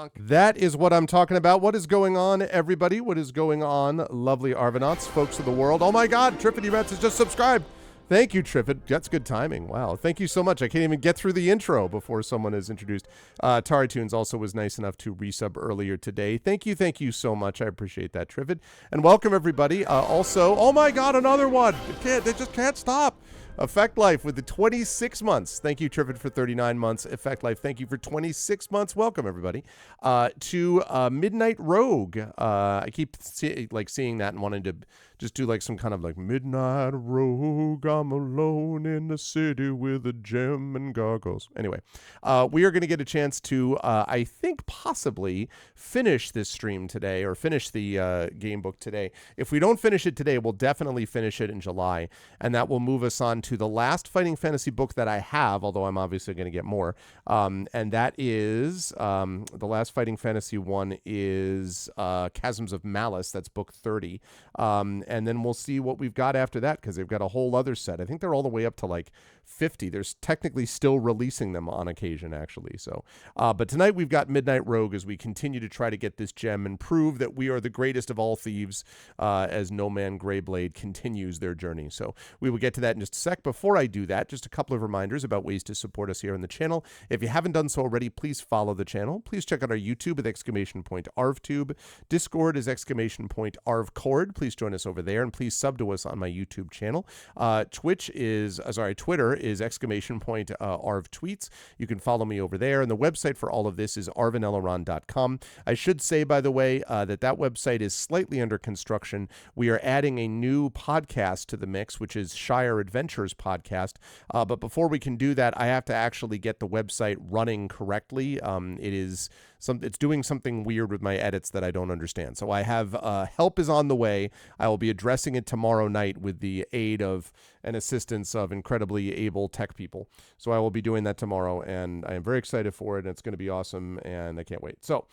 Honk. That is what I'm talking about. What is going on, everybody? What is going on, lovely Arvanauts, folks of the world? Oh my God, Triffity Rats has just subscribed. Thank you, Triffid. That's good timing. Wow. Thank you so much. I can't even get through the intro before someone is introduced. TariToons also was nice enough to resub earlier today. Thank you so much. I appreciate that, Triffid. And welcome, everybody. Also, oh my God, another one. They just can't stop. Effect Life with the 26 months. Thank you, Triffid, for 39 months. Effect Life, thank you for 26 months. Welcome, everybody, to Midnight Rogue. I keep seeing that and wanting to just do like some kind of like Midnight Rogue, I'm alone in the city with a gem and goggles. Anyway, we are going to get a chance to, I think, possibly finish this stream today or finish the game book today. If we don't finish it today, we'll definitely finish it in July, and that will move us on to the last fighting fantasy book that I have, although I'm obviously going to get more, and that is the last fighting fantasy one is Chasms of Malice. That's book 30, and then we'll see what we've got after that, because they've got a whole other set. I think they're all the way up to like 50. There's technically still releasing them on occasion, actually. So, but tonight we've got Midnight Rogue as we continue to try to get this gem and prove that we are the greatest of all thieves, as No Man Greyblade continues their journey. So we will get to that in just a sec. Before I do that, just a couple of reminders about ways to support us here on the channel. If you haven't done so already, please follow the channel. Please check out our YouTube with !ArvTube. Discord is !ArvCord. Please join us over there, and please sub to us on my YouTube channel. Twitter is !ArvTweets. You can follow me over there, and the website for all of this is arvanelleron.com. I should say, by the way, that website is slightly under construction. We are adding a new podcast to the mix, which is Shire Adventures podcast. But before we can do that, I have to actually get the website running correctly. It's doing something weird with my edits that I don't understand. So I have help is on the way. I will be addressing it tomorrow night with the aid of and assistance of incredibly able tech people. So I will be doing that tomorrow, and I am very excited for it, and it's going to be awesome, and I can't wait. So,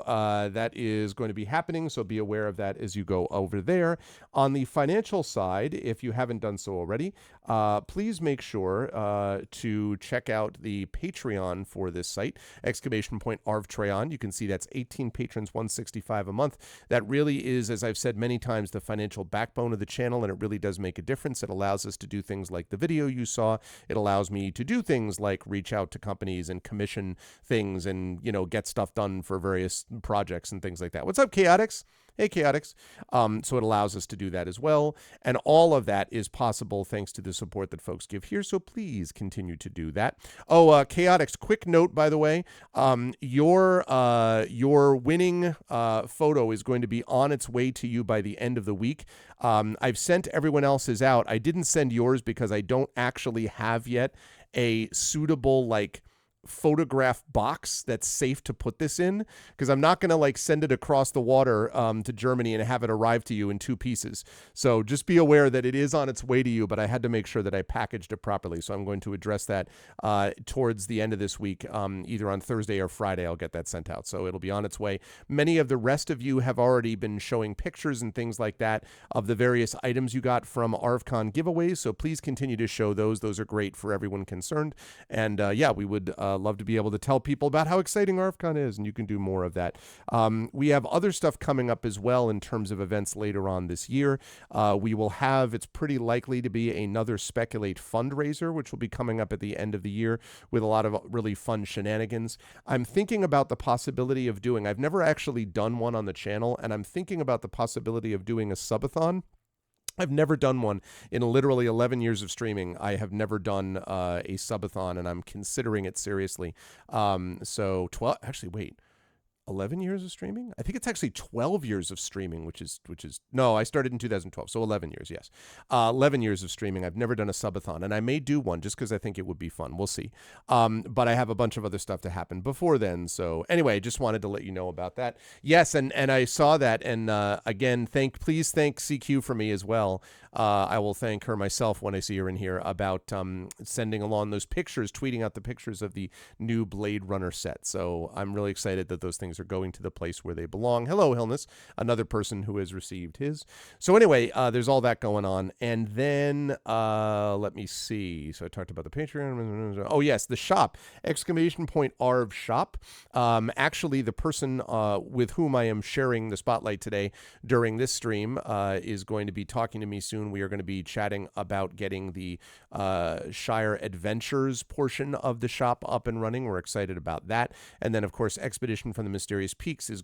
that is going to be happening, so be aware of that as you go over there. On the financial side, if you haven't done so already, please make sure to check out the Patreon for this site, !ArvTreon. You can see that's 18 patrons, $165 a month. That really is, as I've said many times, the financial backbone of the channel, and it really does make a difference. It allows us to do things like the video you saw. It allows me to do things like reach out to companies and commission things and, get stuff done for various projects and things like that. What's up, Chaotix? Hey, Chaotix. So it allows us to do that as well. And all of that is possible thanks to the support that folks give here. So please continue to do that. Oh, Chaotix, quick note, by the way, your winning photo is going to be on its way to you by the end of the week. I've sent everyone else's out. I didn't send yours because I don't actually have yet a suitable, photograph box that's safe to put this in, because I'm not going to send it across the water to Germany and have it arrive to you in 2 pieces. So just be aware that it is on its way to you, but I had to make sure that I packaged it properly. So I'm going to address that towards the end of this week, either on Thursday or Friday. I'll get that sent out. So it'll be on its way. Many of the rest of you have already been showing pictures and things like that of the various items you got from ArvCon giveaways. So please continue to show those. Those are great for everyone concerned. And we would love to be able to tell people about how exciting ArvCon is, and you can do more of that. We have other stuff coming up as well in terms of events later on this year. We will have, it's pretty likely to be another Speculate fundraiser, which will be coming up at the end of the year with a lot of really fun shenanigans. I'm thinking about the possibility of doing, I've never actually done one on the channel, and I'm thinking about the possibility of doing a subathon. I've never done one in literally 11 years of streaming. I have never done a subathon, and I'm considering it seriously. 11 11 years of streaming. I think it's actually 12 years of streaming, which is no, I started in 2012, so 11 years, yes. 11 years of streaming. I've never done a subathon, and I may do one just because I think it would be fun. We'll see. But I have a bunch of other stuff to happen before then. So anyway, just wanted to let you know about that. Yes, and I saw that, and again, please thank CQ for me as well. I will thank her myself when I see her in here about sending along those pictures, tweeting out the pictures of the new Blade Runner set. So I'm really excited that those things are going to the place where they belong. Hello, Hillness, another person who has received his. So anyway, there's all that going on. And then let me see. So I talked about the Patreon. Oh, yes, the shop, ! Arv shop. Actually, the person with whom I am sharing the spotlight today during this stream is going to be talking to me soon. We are going to be chatting about getting the Shire Adventures portion of the shop up and running. We're excited about that. And then, of course, Expedition from the Mysterious Peaks is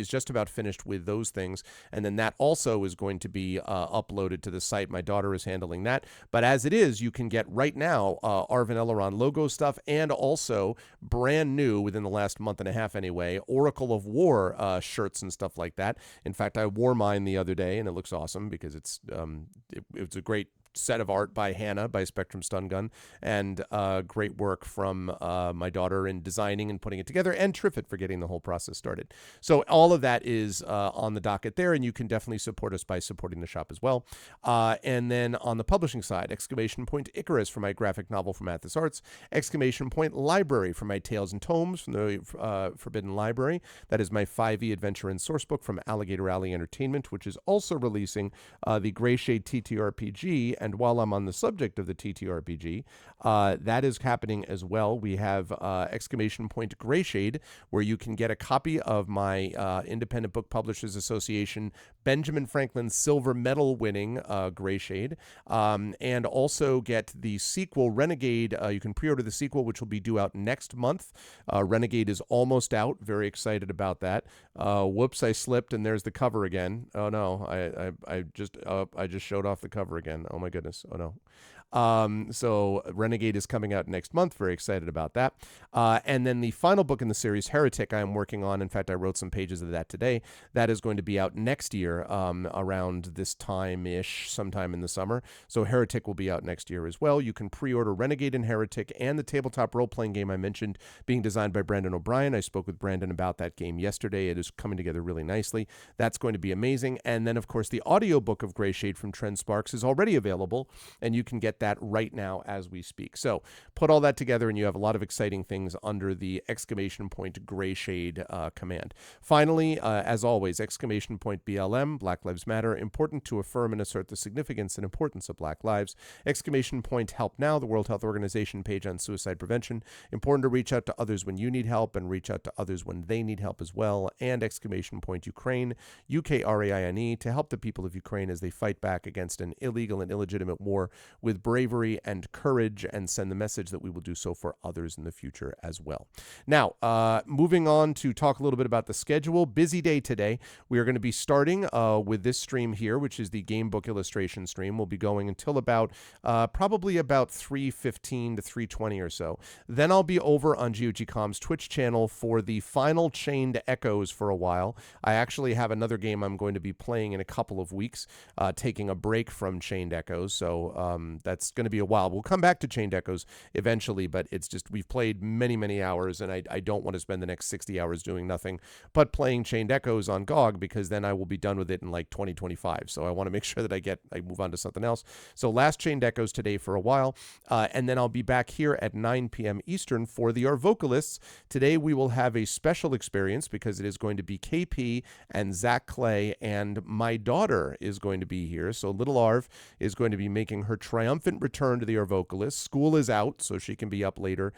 just about finished with those things. And then that also is going to be uploaded to the site. My daughter is handling that. But as it is, you can get right now Arvin Elrond logo stuff, and also brand new within the last month and a half anyway, Oracle of War shirts and stuff like that. In fact, I wore mine the other day, and it looks awesome because it's a great set of art by Hannah, by Spectrum Stun Gun, and great work from my daughter in designing and putting it together, and Triffit for getting the whole process started. So all of that is on the docket there, and you can definitely support us by supporting the shop as well. And then on the publishing side, ! Icarus for my graphic novel from Athos Arts, ! Library for my Tales and Tomes from the Forbidden Library. That is my 5e adventure and sourcebook from Alligator Alley Entertainment, which is also releasing the Greyshade TTRPG. And while I'm on the subject of the TTRPG, that is happening as well. We have ! Greyshade, where you can get a copy of my Independent Book Publishers Association Benjamin Franklin Silver Medal winning Greyshade, and also get the sequel, Renegade. You can pre-order the sequel, which will be due out next month. Renegade is almost out. Very excited about that. Whoops, I slipped, and there's the cover again. Oh no, I just showed off the cover again. Oh my goodness. Oh no. So Renegade is coming out next month. Very excited about that. And then the final book in the series, Heretic, I am working on. In fact, I wrote some pages of that today. That is going to be out next year, around this time-ish, sometime in the summer. So Heretic will be out next year as well. You can pre-order Renegade and Heretic and the tabletop role-playing game I mentioned being designed by Brandon O'Brien. I spoke with Brandon about that game yesterday. It is coming together really nicely. That's going to be amazing. And then, of course, the audiobook of Greyshade from Trent Sparks is already available, and you can get that right now as we speak. So put all that together, and you have a lot of exciting things under the ! Greyshade command. Finally, as always, ! BLM, Black Lives Matter, important to affirm and assert the significance and importance of Black lives. ! Help Now, the World Health Organization page on suicide prevention. Important to reach out to others when you need help, and reach out to others when they need help as well. And ! Ukraine, UKRAINE, to help the people of Ukraine as they fight back against an illegal and illegitimate war with bravery and courage, and send the message that we will do so for others in the future as well. Now, moving on to talk a little bit about the schedule. Busy day today. We are going to be starting with this stream here, which is the Gamebook illustration stream. We'll be going until about probably about 3:15 to 3:20 or so. Then I'll be over on GOGcom's Twitch channel for the final Chained Echoes for a while. I actually have another game I'm going to be playing in a couple of weeks, taking a break from Chained Echoes. So that's going to be a while. We'll come back to Chained Echoes eventually, but it's just we've played many, many hours, and I don't want to spend the next 60 hours doing nothing but playing Chained Echoes on GOG, because then I will be done with it in like 2025. So I want to make sure that I move on to something else. So last Chained Echoes today for a while, and then I'll be back here at 9 p.m. Eastern for the Our Vocalists. Today we will have a special experience because it is going to be KP and Zach Clay, and my daughter is going to be here. So little Arv is going to be making her triumphant return to the Our Vocalists. School is out, so she can be up later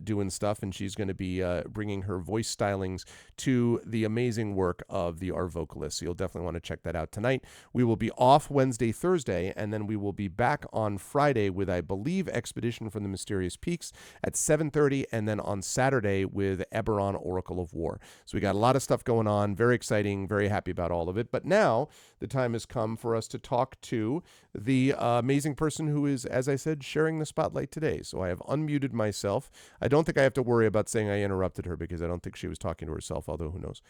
doing stuff, and she's going to be bringing her voice stylings to the amazing work of the Our Vocalists. So you'll definitely want to check that out tonight. We will be off Wednesday, Thursday, and then we will be back on Friday with, I believe, Expedition from the Mysterious Peaks at 7:30, and then on Saturday with Eberron, Oracle of War. So we got a lot of stuff going on. Very exciting. Very happy about all of it. But now the time has come for us to talk to the amazing person person who is, as I said, sharing the spotlight today. So I have unmuted myself. I don't think I have to worry about saying I interrupted her because I don't think she was talking to herself, although who knows.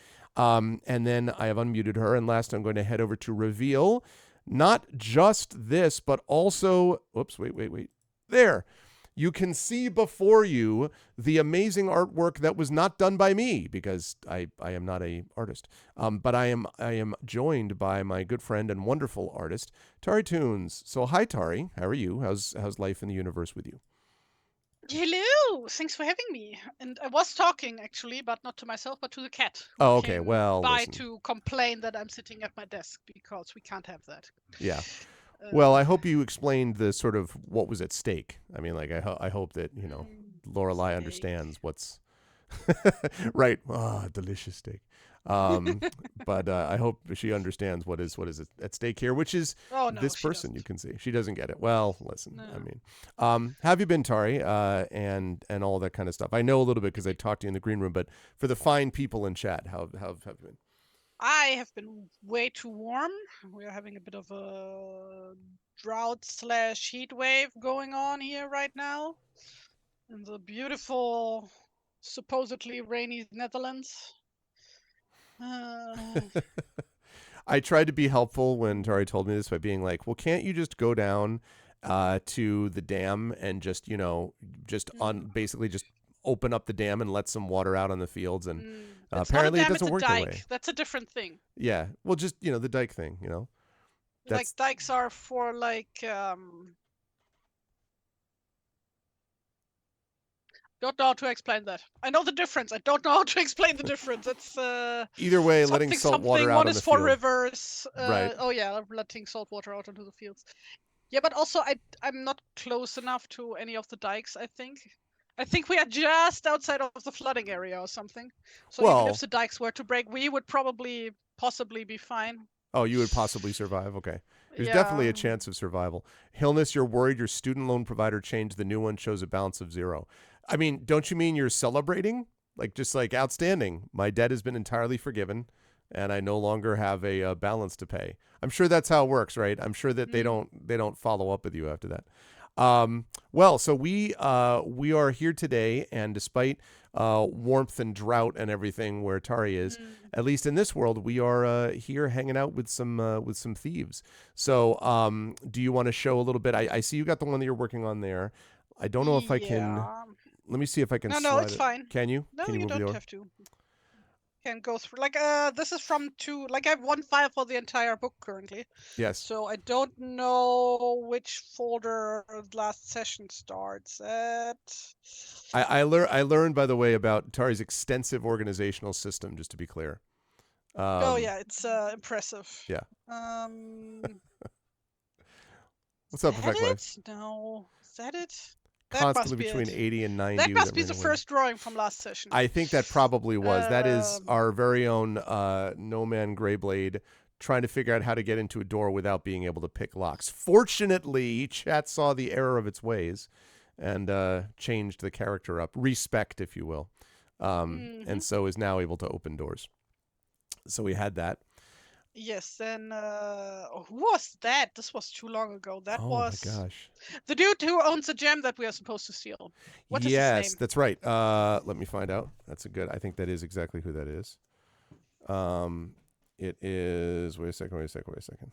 And then I have unmuted her. And last, I'm going to head over to reveal not just this, but also, whoops, wait. There. You can see before you the amazing artwork that was not done by me because I am not a artist. But I am joined by my good friend and wonderful artist, TariToons. So hi Tari, how are you? How's life in the universe with you? Hello, thanks for having me. And I was talking actually, but not to myself, but to the cat who Oh, okay. came Well, by listen. to complain that I'm sitting at my desk because we can't have that. Yeah. Well, Uh, I hope you explained the sort of what was at stake. I mean, like I hope that Lorelai Steak. understands what's right. Ah, delicious steak. Um, but I hope she understands what is at stake here, which is Oh no, this she person. You doesn't. can see she doesn't get it. Well, listen, I No. mean, how have you been, Tari? And all that kind of stuff. I know a little bit because I talked to you in the green room, but for the fine people in chat, how have you been? I have been way too warm. We are having a bit of a drought slash heat wave going on here right now in the beautiful, supposedly rainy Netherlands. Uh, I tried to be helpful when Tari told me this by being like, "Well, can't you just go down to the dam and just just on mm. basically just open up the dam and let some water out on the fields?" And It's not a apparently, it dam, it's doesn't a work that way. dike. That's a different thing. Yeah, well, just the dike thing. Like That's dikes are for don't know how to explain that. I know the difference. I don't know how to explain the difference. It's either way, letting something salt water something. out One on is the for field. rivers. Right. Oh yeah, letting salt water out into the fields. Yeah, but also I'm not close enough to any of the dikes, I think. I think we are just outside of the flooding area or something. So even if Well, the dikes were to break, we would probably possibly be fine. oh, you would possibly survive. Okay. There's definitely Yeah. a chance of survival. Hillness, you're worried your student loan provider changed. The new one shows a balance of zero. I mean, don't you mean you're celebrating? Like, just like outstanding. My debt has been entirely forgiven, and I no longer have a balance to pay. I'm sure that's how it works, right? I'm sure that they Mm. don't follow up with you after that. Well, so we are here today, and despite warmth and drought and everything where Tari is, Mm. at least in this world, we are here hanging out with some thieves. So, do you want to show a little bit? I see you got the one that you're working on there. I don't know if I can. Yeah. Let me see if I can No, slide it's it. fine. Can you? No, Can you you move the don't door? have to. Can go through this is from two I have one file for the entire book currently. Yes. So I don't know which folder the last session starts at. I learned by the way about Tari's extensive organizational system. Just to be clear. Oh Um, yeah, it's impressive. yeah. Um is What's up, that Perfect Life? it? No. Is that it? That Constantly must be between it. 80 and That 90 with must it be the raining wind. first drawing from last session. I think that probably was. That is Um our very own No Man Greyblade trying to figure out how to get into a door without being able to pick locks. Fortunately, chat saw the error of its ways and changed the character up, respect, if you will, and mhm. so is now able to open doors. So we had that. Yes, then who was that? This was too long ago. That Oh my was gosh. the dude who owns the gem that we are supposed to steal. What is his Yes, name? that's right. Let me find out. That's a good. I think that is exactly who that is. Um, it is. Wait a second. Wait a second. Wait a second.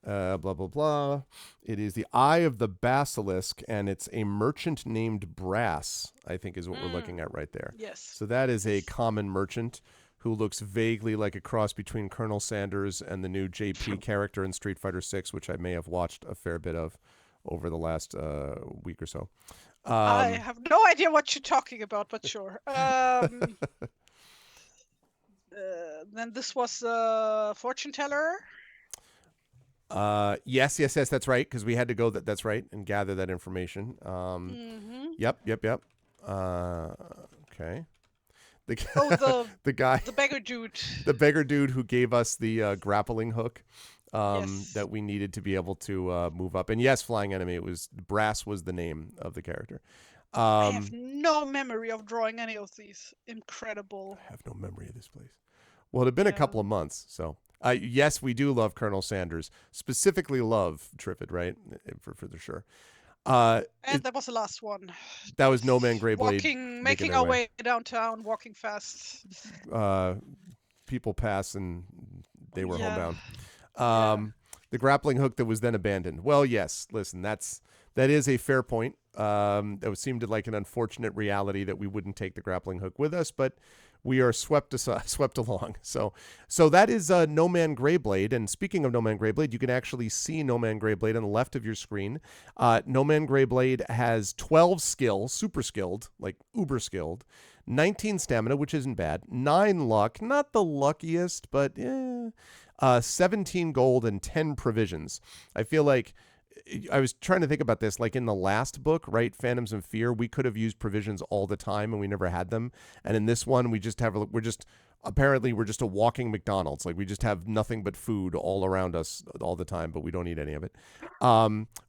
Blah blah blah. It is the Eye of the Basilisk, and it's a merchant named Brass. I think is what we're looking Mm, at right there. yes. So that is a Yes. common merchant who looks vaguely like a cross between Colonel Sanders and the new JP character in Street Fighter Six, which I may have watched a fair bit of over the last week or so. I Um, have no idea what you're talking about, but sure. Then this was a fortune teller. yes, that's right. Because we had to go. That's right, and gather that information. Mm-hmm. Yep. Uh, okay. The Oh, the the guy, the beggar dude. the beggar dude who gave us the grappling hook Yes. that we needed to be able to move up. And yes, flying enemy. It was Brass was the name of the character. I have Um, no memory of drawing any of these. Incredible. I have no memory of this place. Well, it had been a Yeah. couple of months, so Yes, we do love Colonel Sanders. Specifically love Trifid, right? For the sure. And that was the last one. That was No Man Just Greyblade walking, making making their our way. way downtown, walking fast. Uh, People pass and they were Yeah, homebound. yeah. The grappling hook that was then abandoned. Well, yes. Listen, that is a fair point. That seemed like an unfortunate reality that we wouldn't take the grappling hook with us, but we are swept aside, swept along. So that is No Man Greyblade. And speaking of No Man Greyblade, you can actually see No Man Greyblade on the left of your screen. No Man Greyblade has 12 skill, super skilled, like uber skilled, 19 stamina, which isn't bad, 9 luck, not the luckiest, but 17 gold and 10 provisions. I feel like I was trying to think about this, like in the last book, right? Phantoms of Fear, we could have used provisions all the time and we never had them. And in this one, we're just a walking McDonald's. Like we just have nothing but food all around us all the time, but we don't eat any of it.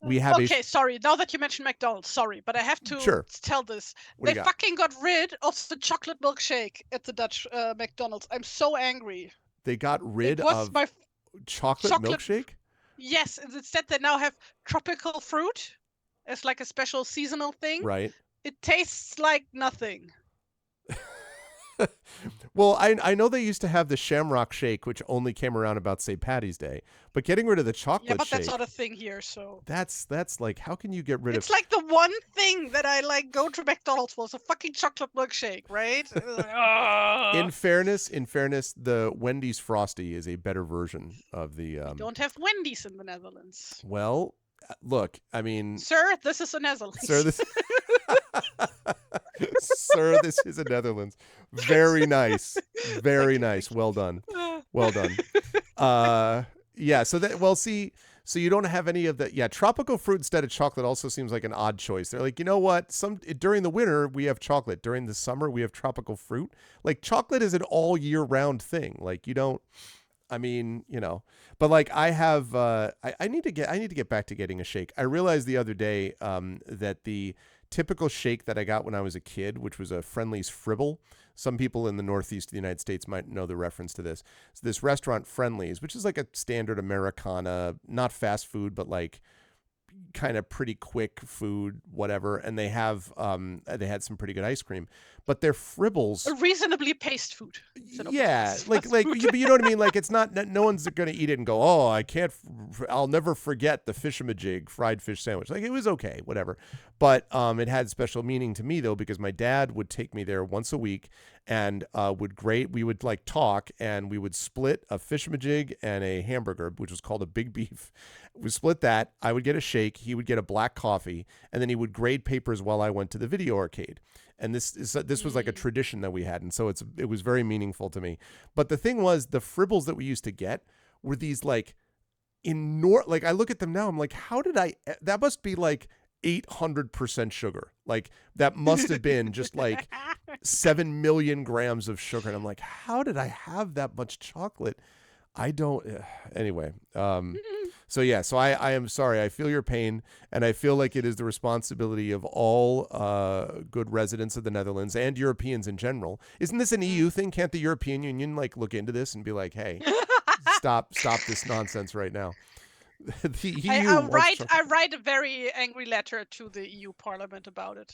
We have Okay, sorry. Now that you mentioned McDonald's, sorry, but I have to Sure. tell this. What do They you got? fucking got rid of the chocolate milkshake at the Dutch McDonald's. I'm so angry. They got It rid was of my chocolate chocolate. milkshake? Yes, and instead they now have tropical fruit as like a special seasonal thing. Right. It tastes like nothing. Well, I know they used to have the Shamrock Shake, which only came around about St. Patty's Day. But getting rid of the chocolate Yeah, but shake, that's not a thing here, so that's like, how can you get rid of? it's like the one thing that I like go to McDonald's for is a fucking chocolate milkshake, right? In fairness, the Wendy's Frosty is a better version of the. We don't have Wendy's in the Netherlands. Well, look, I mean, Sir, this is the Netherlands. sir, this. Sir, this is a Netherlands. Very nice. Very nice. Well done. Well done. Yeah, so that, well, see, so you don't have any of the, yeah, tropical fruit instead of chocolate also seems like an odd choice. They're like, you know what? During the winter we have chocolate. During the summer we have tropical fruit. Like chocolate is an all year round thing. Like you don't, I mean, but like I have, I need to get back to getting a shake. I realized the other day that the typical shake that I got when I was a kid, which was a Friendly's Fribble. Some people in the Northeast of the United States might know the reference to this. It's this restaurant Friendly's, which is like a standard Americana, not fast food, but like kind of pretty quick food, whatever. And they had some pretty good ice cream, but their Fribbles, A reasonably paced food. yeah, like but you know what I mean? Like it's not, no one's going to eat it and go, oh, I'll never forget the fishamajig fried fish sandwich. Like it was okay, whatever. But it had special meaning to me though, because my dad would take me there once a week and we would like talk and we would split a fishamajig and a hamburger, which was called a big beef. We split that. I would get a shake. He would get a black coffee, and then he would grade papers while I went to the video arcade. And this was like a tradition that we had, and so it was very meaningful to me. But the thing was, the Fribbles that we used to get were these like like I look at them now, I'm like, how did that must be like 800% sugar. Like that must have been just like 7 million grams of sugar. And I'm like, how did I have that much chocolate? I don't. Anyway, so yeah, so I am sorry. I feel your pain, and I feel like it is the responsibility of all good residents of the Netherlands and Europeans in general. Isn't this an EU thing? Can't the European Union like look into this and be like, hey, stop this nonsense right now? The EU I write a very angry letter to the EU Parliament about it.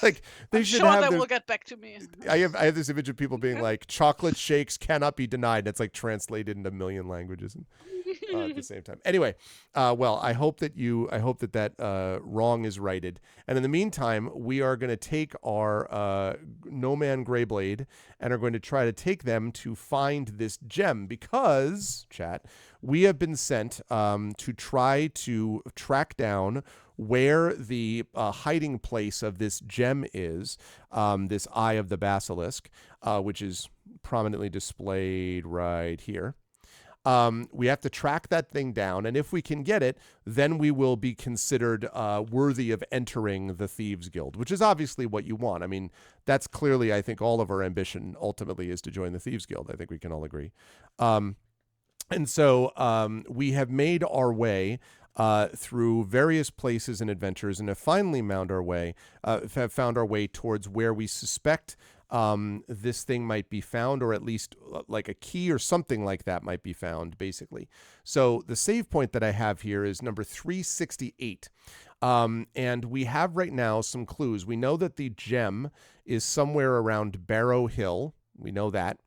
Like they I'm should sure have they will get back to me. I have this image of people being like, chocolate shakes cannot be denied. It's like translated into a million languages at the same time. Anyway, well, I hope that wrong is righted. And in the meantime, we are going to take our No Man Greyblade and are going to try to take them to find this gem because, chat, we have been sent to try to track down where the hiding place of this gem is, this Eye of the Basilisk, which is prominently displayed right here. We have to track that thing down, and if we can get it, then we will be considered worthy of entering the Thieves Guild, which is obviously what you want. I mean, that's clearly, I think, all of our ambition ultimately is to join the Thieves Guild. I think we can all agree. And so we have made our way through various places and adventures, and have finally have found our way towards where we suspect this thing might be found, or at least like a key or something like that might be found, basically. So the save point that I have here is number 368. And we have right now some clues. We know that the gem is somewhere around Barrow Hill. We know that.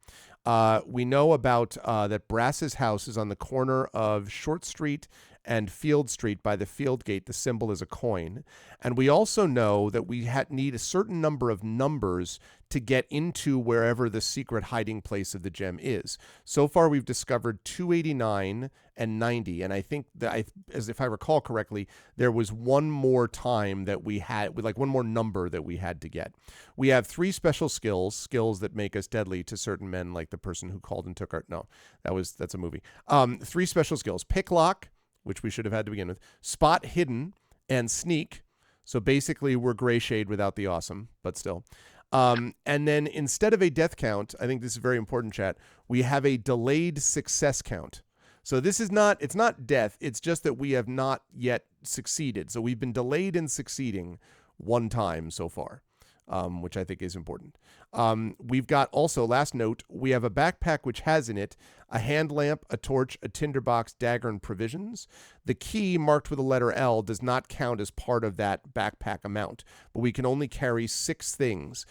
We know about that Brass's house is on the corner of Short Street and Field Street by the Field Gate. The symbol is a coin. And we also know that we need a certain number of numbers to get into wherever the secret hiding place of the gem is. So far, we've discovered 289 and 90. And I think that, as if I recall correctly, there was one more time that we had, with like one more number that we had to get. We have 3 special skills that make us deadly to certain men, like the person who called and took our, no, that's a movie. 3 special skills: pick lock, which we should have had to begin with, spot hidden, and sneak. So basically, we're Gray Shade without the awesome, but still. And then instead of a death count, I think this is very important, chat, we have a delayed success count. So this is it's not death. It's just that we have not yet succeeded. So we've been delayed in succeeding 1 time so far, which I think is important. We've got also, last note, we have a backpack which has in it a hand lamp, a torch, a tinderbox, dagger, and provisions. The key marked with the letter L does not count as part of that backpack amount, but we can only carry 6 things.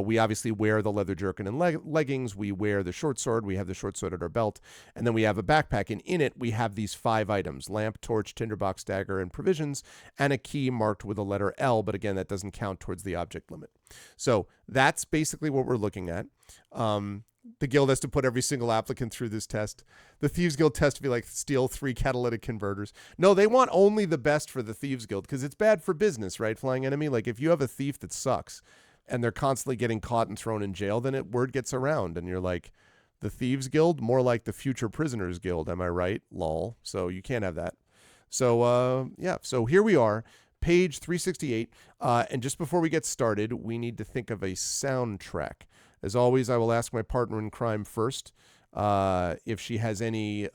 We obviously wear the leather jerkin and leggings. We wear the short sword. We have the short sword at our belt. And then we have a backpack, and in it we have these 5 items: lamp, torch, tinderbox, dagger, and provisions, and a key marked with the letter L, but again, that doesn't count towards the object limit. So that's basically what we're looking at. The guild has to put every single applicant through this test. The Thieves Guild test to be like, steal 3 catalytic converters. No, they want only the best for the Thieves Guild, because it's bad for business, right, Flying Enemy? Like, if you have a thief that sucks and they're constantly getting caught and thrown in jail, then word gets around, and you're like, the Thieves Guild? More like the Future Prisoners Guild, am I right? Lol. So you can't have that. So, yeah, so here we are. Page 368, and just before we get started, we need to think of a soundtrack. As always, I will ask my partner in crime first if she has any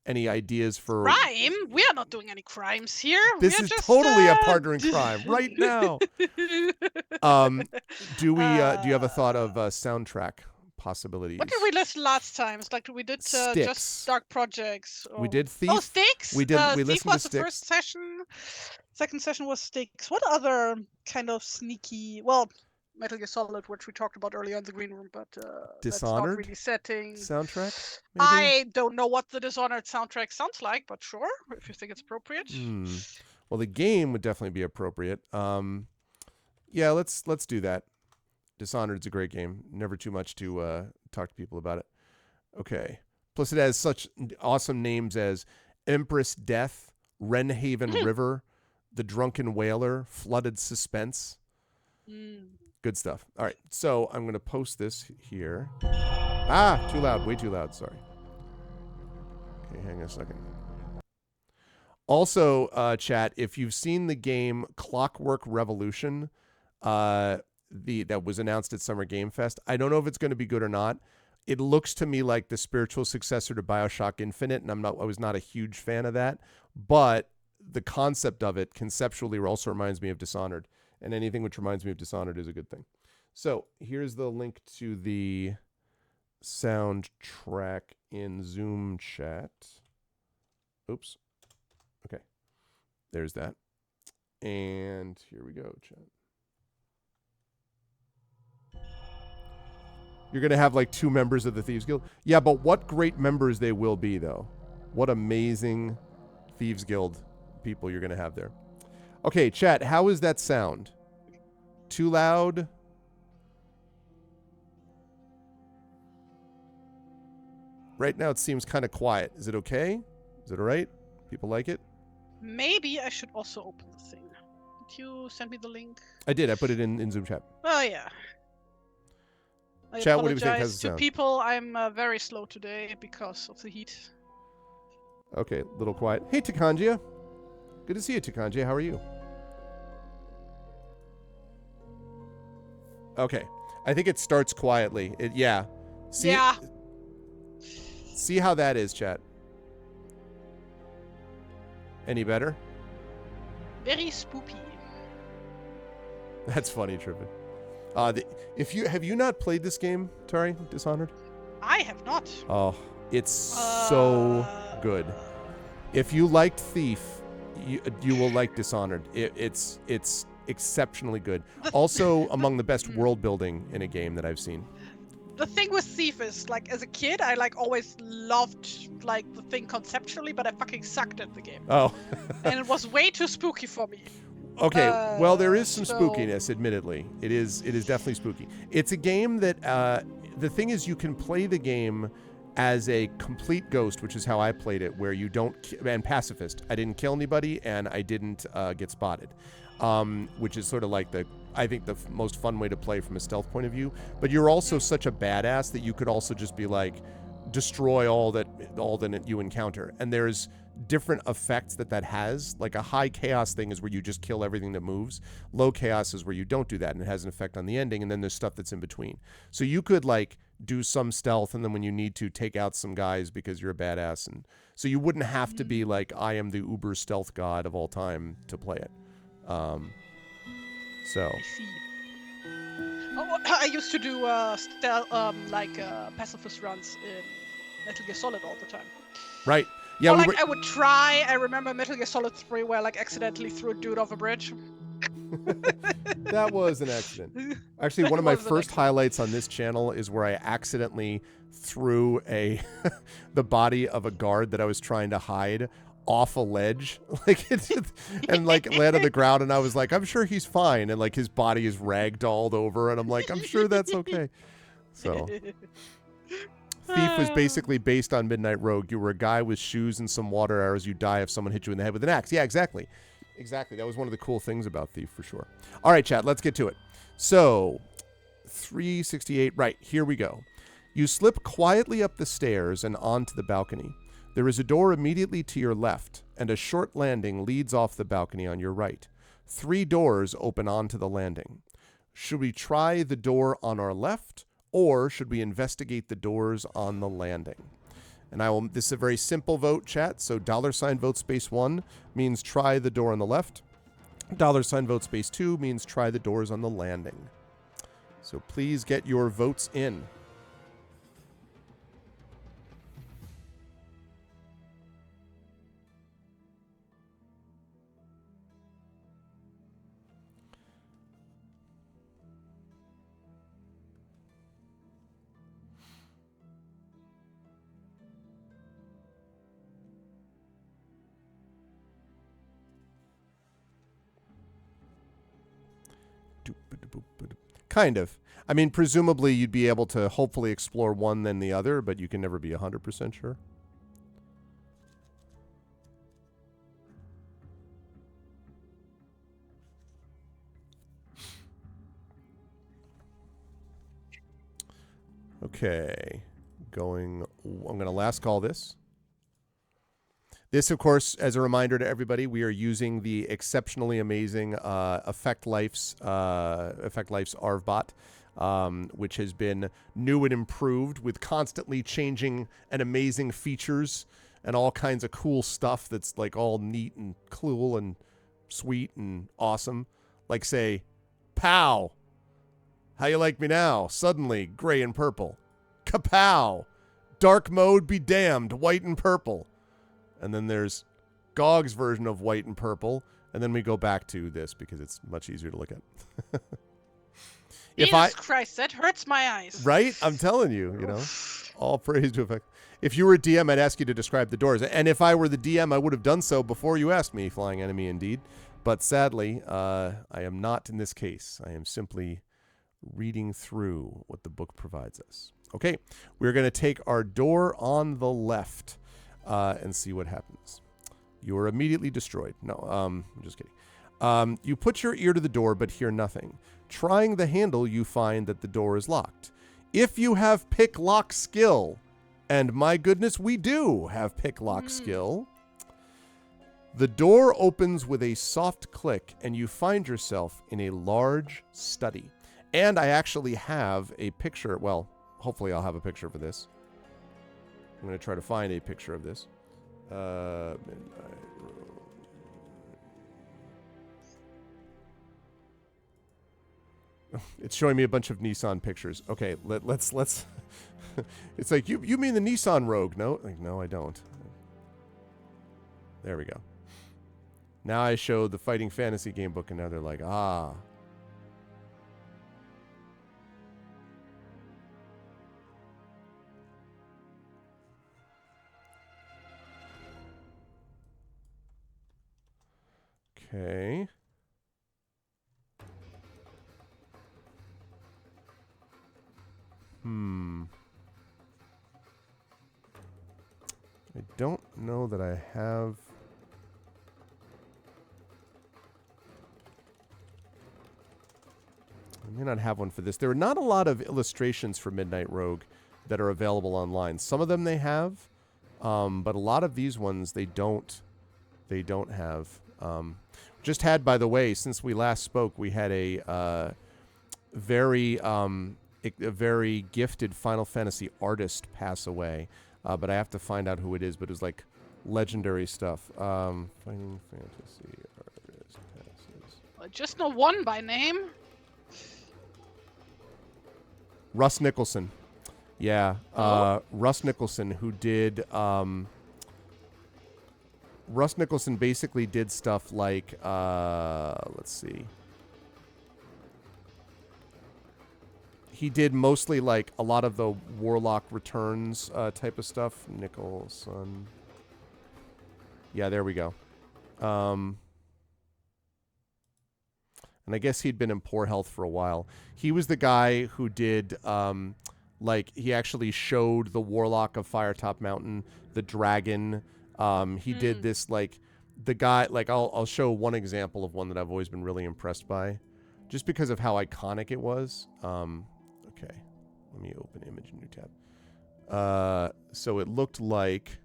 ideas for... Crime? We are not doing any crimes here. This is totally a partner in crime right now. Do you have a thought of soundtrack possibilities? What did we list last time? It's like we did just Dark Projects. We did Thief. Oh, Sticks. We did. We Thief listened was to the Sticks. first session. Second session was Sticks. What other kind of sneaky? Well, Metal Gear Solid, which we talked about earlier in the green room, but that's not really setting. Soundtrack? Maybe? I don't know what the Dishonored soundtrack sounds like, but sure, if you think it's appropriate. Well, the game would definitely be appropriate. Yeah, let's do that. Dishonored's a great game. Never too much to talk to people about it. Okay. Plus, it has such awesome names as Empress Death, Wrenhaven River, The Drunken Whaler, Flooded Suspense. Good stuff. All right, so I'm going to post this here. Too loud. Way too loud. Sorry. Okay, hang on a second. Also, chat, if you've seen the game Clockwork Revolution, that was announced at Summer Game Fest, I don't know if it's going to be good or not. It looks to me like the spiritual successor to BioShock Infinite, and I was not a huge fan of that. But the concept of it conceptually also reminds me of Dishonored. And anything which reminds me of Dishonored is a good thing. So here's the link to the soundtrack in Zoom chat. Oops. Okay. There's that. And here we go, chat. You're going to have like 2 members of the Thieves Guild. Yeah, but what great members they will be, though. What amazing Thieves Guild people you're going to have there. Okay, chat, how is that sound? Too loud? Right now it seems kind of quiet. Is it okay? Is it all right? People like it? Maybe I should also open the thing. Did you send me the link? I did. I put it in Zoom chat. Oh, yeah. Chat, what do you think? How's it to sound? people, I'm very slow today because of the heat. Okay, little quiet. Hey, Takanjia. Good to see you, Takanjia. How are you? Okay. I think it starts quietly. Yeah. See how that is, chat. Any better? Very spooky. That's funny, Trippin. If you have you not played this game, Tari, Dishonored? I have not. Oh, it's so good. If you liked Thief, you will like Dishonored. It's exceptionally good. Also, among the best world building in a game that I've seen. The thing with Thief is, like, as a kid, I like always loved like the thing conceptually, but I fucking sucked at the game. Oh. And it was way too spooky for me. Okay, well, there is some so- spookiness, admittedly. It is definitely spooky. It's a game that, the thing is, you can play the game as a complete ghost, which is how I played it, where you don't, and pacifist. I didn't kill anybody, and I didn't get spotted, which is sort of like I think the most fun way to play from a stealth point of view. But you're also such a badass that you could also just be like, destroy all that you encounter. And there's different effects that has. Like a high chaos thing is where you just kill everything that moves. Low chaos is where you don't do that, and it has an effect on the ending. And then there's stuff that's in between. So you could like do some stealth, and then when you need to, take out some guys because you're a badass. And so you wouldn't have to be like, I am the uber stealth god of all time to play it. So I see. Oh, I used to do pacifist runs in Metal Gear Solid all the time. right. Yeah, Or I would try. I remember Metal Gear Solid 3 where I like accidentally threw a dude off a bridge. That was an accident. Actually, one of my first highlights on this channel is where I accidentally threw the body of a guard that I was trying to hide off a ledge, and landed on the ground, and I was like, I'm sure he's fine, and like his body is ragdolled over, and I'm like, I'm sure that's okay. So Thief was basically based on Midnight Rogue. You were a guy with shoes and some water arrows. You die if someone hit you in the head with an axe. Yeah, exactly. That was one of the cool things about Thief, for sure. All right, chat, let's get to it. So 368, right, here we go. You slip quietly up the stairs and onto the balcony. There is a door immediately to your left, and a short landing leads off the balcony on your right. 3 doors open onto the landing. Should we try the door on our left, or should we investigate the doors on the landing? And this is a very simple vote, chat, so $ vote space 1 means try the door on the left. $ vote space 2 means try the doors on the landing. So please get your votes in. Kind of. I mean, presumably you'd be able to hopefully explore one then the other, but you can never be 100% sure. Okay. I'm going to last call this. This, of course, as a reminder to everybody, we are using the exceptionally amazing Effect Life's ARVbot, which has been new and improved with constantly changing and amazing features and all kinds of cool stuff that's like all neat and cool and sweet and awesome. Like, say, pow! How you like me now? Suddenly, gray and purple. Kapow! Dark mode be damned, white and purple. And then there's GOG's version of white and purple. And then we go back to this because it's much easier to look at. Jesus Christ, that hurts my eyes. Right? I'm telling you, all praise to Effect. If you were a DM, I'd ask you to describe the doors. And if I were the DM, I would have done so before you asked me, Flying Enemy indeed. But sadly, I am not in this case. I am simply reading through what the book provides us. Okay, we're going to take our door on the left. And see what happens. You are immediately destroyed. No, I'm just kidding. You put your ear to the door but hear nothing. Trying the handle, you find that the door is locked. If you have pick lock skill, and my goodness, we do have pick lock skill, the door opens with a soft click and you find yourself in a large study. And I actually have a picture. Well, hopefully I'll have a picture for this. I'm going to try to find a picture of this. Midnight Rogues. It's showing me a bunch of Nissan pictures. Okay, let's. It's like you mean the Nissan Rogue? No, like no, I don't. There we go. Now I showed the Fighting Fantasy game book, and now they're like, ah. Okay. I don't know that I have. I may not have one for this. There are not a lot of illustrations for Midnight Rogue that are available online. Some of them they have, but a lot of these ones they don't. They don't have. Just had, by the way, since we last spoke, we had a very gifted Final Fantasy artist pass away. But I have to find out who it is. But it was like legendary stuff. Final Fantasy artist passes. I just know one by name. Russ Nicholson. Yeah. Oh. Russ Nicholson, who did... Russ Nicholson basically did stuff like... let's see. He did mostly like a lot of the Warlock Returns type of stuff. Nicholson. Yeah, there we go. And I guess he'd been in poor health for a while. He was the guy who did, like, he actually showed the Warlock of Firetop Mountain, the dragon. He did this, like, the guy, like, I'll show one example of one that I've always been really impressed by, just because of how iconic it was. Okay, let me open image, new tab. So it looked like...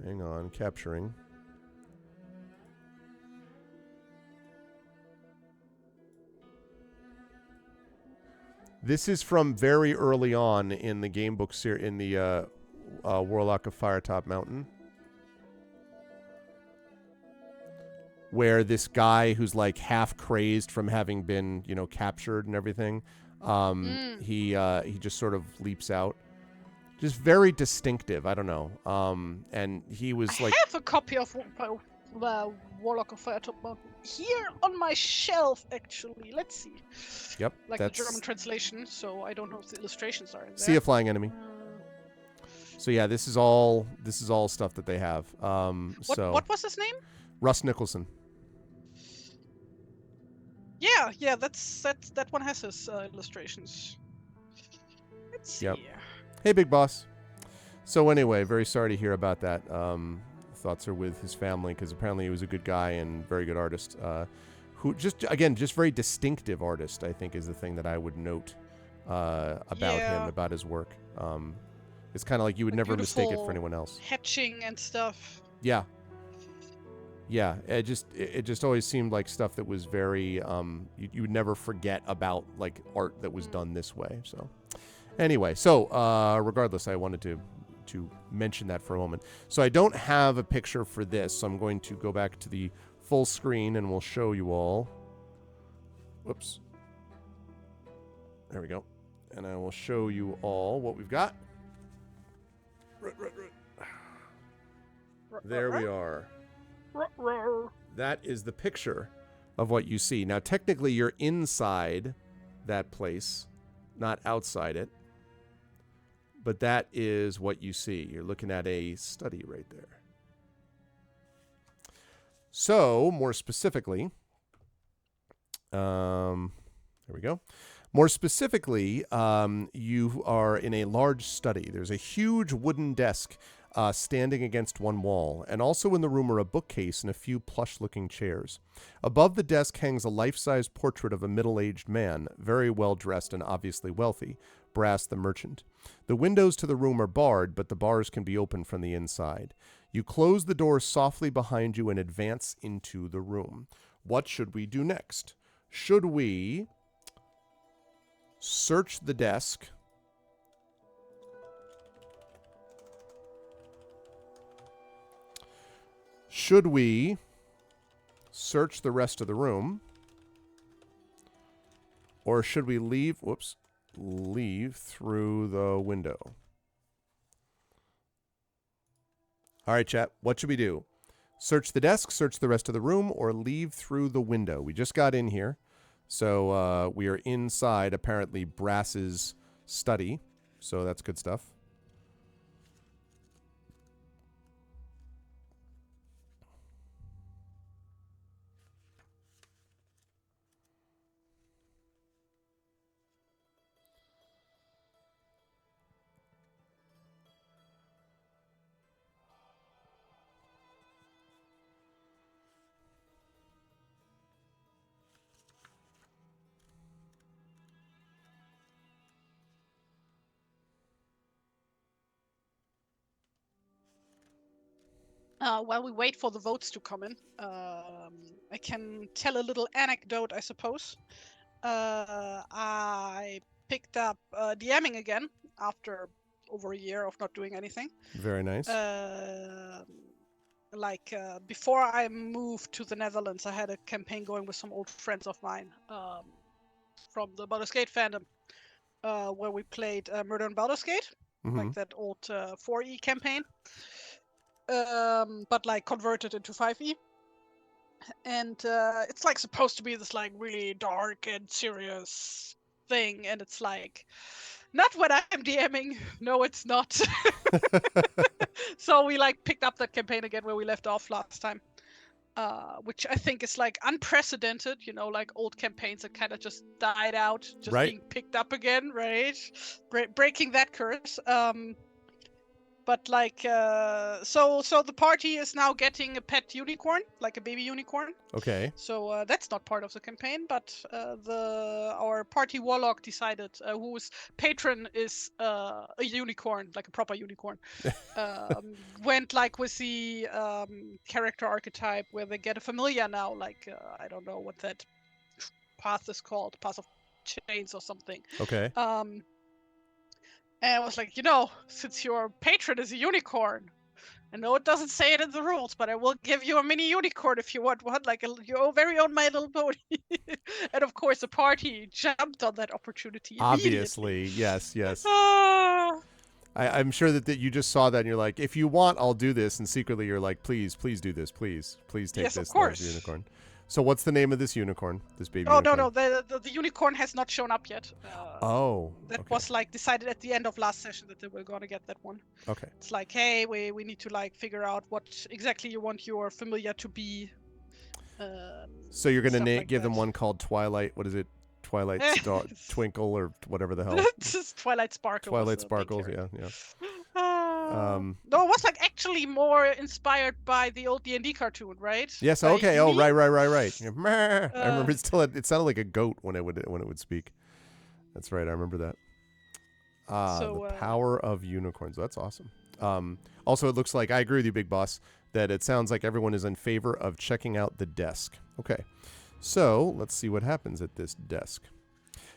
Hang on, capturing. This is from very early on in the game book series, in the Warlock of Firetop Mountain, where this guy who's like half crazed from having been, you know, captured and everything, he just sort of leaps out. Just very distinctive. I don't know. And he was like... I have a copy of Warlock of Firetop Mountain here on my shelf, actually. Let's see. Yep. Like the German translation, so I don't know if the illustrations are in there. See a flying enemy. So yeah, this is all stuff that they have. What was his name? Russ Nicholson. Yeah, that one has his illustrations. Let's see. Yep. Hey, Big Boss. So anyway, very sorry to hear about that. Thoughts are with his family, because apparently he was a good guy and very good artist. Who just very distinctive artist, I think, is the thing that I would note about him, about his work. It's kind of like you would never mistake it for anyone else. Hatching and stuff. Yeah. Yeah, it just always seemed like stuff that was very you would never forget about, like, art that was done this way. So anyway, so regardless, I wanted to mention that for a moment. So I don't have a picture for this, so I'm going to go back to the full screen and we'll show you all. Whoops. There we go. And I will show you all what we've got. There we are. That is the picture of what you see. Now, technically, you're inside that place, not outside it. But that is what you see. You're looking at a study right there. So, more specifically, there we go. More specifically, you are in a large study. There's a huge wooden desk standing against one wall, and also in the room are a bookcase and a few plush-looking chairs. Above the desk hangs a life-size portrait of a middle-aged man, very well-dressed and obviously wealthy, Brass the merchant. The windows to the room are barred, but the bars can be opened from the inside. You close the door softly behind you and advance into the room. What should we do next? Should we search the desk? Should we search the rest of the room? Or should we leave through the window? All right, chat. What should we do? Search the desk, search the rest of the room, or leave through the window? We just got in here. So we are inside, apparently, Brass's study. So that's good stuff. While we wait for the votes to come in, I can tell a little anecdote, I suppose. I picked up DMing again after over a year of not doing anything. Very nice. Before I moved to the Netherlands, I had a campaign going with some old friends of mine from the Baldur's Gate fandom, where we played Murder on Baldur's Gate, like that old 4E campaign. But like converted into 5e, and it's like supposed to be this like really dark and serious thing, and it's like not when I'm DMing. No, it's not. So we like picked up that campaign again where we left off last time, which I think is like unprecedented. You know, like old campaigns that kind of just died out, just being picked up again, right? Breaking that curse. But like, so the party is now getting a pet unicorn, like a baby unicorn. Okay. So that's not part of the campaign, but our party warlock decided, whose patron is a unicorn, like a proper unicorn, went like with the character archetype where they get a familiar now, like I don't know what that path is called, path of chains or something. Okay. And I was like, you know, since your patron is a unicorn, I know it doesn't say it in the rules, but I will give you a mini unicorn if you want one, like your very own My Little Pony. And of course, the party jumped on that opportunity Obviously, yes. I'm sure that you just saw that and you're like, if you want, I'll do this. And secretly you're like, please do this. Please take yes, this of course. unicorn. So what's the name of this unicorn? This baby unicorn? No. The unicorn has not shown up yet. That was like decided at the end of last session that they were going to get that one. Okay. It's like, hey, we need to like figure out what exactly you want your familiar to be. So you're going to give them one called Twilight. What is it? Twilight Twinkle or whatever the hell. It's just Twilight Sparkle. Twilight Sparkles, yeah. No, it was like actually more inspired by the old D&D cartoon, right? Yes. Okay. Oh, right. I remember it sounded like a goat when it would speak. That's right. I remember that. The power of unicorns. That's awesome. Also, it looks like I agree with you, Big Boss, that it sounds like everyone is in favor of checking out the desk. Okay. So let's see what happens at this desk.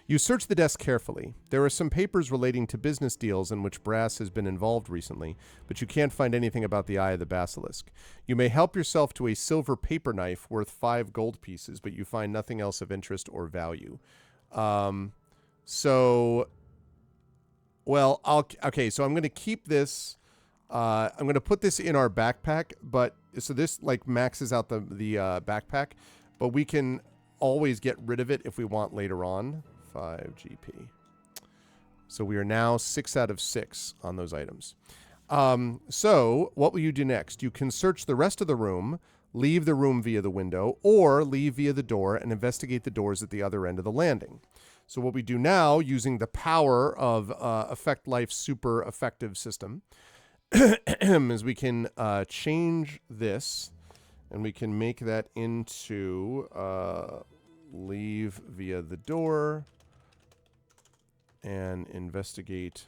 You search the desk carefully. There are some papers relating to business deals in which Brass has been involved recently, but you can't find anything about the Eye of the Basilisk. You may help yourself to a silver paper knife worth 5 gold pieces, but you find nothing else of interest or value. So I'm going to keep this. I'm going to put this in our backpack, but so this like maxes out the backpack, but we can always get rid of it if we want later on. 5 GP. So we are now 6 out of 6 on those items. So what will you do next? You can search the rest of the room, leave the room via the window, or leave via the door and investigate the doors at the other end of the landing. So what we do now, using the power of Effect Life's super effective system, is we can change this, and we can make that into leave via the door and investigate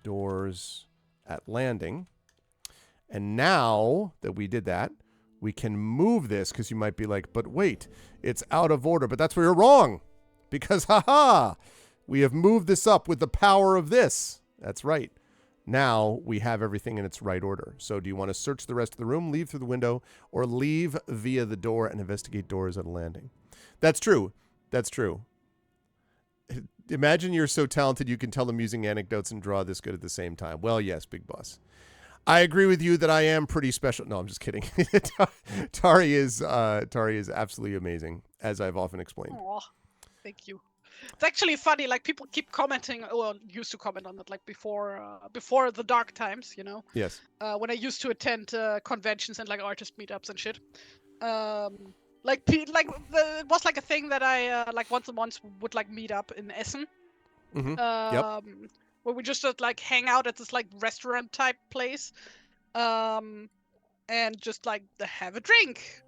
doors at landing. And now that we did that, we can move this, because you might be like, but wait, it's out of order. But that's where you're wrong, because we have moved this up with the power of this. That's right. Now we have everything in its right order. So do you want to search the rest of the room, leave through the window, or leave via the door and investigate doors at a landing? That's true. That's true. Imagine you're so talented you can tell amusing anecdotes and draw this good at the same time. Well, yes, Big Boss. I agree with you that I am pretty special. No, I'm just kidding. Tari is absolutely amazing, as I've often explained. Aw, thank you. It's actually funny, like people keep commenting, or used to comment on it, like before the dark times, you know. Yes. When I used to attend conventions and like artist meetups and shit. It was like a thing that I like once a month would like meet up in Essen. Yep. Where we just like hang out at this like restaurant type place, and just like have a drink,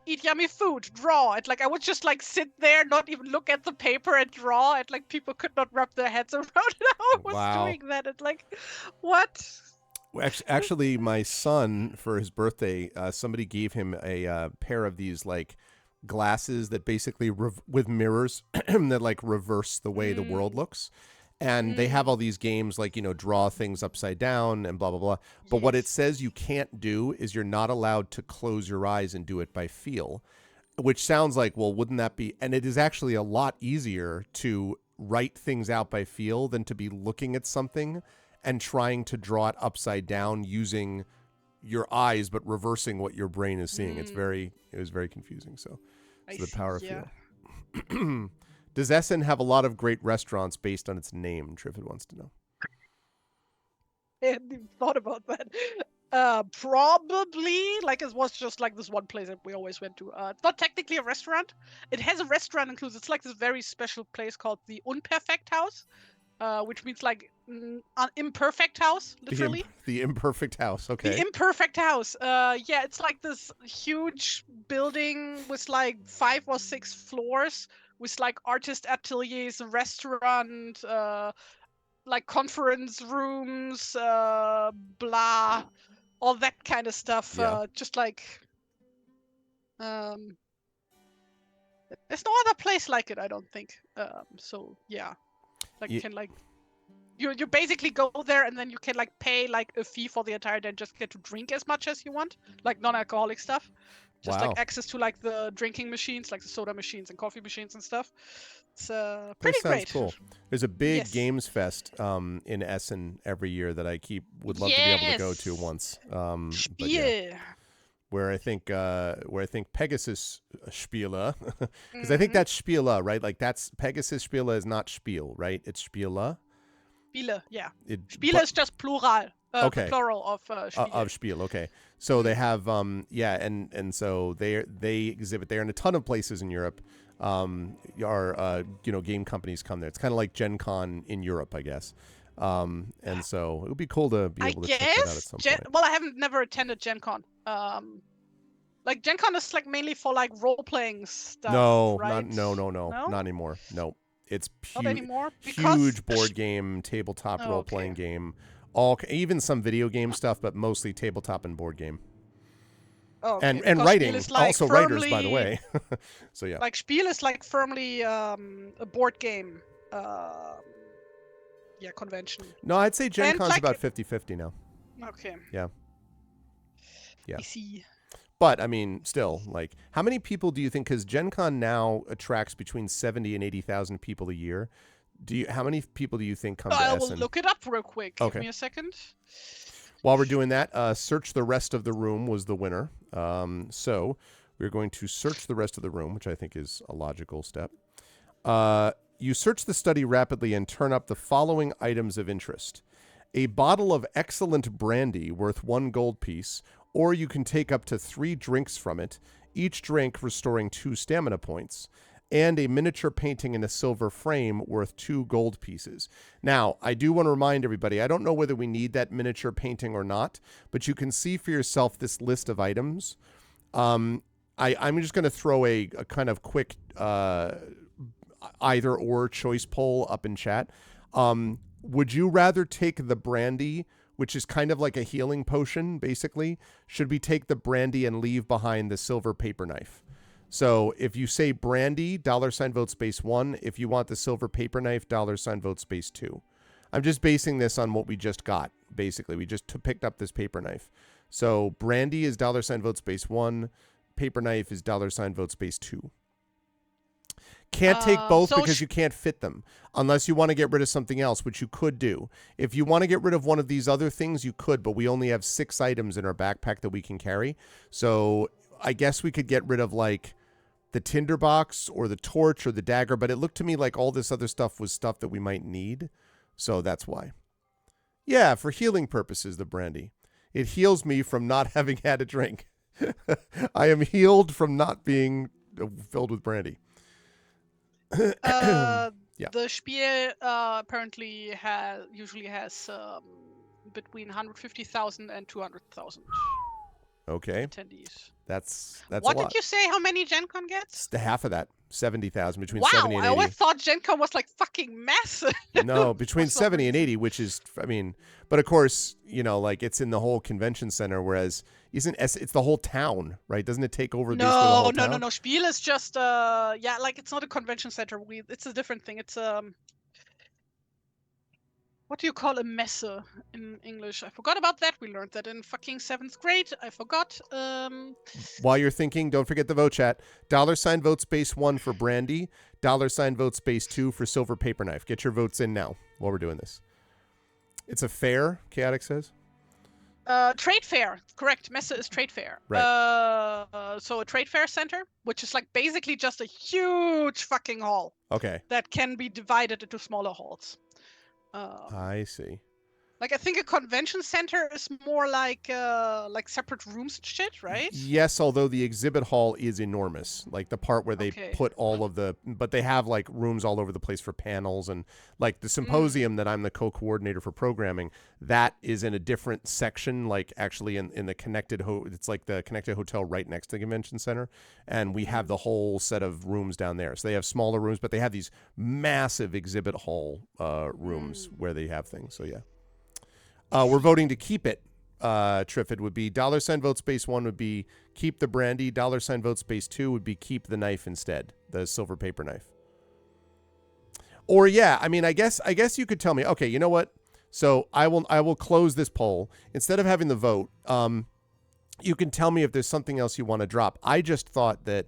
eat yummy food, draw. And like I would just like sit there, not even look at the paper and draw. And like people could not wrap their heads around how I was doing that. And like, what? Actually, my son, for his birthday, somebody gave him a pair of these like glasses that basically with mirrors that like reverse the way the world looks. And they have all these games like, you know, draw things upside down and blah, blah, blah. But what it says you can't do is you're not allowed to close your eyes and do it by feel, which sounds like, well, wouldn't that be? And it is actually a lot easier to write things out by feel than to be looking at something and trying to draw it upside down using your eyes, but reversing what your brain is seeing. It was very confusing. So it's the power of feel. Does Essen have a lot of great restaurants based on its name? Triffid wants to know. I hadn't even thought about that. Probably, like it was just like this one place that we always went to. It's not technically a restaurant. It has a restaurant included. It's like this very special place called the Unperfect House, which means like imperfect house, literally. The imperfect house, okay. The imperfect house. Yeah, it's like this huge building with like 5 or 6 floors, with like artist ateliers, a restaurant, like conference rooms, blah, all that kind of stuff. Yeah. Just like, there's no other place like it, I don't think. So yeah, like you can like, you basically go there and then you can like pay like a fee for the entire day and just get to drink as much as you want, like non-alcoholic stuff. Just like access to like the drinking machines, like the soda machines and coffee machines and stuff. It's pretty great. Cool. There's a big games fest in Essen every year that I would love to be able to go to once. Spiel. Where I think Pegasus Spiele, because I think that's Spiele, right? Like that's Pegasus Spiele is not Spiel, right? It's Spiele. Spiele, yeah. Spiele is just plural. Okay. Plural of Spiel. Of Spiel, okay. So they have, and so they exhibit there, and a ton of places in Europe game companies come there. It's kind of like Gen Con in Europe, I guess. And so it would be cool to be able to check that out at some point. Well, I haven't never attended Gen Con. Like Gen Con is like mainly for like role-playing stuff, right? Not anymore. No. It's not anymore? Huge board game, tabletop role-playing game. Even some video game stuff, but mostly tabletop and board game. Oh, and writing, like also writers, by the way. So yeah. Like Spiel is like firmly a board game convention. No, I'd say Gen Con's like, about 50-50 now. Okay. Yeah. I see. But I mean, still, like, how many people do you think? Because Gen Con now attracts between 70 and 80,000 people a year. How many people do you think come to Essen? I will look it up real quick. Okay. Give me a second. While we're doing that, search the rest of the room was the winner. So we're going to search the rest of the room, which I think is a logical step. You search the study rapidly and turn up the following items of interest. A bottle of excellent brandy worth 1 gold piece, or you can take up to 3 drinks from it, each drink restoring 2 stamina points, and a miniature painting in a silver frame worth 2 gold pieces. Now, I do want to remind everybody, I don't know whether we need that miniature painting or not, but you can see for yourself this list of items. I'm just going to throw a kind of quick either or choice poll up in chat. Would you rather take the brandy, which is kind of like a healing potion, basically? Should we take the brandy and leave behind the silver paper knife? So if you say brandy, $vote space 1. If you want the silver paper knife, $vote space 2. I'm just basing this on what we just got. Basically, we just picked up this paper knife. So brandy is $vote space 1. Paper knife is $vote space 2. Can't take both because you can't fit them unless you want to get rid of something else, which you could do. If you want to get rid of one of these other things, you could, but we only have 6 items in our backpack that we can carry. So I guess we could get rid of like the tinderbox or the torch or the dagger, but it looked to me like all this other stuff was stuff that we might need. So that's why. Yeah, for healing purposes, the brandy. It heals me from not having had a drink. I am healed from not being filled with brandy. The Spiel apparently usually has between 150,000 and 200,000 okay. attendees. That's what a lot. Did you say how many Gen Con gets? It's half of that. 70,000 between wow, 70 and 80. I always thought Gen Con was like fucking massive. No, between 70 and 80, which is, I mean, but of course, you know, like it's in the whole convention center, whereas it's the whole town, right? Doesn't it take over basically the whole town? No. Spiel is just like it's not a convention center. It's a different thing. It's what do you call a messe in English? I forgot about that. We learned that in fucking 7th grade. I forgot. While you're thinking, don't forget the vote chat. $vote space 1 for brandy. $vote space 2 for silver paper knife. Get your votes in now while we're doing this. It's a fair, Chaotic says. Trade fair. Correct. Messe is trade fair. Right. So a trade fair center, which is like basically just a huge fucking hall. Okay. That can be divided into smaller halls. I see. Like I think a convention center is more like separate rooms and shit, right? Yes, although the exhibit hall is enormous. Like the part where they put all of but they have like rooms all over the place for panels, and like the symposium that I'm the co-coordinator for programming, that is in a different section, like actually in the connected it's like the connected hotel right next to the convention center, and we have the whole set of rooms down there. So they have smaller rooms, but they have these massive exhibit hall rooms where they have things. So yeah. We're voting to keep it. Triffid would be $vote space 1 would be keep the brandy. $vote space 2 would be keep the knife instead, the silver paper knife. Or yeah, I mean, I guess you could tell me. Okay, you know what? So I will close this poll instead of having the vote. You can tell me if there's something else you want to drop. I just thought that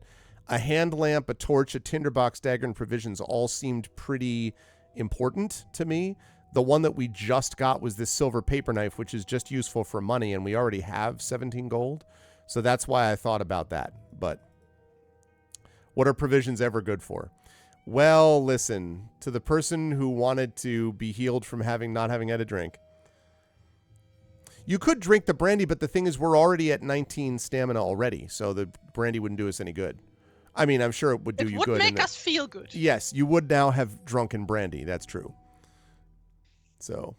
a hand lamp, a torch, a tinderbox, dagger, and provisions all seemed pretty important to me. The one that we just got was this silver paper knife, which is just useful for money, and we already have 17 gold. So that's why I thought about that. But what are provisions ever good for? Well, listen, to the person who wanted to be healed from not having had a drink. You could drink the brandy, but the thing is we're already at 19 stamina already, so the brandy wouldn't do us any good. I mean, I'm sure it would do you good. It would make us feel good. Yes, you would now have drunken brandy. That's true. So,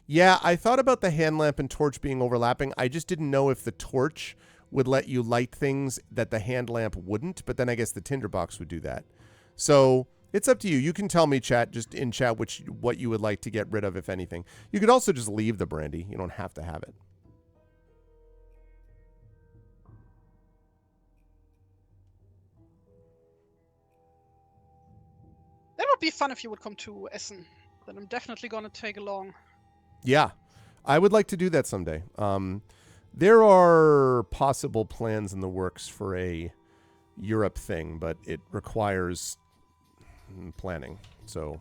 yeah, I thought about the hand lamp and torch being overlapping. I just didn't know if the torch would let you light things that the hand lamp wouldn't, but then I guess the tinderbox would do that. So it's up to you. You can tell me, just in chat, what you would like to get rid of, if anything. You could also just leave the brandy. You don't have to have it. That would be fun if you would come to Essen. Then I'm definitely going to take along. Yeah, I would like to do that someday. There are possible plans in the works for a Europe thing, but it requires planning. So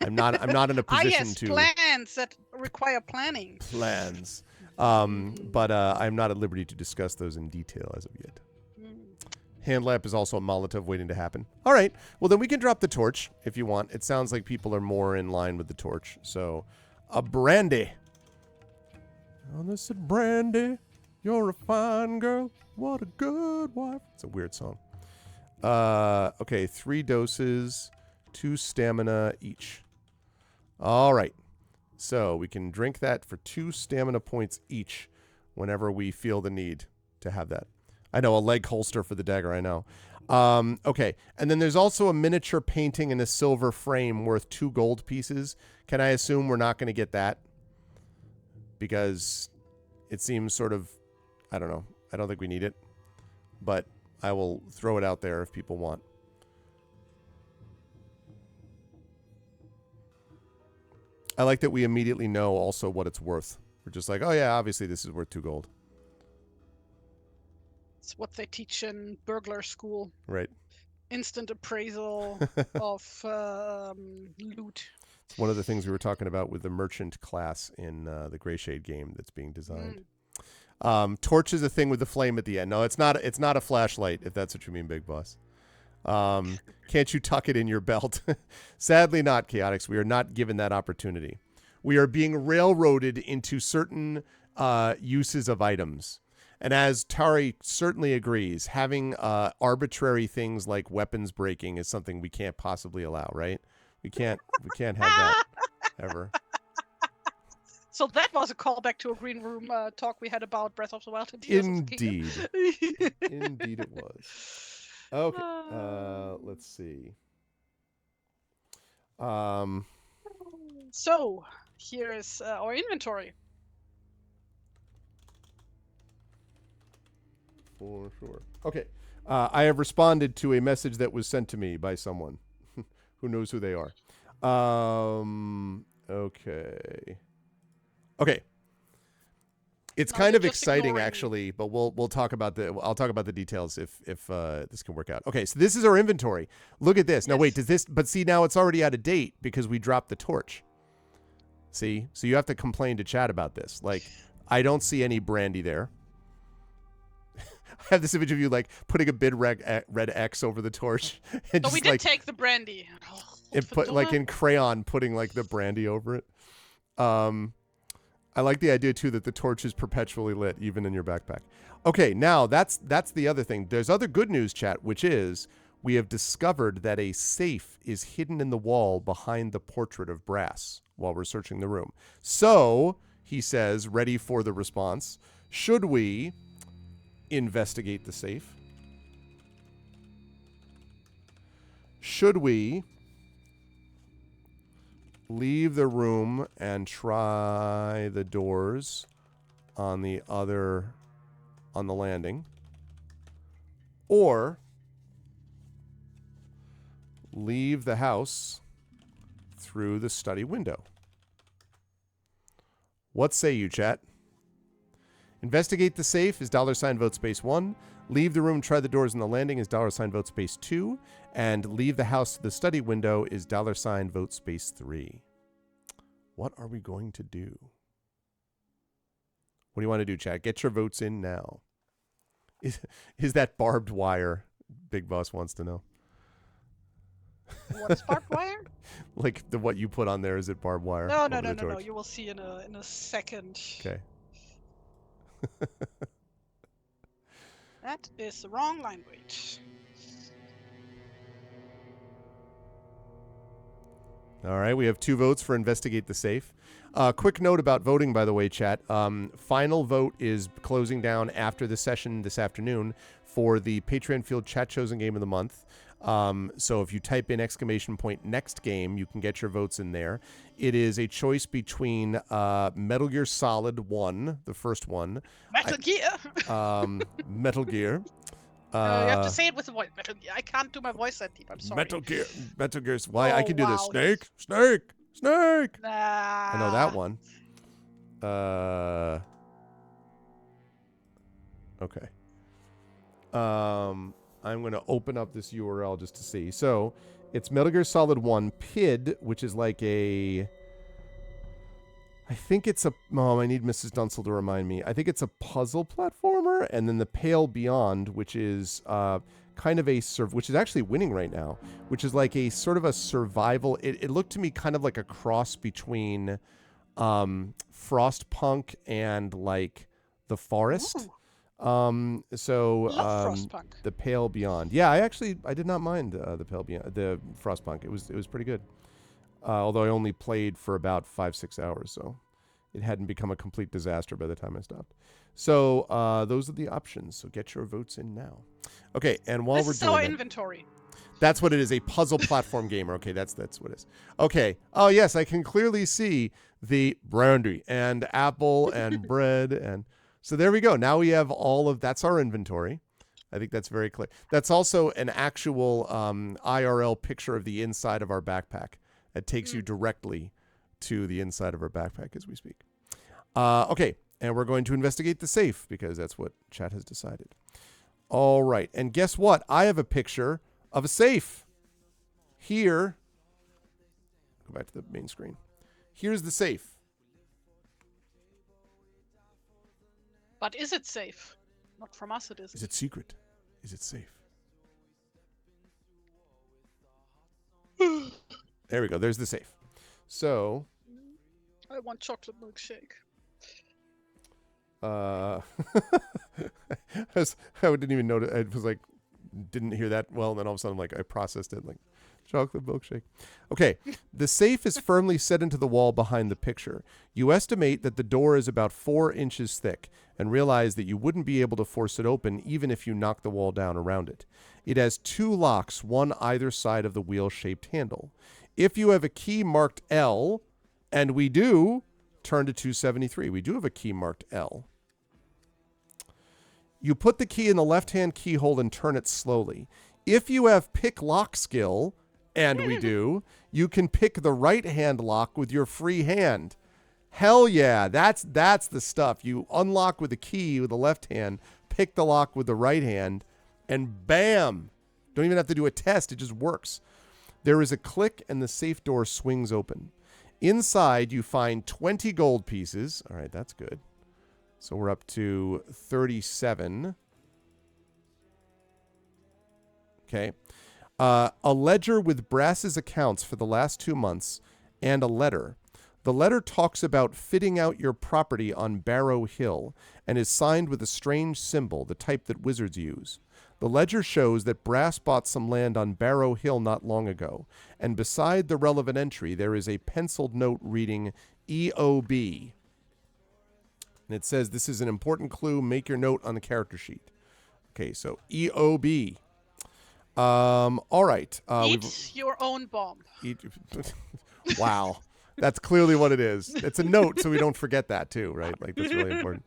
I'm not in a position to plans that require planning. Plans. But I'm not at liberty to discuss those in detail as of yet. Hand lamp is also a Molotov waiting to happen. All right. Well, then we can drop the torch if you want. It sounds like people are more in line with the torch. So, a brandy. Oh, listen, Brandy, you're a fine girl. What a good wife. It's a weird song. Okay, 3 doses, 2 stamina each. All right. So, we can drink that for 2 stamina points each whenever we feel the need to have that. I know, a leg holster for the dagger, I know. Okay, and then there's also a miniature painting in a silver frame worth 2 gold pieces. Can I assume we're not going to get that? Because it seems sort of, I don't know. I don't think we need it. But I will throw it out there if people want. I like that we immediately know also what it's worth. We're just like, oh yeah, obviously this is worth 2 gold. It's what they teach in burglar school. Right. Instant appraisal of loot. It's one of the things we were talking about with the merchant class in the Gray Shade game that's being designed. Torch is a thing with the flame at the end. No, it's not. It's not a flashlight, if that's what you mean, Big Boss. Can't you tuck it in your belt? Sadly not, Chaotix. We are not given that opportunity. We are being railroaded into certain uses of items. And as Tari certainly agrees, having arbitrary things like weapons breaking is something we can't possibly allow, right? We can't have that ever. So that was a callback to a green room talk we had about Breath of the Wild and Tears of the Kingdom. Indeed it was. Okay, let's see. So here is our inventory. For sure. Okay. I have responded to a message that was sent to me by someone who knows who they are. Okay. Okay. It's kind of exciting actually, but we'll talk about I'll talk about the details if this can work out. Okay, so this is our inventory. Look at this. Now wait, does this but see now it's already out of date because we dropped the torch. See? So you have to complain to chat about this. Like I don't see any brandy there. I have this image of you like putting a big red X over the torch. And we did take the brandy. It put like in crayon, putting like the brandy over it. I like the idea too that the torch is perpetually lit, even in your backpack. Okay, now that's the other thing. There's other good news, chat, which is we have discovered that a safe is hidden in the wall behind the portrait of Brass while we're searching the room. So he says, ready for the response. Should we investigate the safe? Should we leave the room and try the doors on the landing? Or leave the house through the study window? What say you, chat? Investigate the safe is $vote space 1. Leave the room, try the doors on the landing is $vote space 2. And leave the house to the study window is $vote space 3. What are we going to do? What do you want to do, chat? Get your votes in now. Is that barbed wire? Big Boss wants to know. What's barbed wire? Like what you put on there, is it barbed wire? No. You will see in a second. Okay. That is the wrong language. All right, we have 2 votes for investigate the safe. Quick note about voting, by the way, chat. Final vote is closing down after the session this afternoon for the Patreon Field Chat Chosen Game of the Month. So if you type in !next game, you can get your votes in there. It is a choice between Metal Gear Solid 1, the first one. Metal Gear. Metal Gear. You have to say it with the voice. Metal Gear. I can't do my voice that deep. I'm sorry. Metal Gear. Why? I can do this. Snake. Nah. I know that one. Okay. I'm going to open up this URL just to see. So it's Metal Gear Solid 1 PID, which is like a... I think it's a... Oh, I need Mrs. Dunsel to remind me. I think it's a puzzle platformer. And then the Pale Beyond, which is kind of a... which is actually winning right now. Which is like a sort of a survival... It looked to me kind of like a cross between Frostpunk and like The Forest. Ooh. The Pale Beyond. Yeah, I did not mind the Pale Beyond, the Frostpunk. It was pretty good. Although I only played for about 5-6 hours, so it hadn't become a complete disaster by the time I stopped. So those are the options. So get your votes in now. Okay, and while we're doing inventory. That's what it is, a puzzle platform gamer. Okay, that's what it is. Okay. Oh yes, I can clearly see the brandy and apple and bread and so there we go. Now we have that's our inventory. I think that's very clear. That's also an actual IRL picture of the inside of our backpack. That takes you directly to the inside of our backpack as we speak. Okay, and we're going to investigate the safe because that's what chat has decided. All right, and guess what? I have a picture of a safe. Here, go back to the main screen. Here's the safe. But is it safe? Not from us, it isn't. Is it secret? Is it safe? There we go. There's the safe. So, I want chocolate milkshake. I didn't even notice. I was like, didn't hear that well. And then all of a sudden, like, I processed it like chocolate milkshake. Okay. The safe is firmly set into the wall behind the picture. You estimate that the door is about 4 inches thick and realize that you wouldn't be able to force it open even if you knock the wall down around it. It has 2 locks, one either side of the wheel-shaped handle. If you have a key marked L, and we do, turn to 273. We do have a key marked L. You put the key in the left-hand keyhole and turn it slowly. If you have pick lock skill, and we do, you can pick the right-hand lock with your free hand. Hell yeah, that's the stuff. You unlock with the key with the left hand, pick the lock with the right hand, and bam! Don't even have to do a test, it just works. There is a click and the safe door swings open. Inside, you find 20 gold pieces. All right, that's good. So we're up to 37. Okay. A ledger with Brass's accounts for the last 2 months and a letter. The letter talks about fitting out your property on Barrow Hill and is signed with a strange symbol, the type that wizards use. The ledger shows that Brass bought some land on Barrow Hill not long ago, and beside the relevant entry there is a penciled note reading EOB. And it says this is an important clue. Make your note on the character sheet. Okay, so EOB. All right. Eat your own bomb. Wow. That's clearly what it is. It's a note, so we don't forget that too, right? Like, that's really important.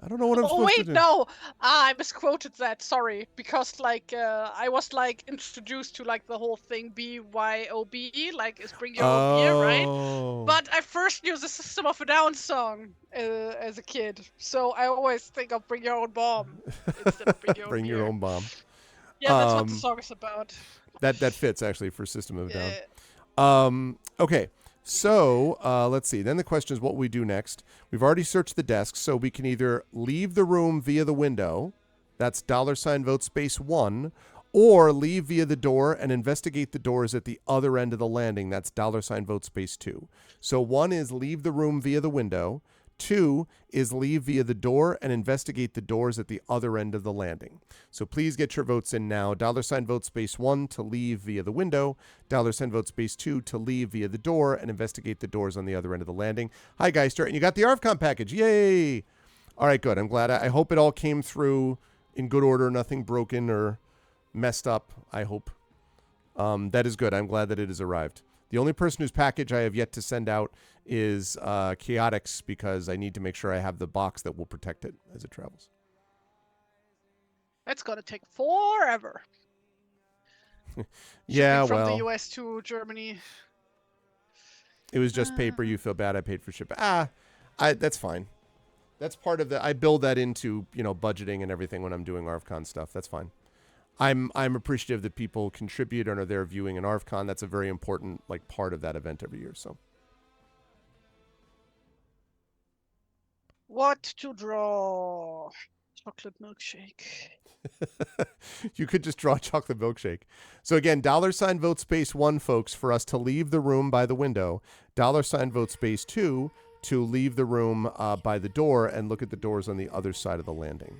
I don't know what I'm supposed to do. No. I misquoted that. Sorry. Because, like, I was, like, introduced to, like, the whole thing BYOB, like, is bring your own beer, right? But I first knew the System of a Down song as a kid. So I always think of Bring Your Own Bomb instead of Bring Your Own Bring Beer. your own bomb. Yeah, that's what the song is about. That fits, actually, for System of a Down. Okay. So, let's see. Then the question is what we do next. We've already searched the desk, so we can either leave the room via the window, that's $vote space 1, or leave via the door and investigate the doors at the other end of the landing, that's $vote space 2. So 1 is leave the room via the window, 2 is leave via the door and investigate the doors at the other end of the landing. So please get your votes in now. $vote space 1 to leave via the window, $vote space 2 to leave via the door and investigate the doors on the other end of the landing. Hi, Geister. And you got the ARVCON package. Yay! All right, good. I'm glad. I hope it all came through in good order, nothing broken or messed up, I hope. That is good. I'm glad that it has arrived. The only person whose package I have yet to send out is Chaotix, because I need to make sure I have the box that will protect it as it travels. That's gonna take forever. Yeah, Shipping well. from the US to Germany. It was just paper. You feel bad I paid for shipping. That's fine. That's part of the. I build that into budgeting and everything when I'm doing ARVCON stuff. That's fine. I'm appreciative that people contribute and are there viewing an ARVCON. That's a very important part of that event every year. So. What to draw? Chocolate milkshake. You could just draw a chocolate milkshake. So again, $vote space 1, folks, for us to leave the room by the window. $vote space 2 to leave the room by the door and look at the doors on the other side of the landing.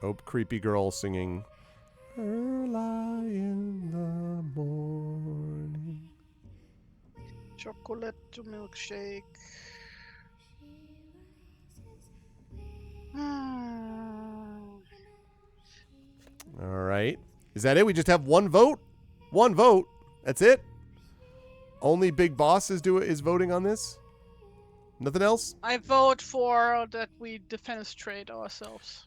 Oh, creepy girl singing early in the morning. Chocolate milkshake. All right. Is that it? We just have one vote? One vote. That's it? Only Big Boss is voting on this? Nothing else? I vote for that we defenestrate ourselves.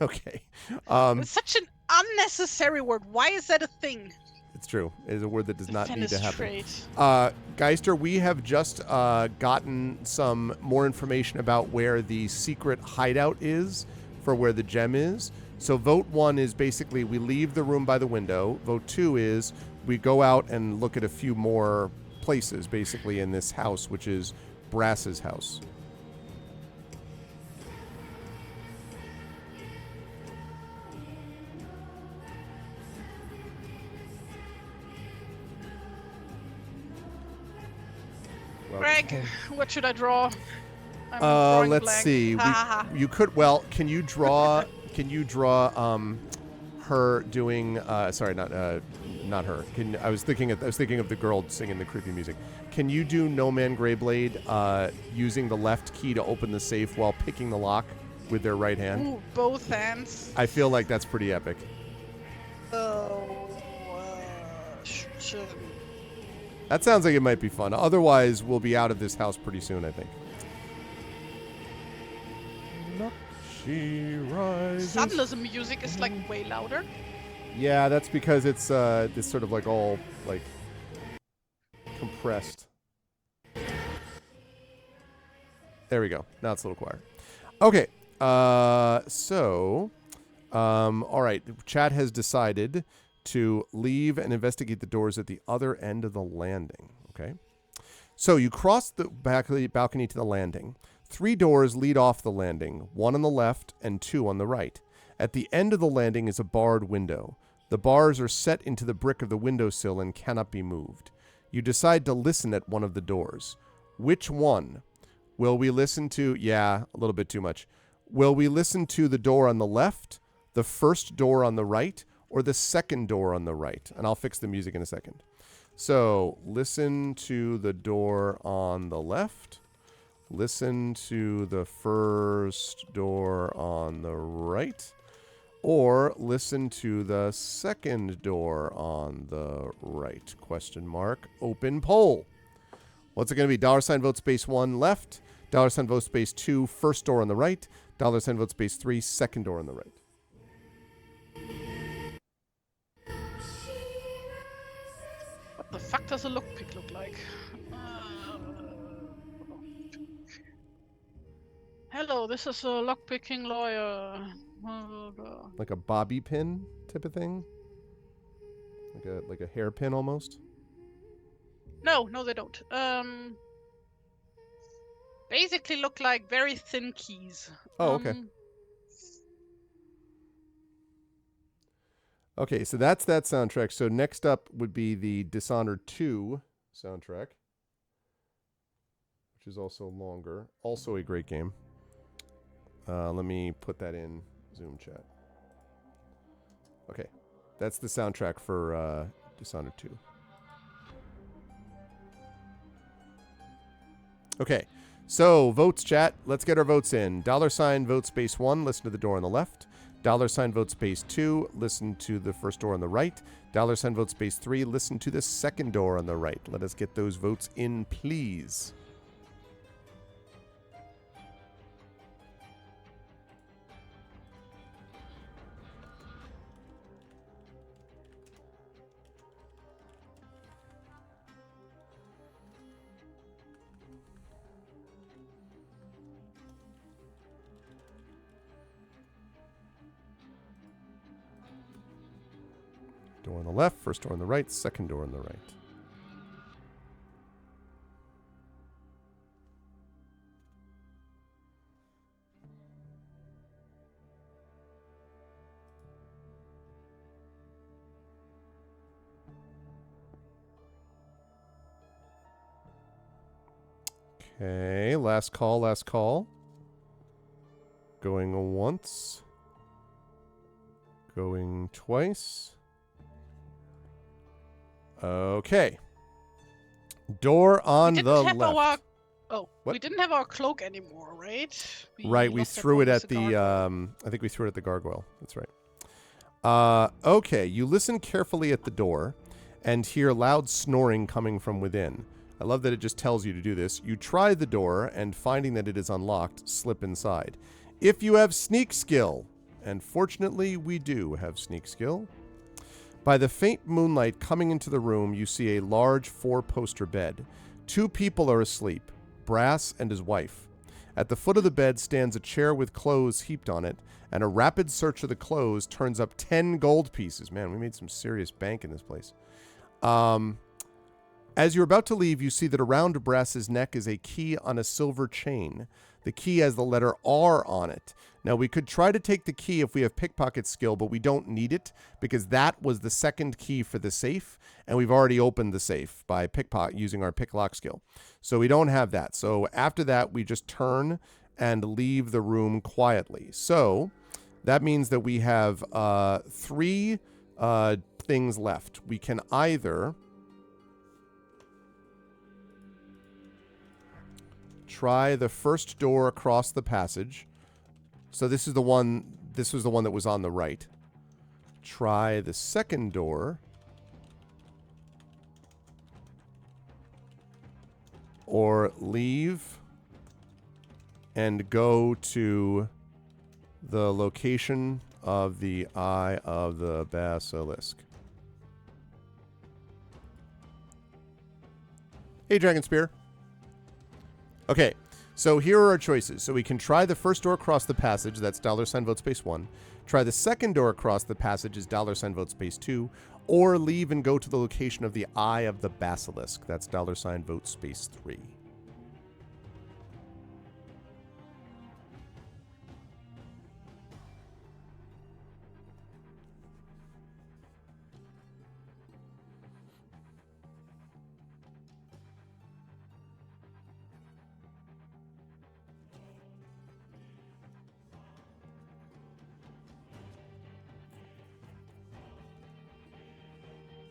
Okay. It's such an unnecessary word. Why is that a thing? It's true. It is a word that does not need to happen. Fenestrate. Geister, we have just gotten some more information about where the secret hideout is for where the gem is. So vote 1 is basically we leave the room by the window. Vote 2 is we go out and look at a few more places basically in this house, which is Brass's house. Greg, what should I draw? I'm drawing let's blank. see. You could. Well, can you draw? Her doing? Sorry, not her. I was thinking of the girl singing the creepy music. Can you do No Man Greyblade using the left key to open the safe while picking the lock with their right hand? Ooh, both hands. I feel like that's pretty epic. Oh, That sounds like it might be fun. Otherwise, we'll be out of this house pretty soon, I think. She rises. Suddenly the music is like way louder. Yeah, that's because it's this sort of like all like compressed. There we go. Now it's a little quieter. Okay. All right. Chat has decided to leave and investigate the doors at the other end of the landing. Okay. So you cross the balcony to the landing. 3 doors lead off the landing, 1 on the left and 2 on the right. At the end of the landing is a barred window. The bars are set into the brick of the windowsill and cannot be moved. You decide to listen at one of the doors. Which one? Will we listen to... Yeah, a little bit too much. Will we listen to the door on the left, the first door on the right, or the second door on the right? And I'll fix the music in a second. So, listen to the door on the left. Listen to the first door on the right. Or listen to the second door on the right? Question mark. Open poll. What's it going to be? $ vote space 1 left. $ vote space 2 first door on the right. $ vote space 3 second door on the right. What the fuck does a lockpick look like? Hello, this is a lockpicking lawyer. Like a bobby pin type of thing? Like a hairpin almost? No, they don't. Basically look like very thin keys. Oh, okay. Okay, so that's that soundtrack. So next up would be the Dishonored 2 soundtrack, which is also longer. Also a great game. Let me put that in Zoom chat. Okay, that's the soundtrack for Dishonored 2. Okay, so votes, chat. Let's get our votes in. $ vote space 1, listen to the door on the left. $ vote space 2, listen to the first door on the right. $ vote space 3, listen to the second door on the right. Let us get those votes in, please. Door on the left, first door on the right, second door on the right. Okay, last call. Going once. Going twice. Okay. Door on the left. We didn't have our cloak anymore, right? We threw it at the I think we threw it at the gargoyle. That's right. Okay, you listen carefully at the door and hear loud snoring coming from within. I love that it just tells you to do this. You try the door and finding that it is unlocked, slip inside. If you have sneak skill, And fortunately, we do have sneak skill. By the faint moonlight coming into the room, you see a large 4-poster bed. 2 people are asleep, Brass and his wife. At the foot of the bed stands a chair with clothes heaped on it, and a rapid search of the clothes turns up 10 gold pieces. Man, we made some serious bank in this place. As you're about to leave, you see that around Brass's neck is a key on a silver chain. The key has the letter R on it. Now, we could try to take the key if we have pickpocket skill, but we don't need it because that was the second key for the safe, and we've already opened the safe by pickpocket using our picklock skill. So we don't have that. So after that, we just turn and leave the room quietly. So that means that we have 3 things left. We can either try the first door across the passage. So this was the one that was on the right. Try the second door. Or leave and go to the location of the Eye of the Basilisk. Hey, Dragon Spear. Okay, so here are our choices. So we can try the first door across the passage, that's $ vote space 1. Try the second door across the passage is $ vote space 2. Or leave and go to the location of the Eye of the Basilisk, that's $ vote space 3.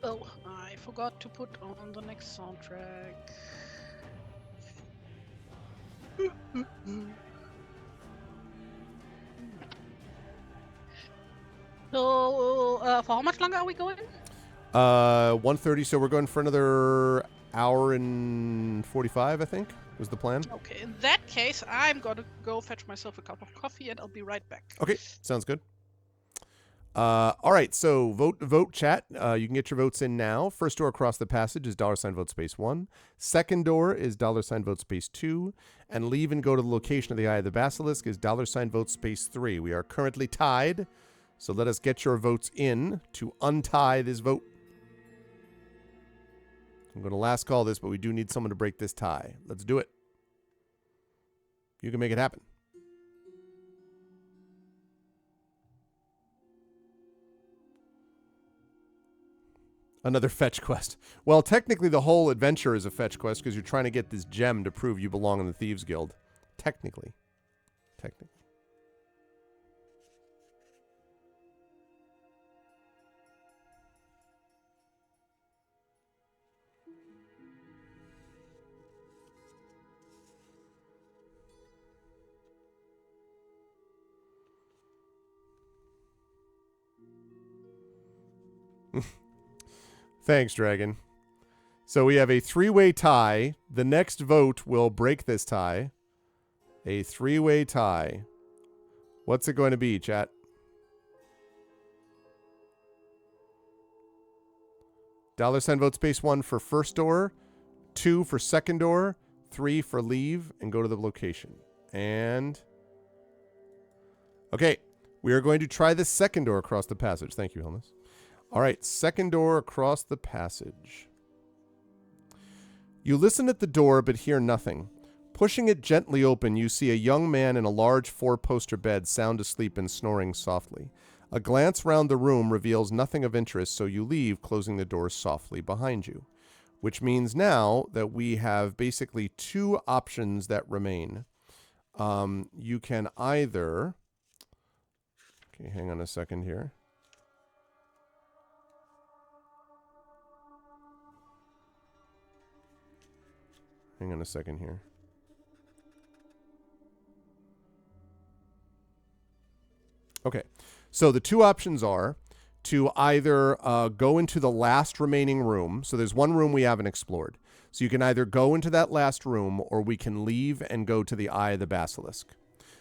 Oh, I forgot to put on the next soundtrack. So, for how much longer are we going? 1:30, so we're going for another hour and 45, I think, was the plan. Okay, in that case, I'm gonna go fetch myself a cup of coffee and I'll be right back. Okay, sounds good. All right, so vote chat. You can get your votes in now. First door across the passage is $ vote space 1. Second door is $ vote space 2. And leave and go to the location of the Eye of the Basilisk is $ vote space 3. We are currently tied, so let us get your votes in to untie this vote. I'm going to last call this, but we do need someone to break this tie. Let's do it. You can make it happen. Another fetch quest. Well, technically the whole adventure is a fetch quest because you're trying to get this gem to prove you belong in the Thieves Guild. Technically. Thanks, Dragon. So we have a 3-way tie. The next vote will break this tie. A 3-way tie. What's it going to be, chat? $ vote space 1 for first door, 2 for second door, 3 for leave, and go to the location. And... okay, we are going to try the second door across the passage. Thank you, Helmus. All right, second door across the passage. You listen at the door but hear nothing. Pushing it gently open, you see a young man in a large 4-poster bed sound asleep and snoring softly. A glance round the room reveals nothing of interest, so you leave, closing the door softly behind you. Which means now that we have basically 2 options that remain. You can either... okay, hang on a second here. Hang on a second here. Okay, so the 2 options are to either go into the last remaining room. So there's one room we haven't explored. So you can either go into that last room or we can leave and go to the Eye of the Basilisk.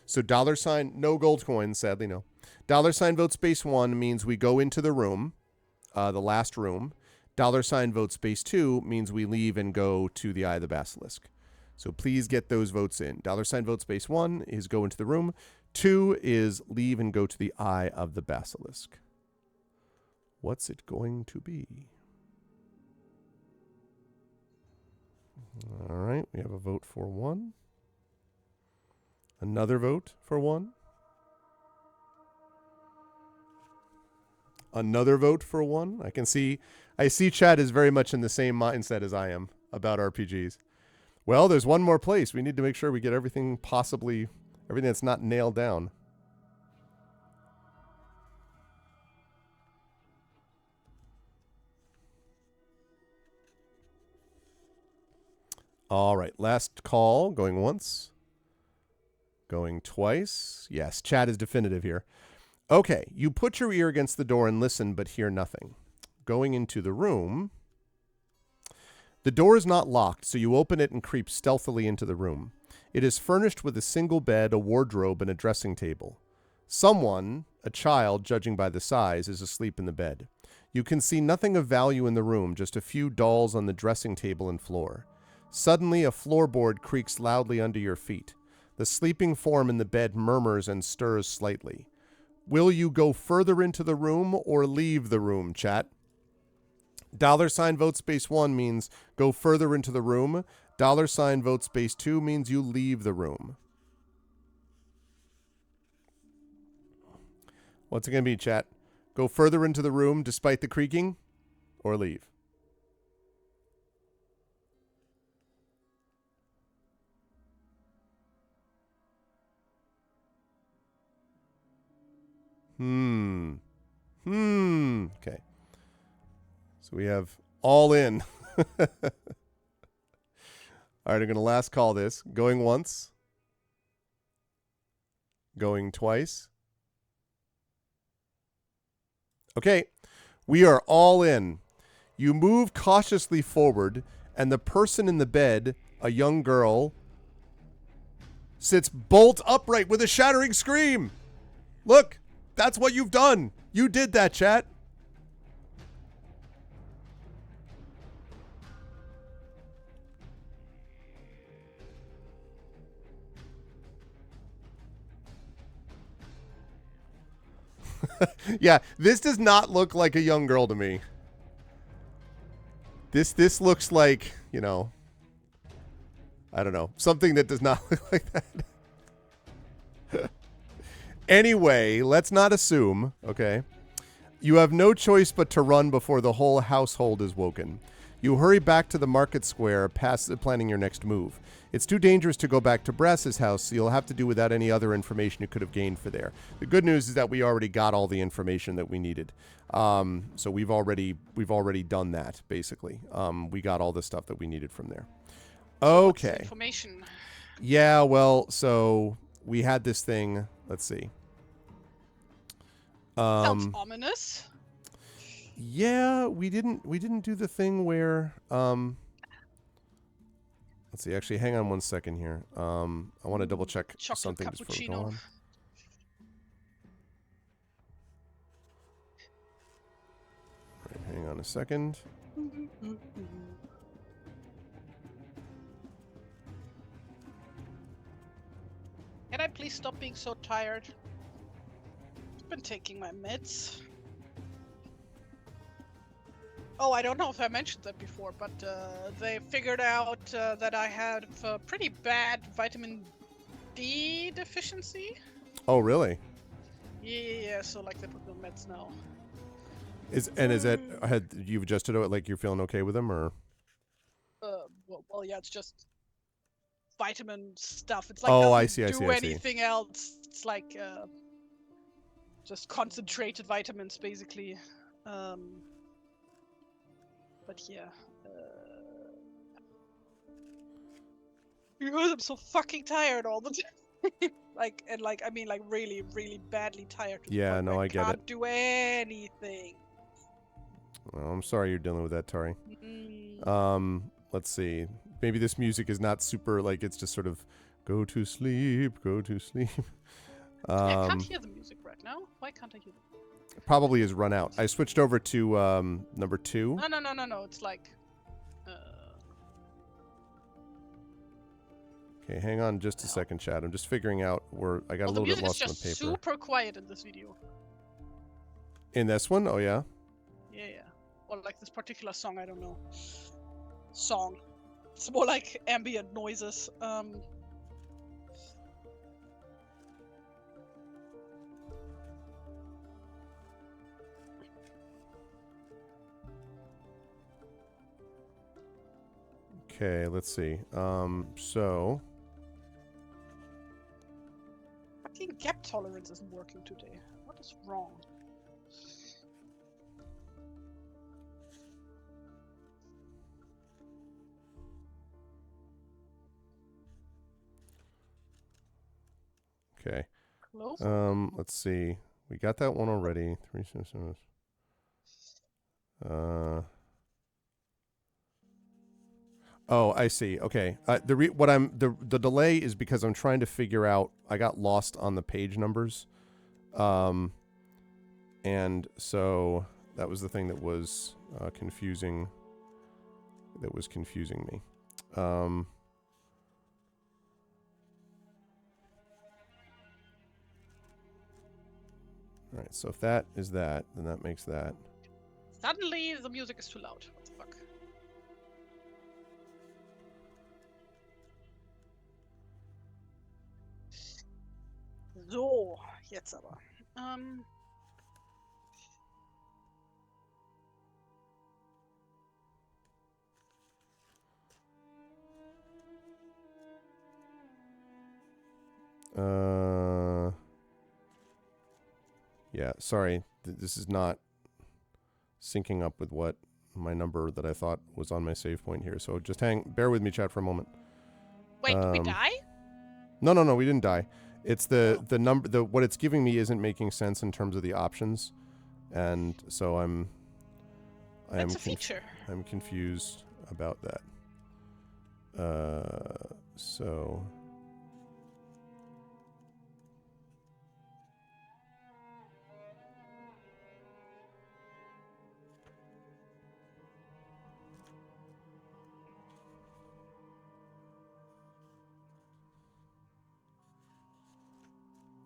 So $, no gold coins, sadly, no. $ vote space 1 means we go into the room, the last room. $vote space 2 means we leave and go to the Eye of the Basilisk. So please get those votes in. $ vote space 1 is go into the room. 2 is leave and go to the Eye of the Basilisk. What's it going to be? All right, we have a vote for 1. Another vote for 1. Another vote for 1. I see chat is very much in the same mindset as I am about RPGs. Well, there's one more place. We need to make sure we get everything that's not nailed down. All right, last call, going once. Going twice. Yes, chat is definitive here. Okay, you put your ear against the door and listen, but hear nothing. Going into the room. The door is not locked, so you open it and creep stealthily into the room. It is furnished with a single bed, a wardrobe, and a dressing table. Someone, a child, judging by the size, is asleep in the bed. You can see nothing of value in the room, just a few dolls on the dressing table and floor. Suddenly, a floorboard creaks loudly under your feet. The sleeping form in the bed murmurs and stirs slightly. Will you go further into the room or leave the room, chat? $ vote space 1 means go further into the room. $ vote space 2 means you leave the room. What's it going to be, chat? Go further into the room despite the creaking or leave? Okay. So we have all in. All right, I'm going to last call this. Going once. Going twice. Okay. We are all in. You move cautiously forward, and the person in the bed, a young girl, sits bolt upright with a shattering scream. Look, that's what you've done. You did that, chat. Yeah, this does not look like a young girl to me. This looks like, I don't know, something that does not look like that. Anyway, let's not assume, okay? You have no choice but to run before the whole household is woken. You hurry back to the market square, planning your next move. It's too dangerous to go back to Brass's house, so you'll have to do without any other information you could have gained for there. The good news is that we already got all the information that we needed. So we've already done that, basically. We got all the stuff that we needed from there. Okay. What's the information? Yeah, well, so we had this thing. Let's see. Sounds ominous. Yeah, we didn't do the thing where let's see, actually hang on 1 second here. I want to double check something just before we go on. Right, hang on a second. Can I please stop being so tired? I've been taking my meds. Oh, I don't know if I mentioned that before, but they figured out that I had a pretty bad vitamin D deficiency. Oh, really? Yeah, so like they put me on meds now. Is that had you adjusted it, like you're feeling okay with them, or? Well, yeah, it's just vitamin stuff. It's like I doesn't see. do anything else. It's like just concentrated vitamins, basically. But yeah, because I'm so fucking tired all the time. I mean, really, really badly tired. Yeah, no, I get it. Can't do anything. Well, I'm sorry you're dealing with that, Tari. Mm. Let's see. Maybe this music is not super, like, it's just sort of Go to sleep. Go to sleep. Yeah, I can't hear the music right now. Why can't I hear it? Probably is run out. I switched over to number 2. No. It's like... Okay, hang on just a second, chat. I'm just figuring out where I got a little bit lost on the paper. The music is just super quiet in this video. In this one? Oh, yeah? Yeah. Or like this particular song, I don't know. Song. It's more like ambient noises. Okay, let's see. So... Fucking gap tolerance isn't working today. What is wrong? Okay. Close. Let's see. We got that one already. 3 systems. Oh, I see. Okay. The delay is because I'm trying to figure out. I got lost on the page numbers, and so that was the thing that was confusing. That was confusing me. All right. So if that is that, then that makes that. Suddenly, the music is too loud. What the fuck? So, jetzt aber. Yeah, sorry. This is not syncing up with what my number that I thought was on my save point here. So just bear with me, chat, for a moment. Wait, did we die? No, we didn't die. It's the number, what it's giving me isn't making sense in terms of the options. And so That's a feature. I'm confused about that. So...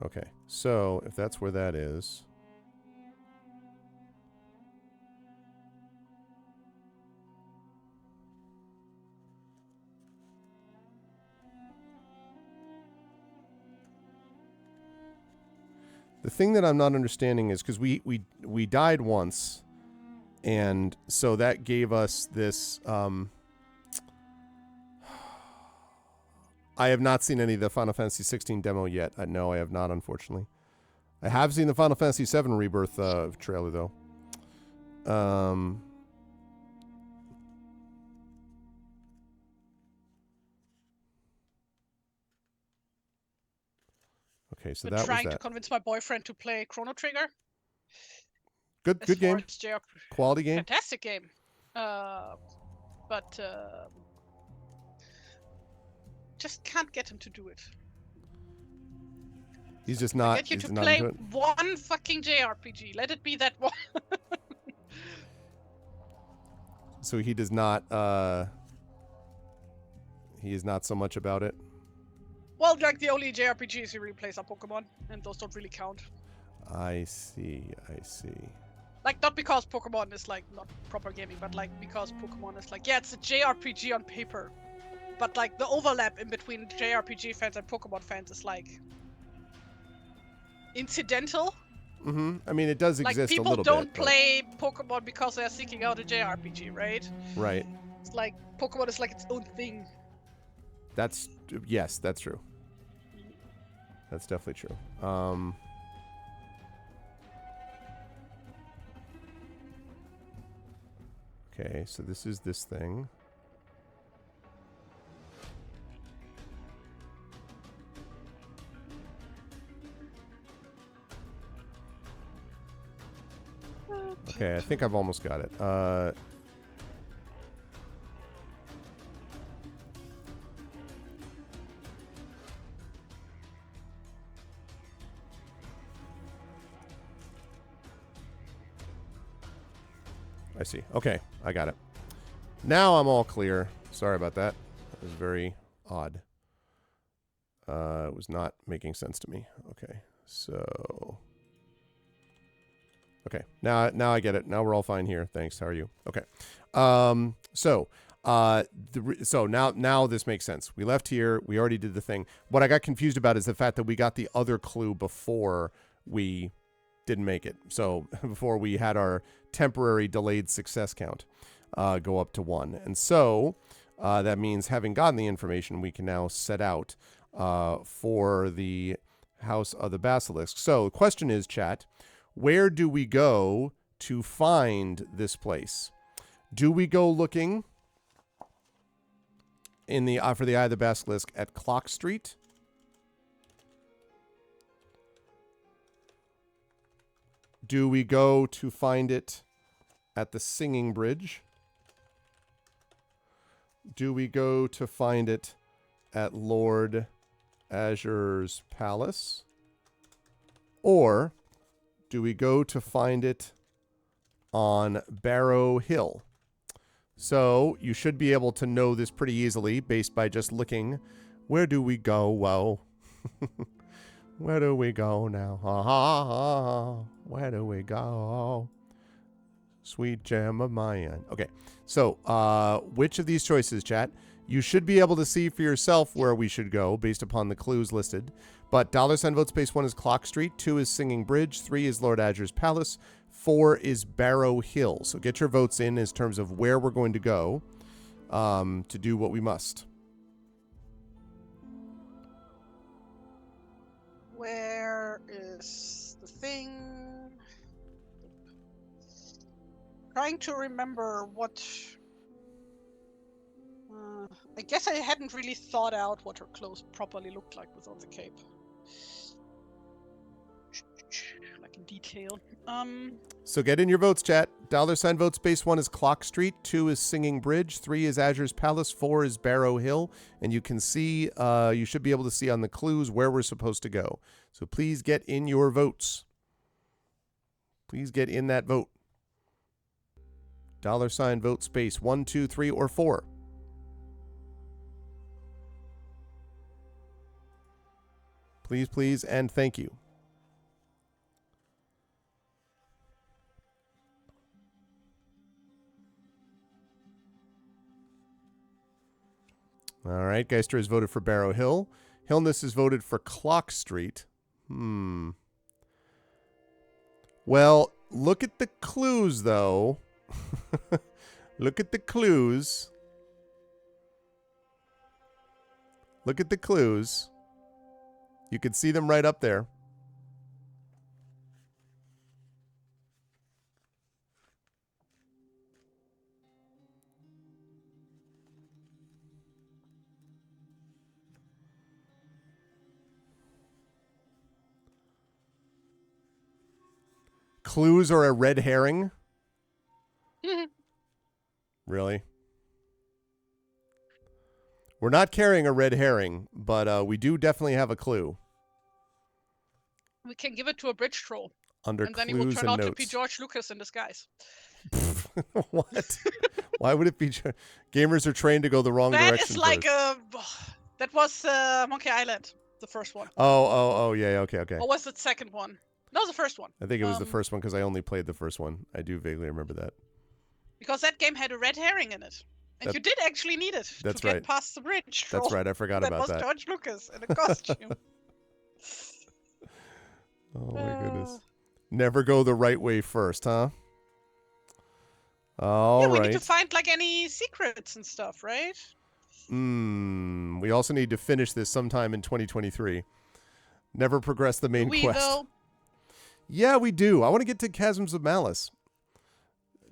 Okay, so if that's where that is... The thing that I'm not understanding is because we died once, and so that gave us this... I have not seen any of the Final Fantasy 16 demo yet. No, I have not, unfortunately. I have seen the Final Fantasy 7 Rebirth trailer, though. Okay, so that was that. Trying to convince my boyfriend to play Chrono Trigger. Good game. Quality game. Fantastic game. But just can't get him to do it. He's just not. Get you to play one fucking JRPG. Let it be that one. So he does not. He is not so much about it. Well, like the only JRPGs he really plays are Pokemon, and those don't really count. I see. Like, not because Pokemon is like not proper gaming, but like because Pokemon is like, yeah, it's a JRPG on paper. But like the overlap in between JRPG fans and Pokemon fans is like incidental. Mm-hmm. I mean, it does exist a little bit. Like, people don't play Pokemon because they're seeking out a JRPG, right? Right. It's like Pokemon is like its own thing. Yes, that's true. That's definitely true. Okay, so this is this thing. Okay, I think I've almost got it. I see. Okay, I got it. Now I'm all clear. Sorry about that. That was very odd. It was not making sense to me. Okay, so... Okay, now I get it. Now we're all fine here. Thanks. How are you? Okay. So now this makes sense. We left here. We already did the thing. What I got confused about is the fact that we got the other clue before we didn't make it. So before we had our temporary delayed success count go up to 1. And so that means having gotten the information, we can now set out for the House of the Basilisk. So the question is, chat, where do we go to find this place? Do we go looking in the for the Eye of the Basilisk at Clock Street? Do we go to find it at the Singing Bridge? Do we go to find it at Lord Azure's Palace? Or do we go to find it on Barrow Hill? So you should be able to know this pretty easily based by just looking. Where do we go? Whoa. Where do we go now? Where do we go? Sweet gem of mine. Okay, so which of these choices, chat? You should be able to see for yourself where we should go based upon the clues listed. But $ vote space 1 is Clock Street, 2 is Singing Bridge, 3 is Lord Azure's Palace, 4 is Barrow Hill. So get your votes in terms of where we're going to go to do what we must. Where is the thing? Trying to remember what... I guess I hadn't really thought out what her clothes properly looked like without the cape. Like in detail. So get in your votes, chat. $ vote space 1 is Clock Street, 2 is Singing Bridge, 3 is Azure's Palace, 4 is Barrow Hill, and you can see, you should be able to see on the clues where we're supposed to go. So please get in your votes. Please get in that vote. $ vote space 1, 2, 3, or 4. Please, please, and thank you. All right, Geister has voted for Barrow Hill. Hillness has voted for Clock Street. Well, look at the clues, though. Look at the clues. Look at the clues. You can see them right up there. Clues are a red herring? Really? We're not carrying a red herring, but we do definitely have a clue. We can give it to a bridge troll. Under and then clues he will turn and out notes. to be George Lucas in disguise. What? Why would it be? Gamers are trained to go the wrong direction. That is like that was Monkey Island, the first one. Oh, yeah, okay. Or was it the second one? No, the first one. I think it was the first one because I only played the first one. I do vaguely remember that. Because that game had a red herring in it. And you did actually need it to get past the bridge troll. That's right, I forgot about that. That was George Lucas in a costume. Oh my goodness. Never go the right way first, huh? All right. We need to find like any secrets and stuff, right? We also need to finish this sometime in 2023. Never progress the main quest. Though? Yeah, we do. I want to get to Chasms of Malice.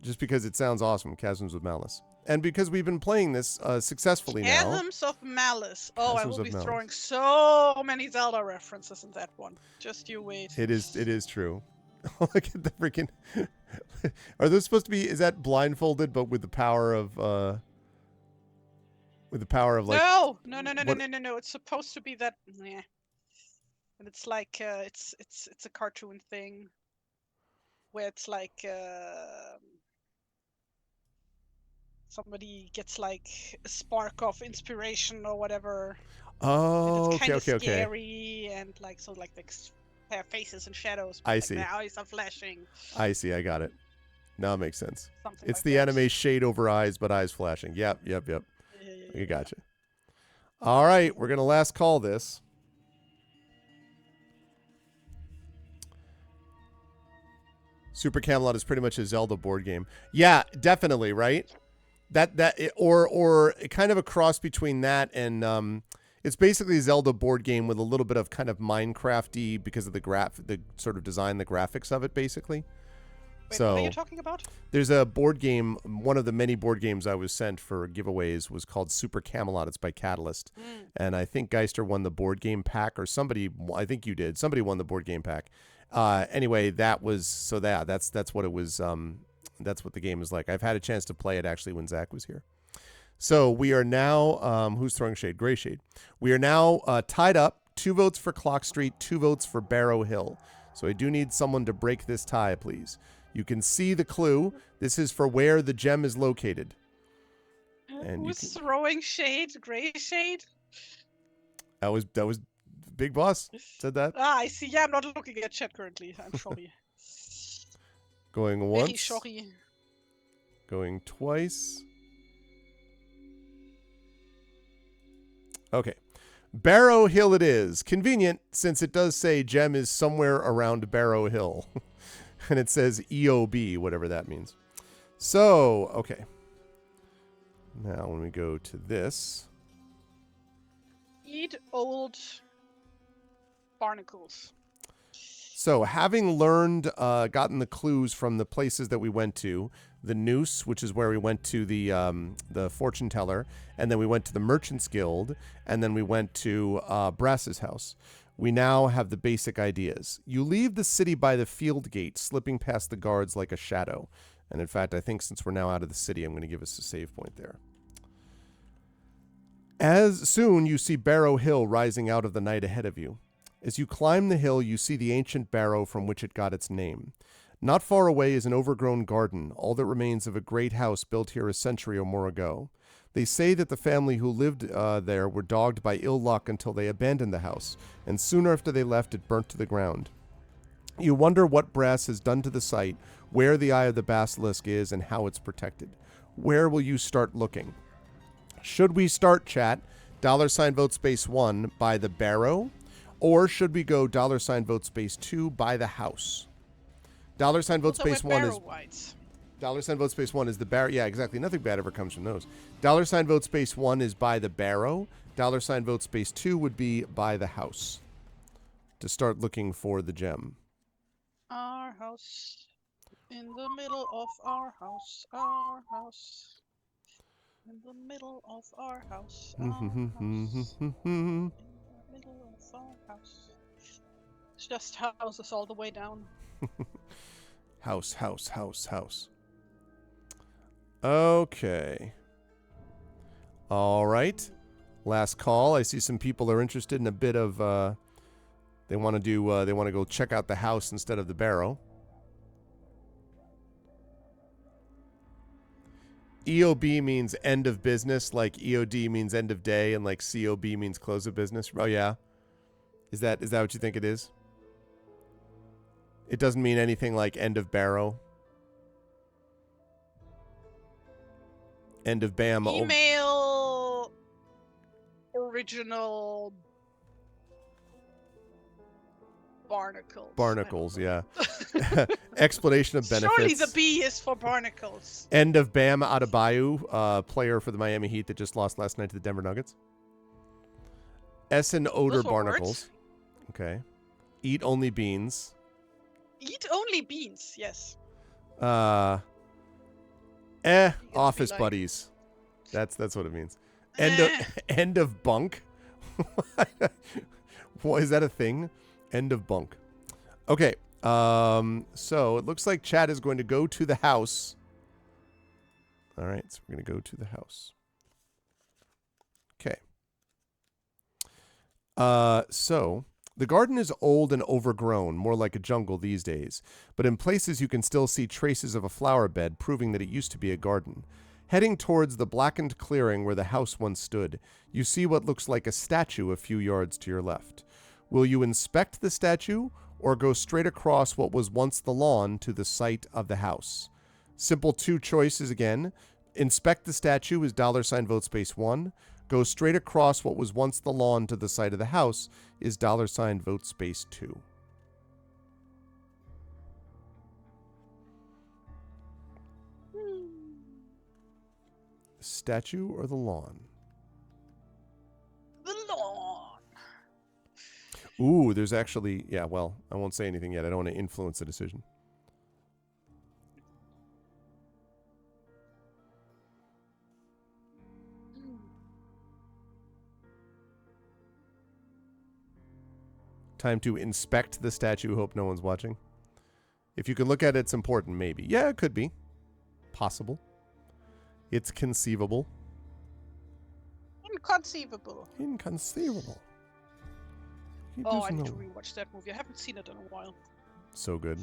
Just because it sounds awesome, Chasms of Malice. And because we've been playing this successful now. Chasms of Malice. Oh, I will be throwing so many Zelda references in that one. Just you wait. It is true. Look at the freaking... Are those supposed to be... Is that blindfolded, but with the power of... With the power of like... No. It's supposed to be that... Yeah. And it's like... It's a cartoon thing. Where it's like... somebody gets like a spark of inspiration or whatever, and it's Oh, okay, kind of okay, okay. scary, and like so like their faces and shadows, but I like see. their eyes are flashing, I see. I got it. Now it makes sense. something It's like the that. anime shade over eyes, but eyes flashing. Yep, yep, yep. I Yeah. gotcha. All right, we're gonna last call this. Super Camelot is pretty much a Zelda board game. Yeah, definitely, right? Or kind of a cross between that and it's basically a Zelda board game with a little bit of kind of Minecrafty because of the sort of design, the graphics of it, basically. Wait, what are you So talking about? there's a board game. One of the many board games I was sent for giveaways was called Super Camelot. It's by Catalyst, and I think Geister won the board game pack, or somebody. I think you did. Somebody won the board game pack. Anyway, that's what it was. That's what the game is like. I've had a chance to play it actually when Zach was here. So we are now. Who's throwing shade? Gray shade. We are now tied up. 2 votes for Clock Street. 2 votes for Barrow Hill. So I do need someone to break this tie, please. You can see the clue. This is for where the gem is located. And Who's throwing shade? Gray shade? that was Big Boss said that. Ah, I see. Yeah, I'm not looking at chat currently. I'm sorry. Going Very once. sorry. Going twice. Okay. Barrow Hill it is. Convenient since it does say gem is somewhere around Barrow Hill. And it says EOB, whatever that means. So, okay. Now when we go to this. Eat old barnacles. So, having learned, gotten the clues from the places that we went to, the Noose, which is where we went to the fortune teller, and then we went to the Merchants Guild, and then we went to Brass's house. We now have the basic ideas. You leave the city by the field gate, slipping past the guards like a shadow. And in fact, I think since we're now out of the city, I'm going to give us a save point there. As soon you see Barrow Hill rising out of the night ahead of you. As you climb the hill, you see the ancient barrow from which it got its name. Not far away is an overgrown garden, all that remains of a great house built here a century or more ago. They say that the family who lived there were dogged by ill luck until they abandoned the house, and soon after they left, it burnt to the ground. You wonder what Brass has done to the site, where the Eye of the Basilisk is, and how it's protected. Where will you start looking? Should we start, chat, $vote space 1 by the barrow, or should we go $vote space 2 by the house? $vote space 1 is... Whites. $vote space 1 is the barrow. Yeah, exactly. Nothing bad ever comes from those. $vote space 1 is by the barrow. $vote space 2 would be by the house. To start looking for the gem. Our house. In the middle of our house. Our house. In the middle of our house. Our house. In the middle of our house. It's just houses all the way down. House, house, house, house. Okay. All right. Last call. I see some people are interested in a bit of they want to go check out the house instead of the barrow. EOB means end of business, like EOD means end of day, and like COB means close of business. Oh yeah. Is that what you think it is? It doesn't mean anything like end of barrow. End of BAM. Email original barnacles. Barnacles, yeah. Explanation of benefits. Surely the B is for barnacles. End of Bam Adebayo, player for the Miami Heat that just lost last night to the Denver Nuggets. Essen Odor Those were Barnacles. words. Okay. Eat only beans. Eat only beans, yes. Office like- buddies. That's what it means. Eh. End of bunk. What is that a thing? End of bunk. Okay. So it looks like chat is going to go to the house. All right, so we're going to go to the house. Okay. So the garden is old and overgrown, more like a jungle these days. But in places you can still see traces of a flower bed, proving that it used to be a garden. Heading towards the blackened clearing where the house once stood, you see what looks like a statue a few yards to your left. Will you inspect the statue or go straight across what was once the lawn to the site of the house? Simple two choices again. Inspect the statue is $vote space 1. Go straight across what was once the lawn to the site of the house is $vote space 2. The statue or the lawn? The lawn. Ooh, there's actually, yeah, well, I won't say anything yet. I don't want to influence the decision. Time to inspect the statue. Hope no one's watching. If you can look at it, it's important, maybe. Yeah, it could be. Possible. It's conceivable. Inconceivable. Inconceivable. I need to rewatch that movie. I haven't seen it in a while. So good.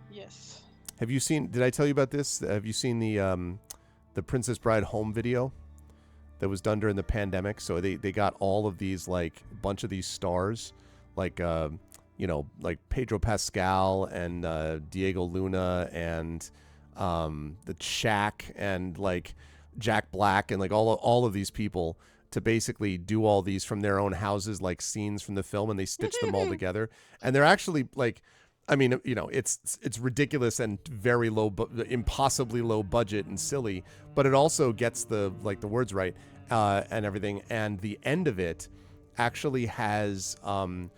Yes. Have you seen, did I tell you about this? Have you seen the Princess Bride home video that was done during the pandemic? So they got all of these, like, a bunch of these stars, like, like Pedro Pascal and Diego Luna and the Shaq and, like, Jack Black and, like, all of these people to basically do all these from their own houses, like scenes from the film, and they stitch them all together. And they're actually, like, I mean, it's ridiculous and very low, impossibly low budget and silly, but it also gets the words right and everything. And the end of it actually has Rob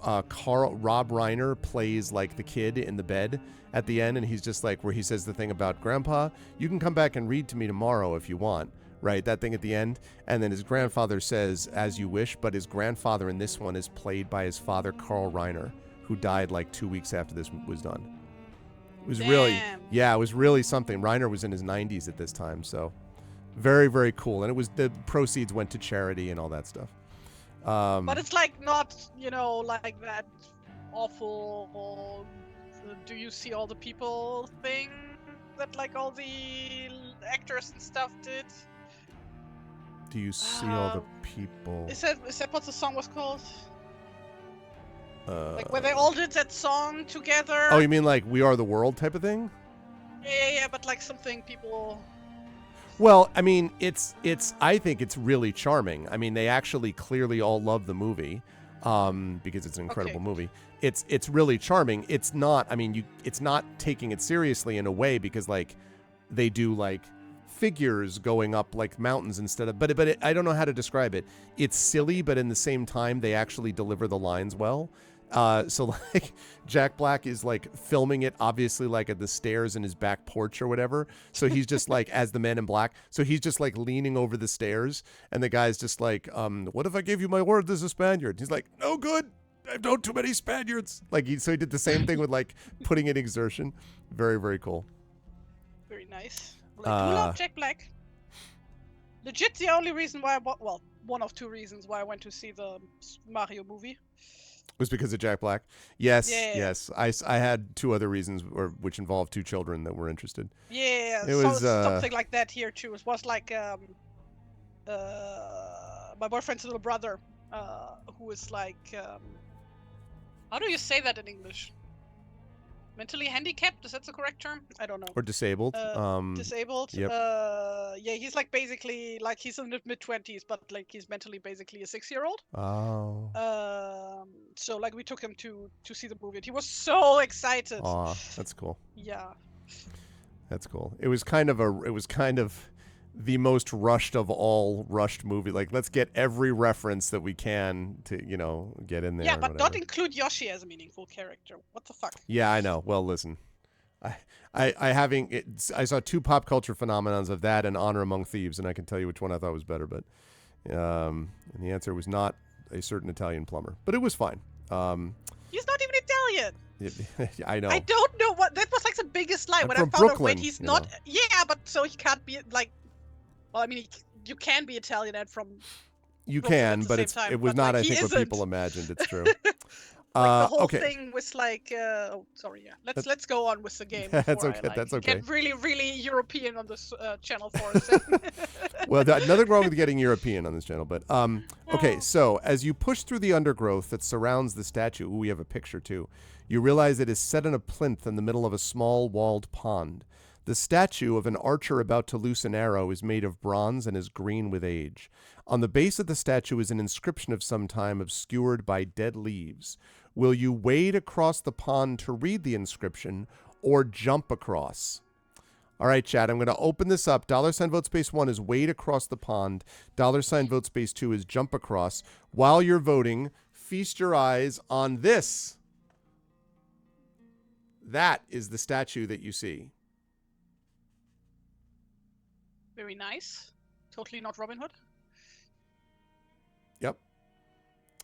Reiner plays, like, the kid in the bed at the end, and he's just like, where he says the thing about, Grandpa, you can come back and read to me tomorrow if you want. Right, that thing at the end. And then his grandfather says, as you wish, but his grandfather in this one is played by his father, Carl Reiner, who died like 2 weeks after this was done. It was really, it was really something. Reiner was in his 90s at this time, so very, very cool. And it was, the proceeds went to charity and all that stuff. But it's like not, like that awful, do you see all the people thing that, like, all the actors and stuff did? Do you see all the people? Is that what the song was called? Like, where they all did that song together? Oh, you mean like We Are the World type of thing? Yeah, but like something people... Well, I mean, I think it's really charming. I mean, they actually clearly all love the movie because it's an incredible movie. It's really charming. It's not, I mean, it's not taking it seriously in a way because, like, they do, like, figures going up like mountains instead of, but I don't know how to describe it. It's silly, but in the same time, they actually deliver the lines well. So, like, Jack Black is, like, filming it obviously, like, at the stairs in his back porch or whatever. So he's just like, as the Man in Black. So he's just, like, leaning over the stairs, and the guy's just like, what if I gave you my word as a Spaniard? He's like, no good. I've known too many Spaniards. Like, so he did the same thing with, like, putting in exertion. Very, very cool. Very nice. I do love Jack Black. Legit, the only reason why one of two reasons why I went to see the Mario movie was because of Jack Black. Yes, yeah. Yes. I had two other reasons, which involved two children that were interested. Yeah, it was something like that here too. It was like my boyfriend's little brother, who is like, how do you say that in English? Mentally handicapped? Is that the correct term? I don't know. Or disabled. Disabled. Yep. Yeah, he's like basically like he's in the mid-20s, but like he's mentally basically a 6-year-old. Oh. So like we took him to see the movie, and he was so excited. Aw, that's cool. Yeah. That's cool. It was kind of the most rushed of all rushed movie. Like, let's get every reference that we can to, get in there. Yeah, but not include Yoshi as a meaningful character. What the fuck? Yeah, I know. Well, listen, I saw two pop culture phenomenons of that and Honor Among Thieves, and I can tell you which one I thought was better. But, and the answer was not a certain Italian plumber, but it was fine. He's not even Italian. I know. I don't know what that was like the biggest lie I'm when from I found Brooklyn, out. Wait, he's not. Yeah, but so he can't be like. Well, I mean, you can be Italian and from. You Brooklyn can, at the but same time, it was but, not. like, I think he what isn't. people imagined. It's true. Like the whole Okay. thing was like, oh, sorry, yeah. Let's go on with the game That's before okay. I like That's okay. get really European on this channel for a second. Well, nothing wrong with getting European on this channel, but okay. Oh. So as you push through the undergrowth that surrounds the statue, we have a picture too. You realize it is set in a plinth in the middle of a small walled pond. The statue of an archer about to loose an arrow is made of bronze and is green with age. On the base of the statue is an inscription of some time obscured by dead leaves. Will you wade across the pond to read the inscription or jump across? All right, chat, I'm going to open this up. $ vote space 1 is wade across the pond. $ vote space 2 is jump across. While you're voting, feast your eyes on this. That is the statue that you see. Very nice. Totally not Robin Hood. Yep.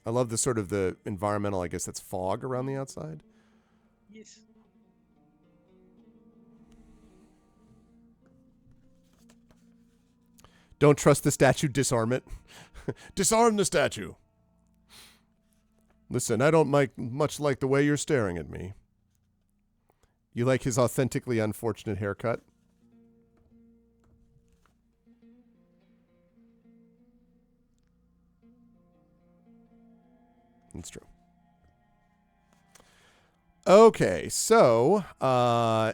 I love the sort of the environmental, I guess that's fog around the outside. Yes. Don't trust the statue, disarm it. Disarm the statue. Listen, I don't much like the way you're staring at me. You like his authentically unfortunate haircut? It's true. Okay, so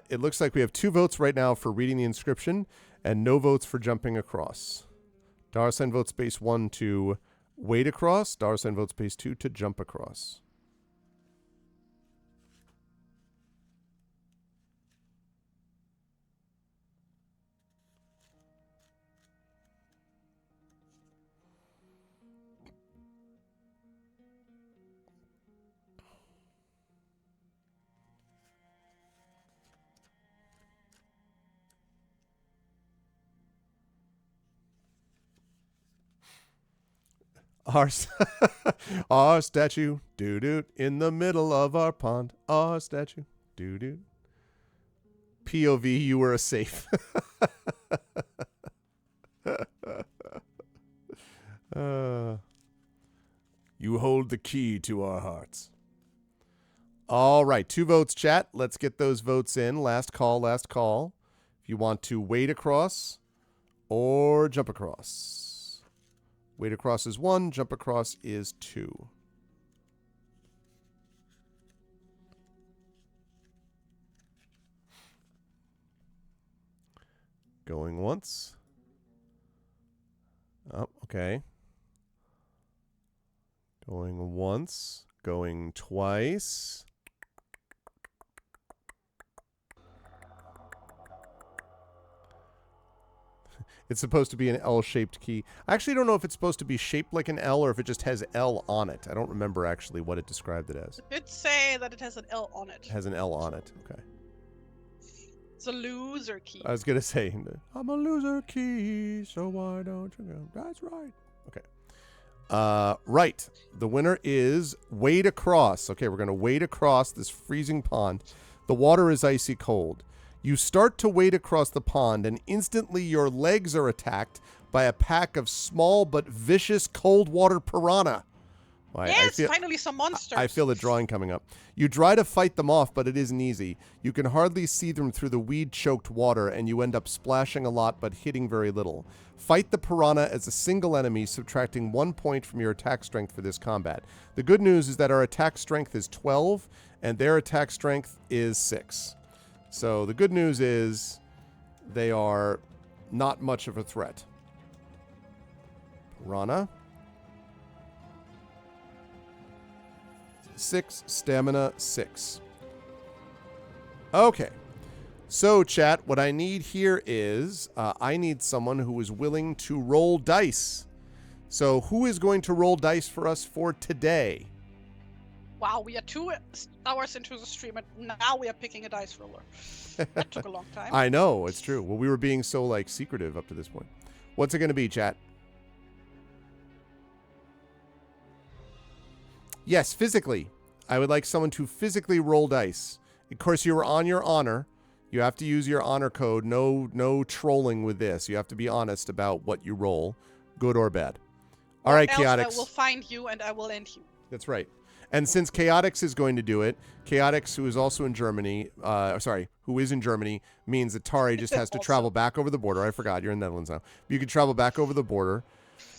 it looks like we have 2 votes right now for reading the inscription and no votes for jumping across. $ vote space 1 to wade across. $ vote space 2 to jump across. Our statue, doo-doo, in the middle of our pond. Our statue, doo-doo. POV, you were a safe. You hold the key to our hearts. All right, 2 votes, chat. Let's get those votes in. Last call, last call. If you want to wade across or jump across. Wade across is 1, jump across is 2. Going once. Oh, okay. Going once, going twice. It's supposed to be an L-shaped key. I actually don't know if it's supposed to be shaped like an L or if it just has L on it. I don't remember actually what it described it as. It did say that it has an L on it. It has an L on it. Okay. It's a loser key. I was going to say, I'm a loser key, so why don't you go? That's right. Okay. Right. The winner is wade across. Okay, we're going to wade across this freezing pond. The water is icy cold. You start to wade across the pond, and instantly your legs are attacked by a pack of small but vicious cold water piranha. Well, yes, finally some monsters. I feel the drawing coming up. You try to fight them off, but it isn't easy. You can hardly see them through the weed-choked water, and you end up splashing a lot but hitting very little. Fight the piranha as a single enemy, subtracting 1 point from your attack strength for this combat. The good news is that our attack strength is 12, and their attack strength is 6. So the good news is they are not much of a threat. Piranha. 6, stamina 6. Okay. So, chat, what I need here is I need someone who is willing to roll dice. So, who is going to roll dice for us for today? Wow, we are 2 hours into the stream, and now we are picking a dice roller. That took a long time. I know, it's true. Well, we were being so, like, secretive up to this point. What's it going to be, chat? Yes, physically. I would like someone to physically roll dice. Of course, you are on your honor. You have to use your honor code. No trolling with this. You have to be honest about what you roll, good or bad. All right, else Chaotix. I will find you and I will end you. That's right. And since Chaotix is going to do it, Chaotix, who is also in Germany, who is in Germany, means that Tari just has to travel back over the border. I forgot, you're in the Netherlands now. You can travel back over the border.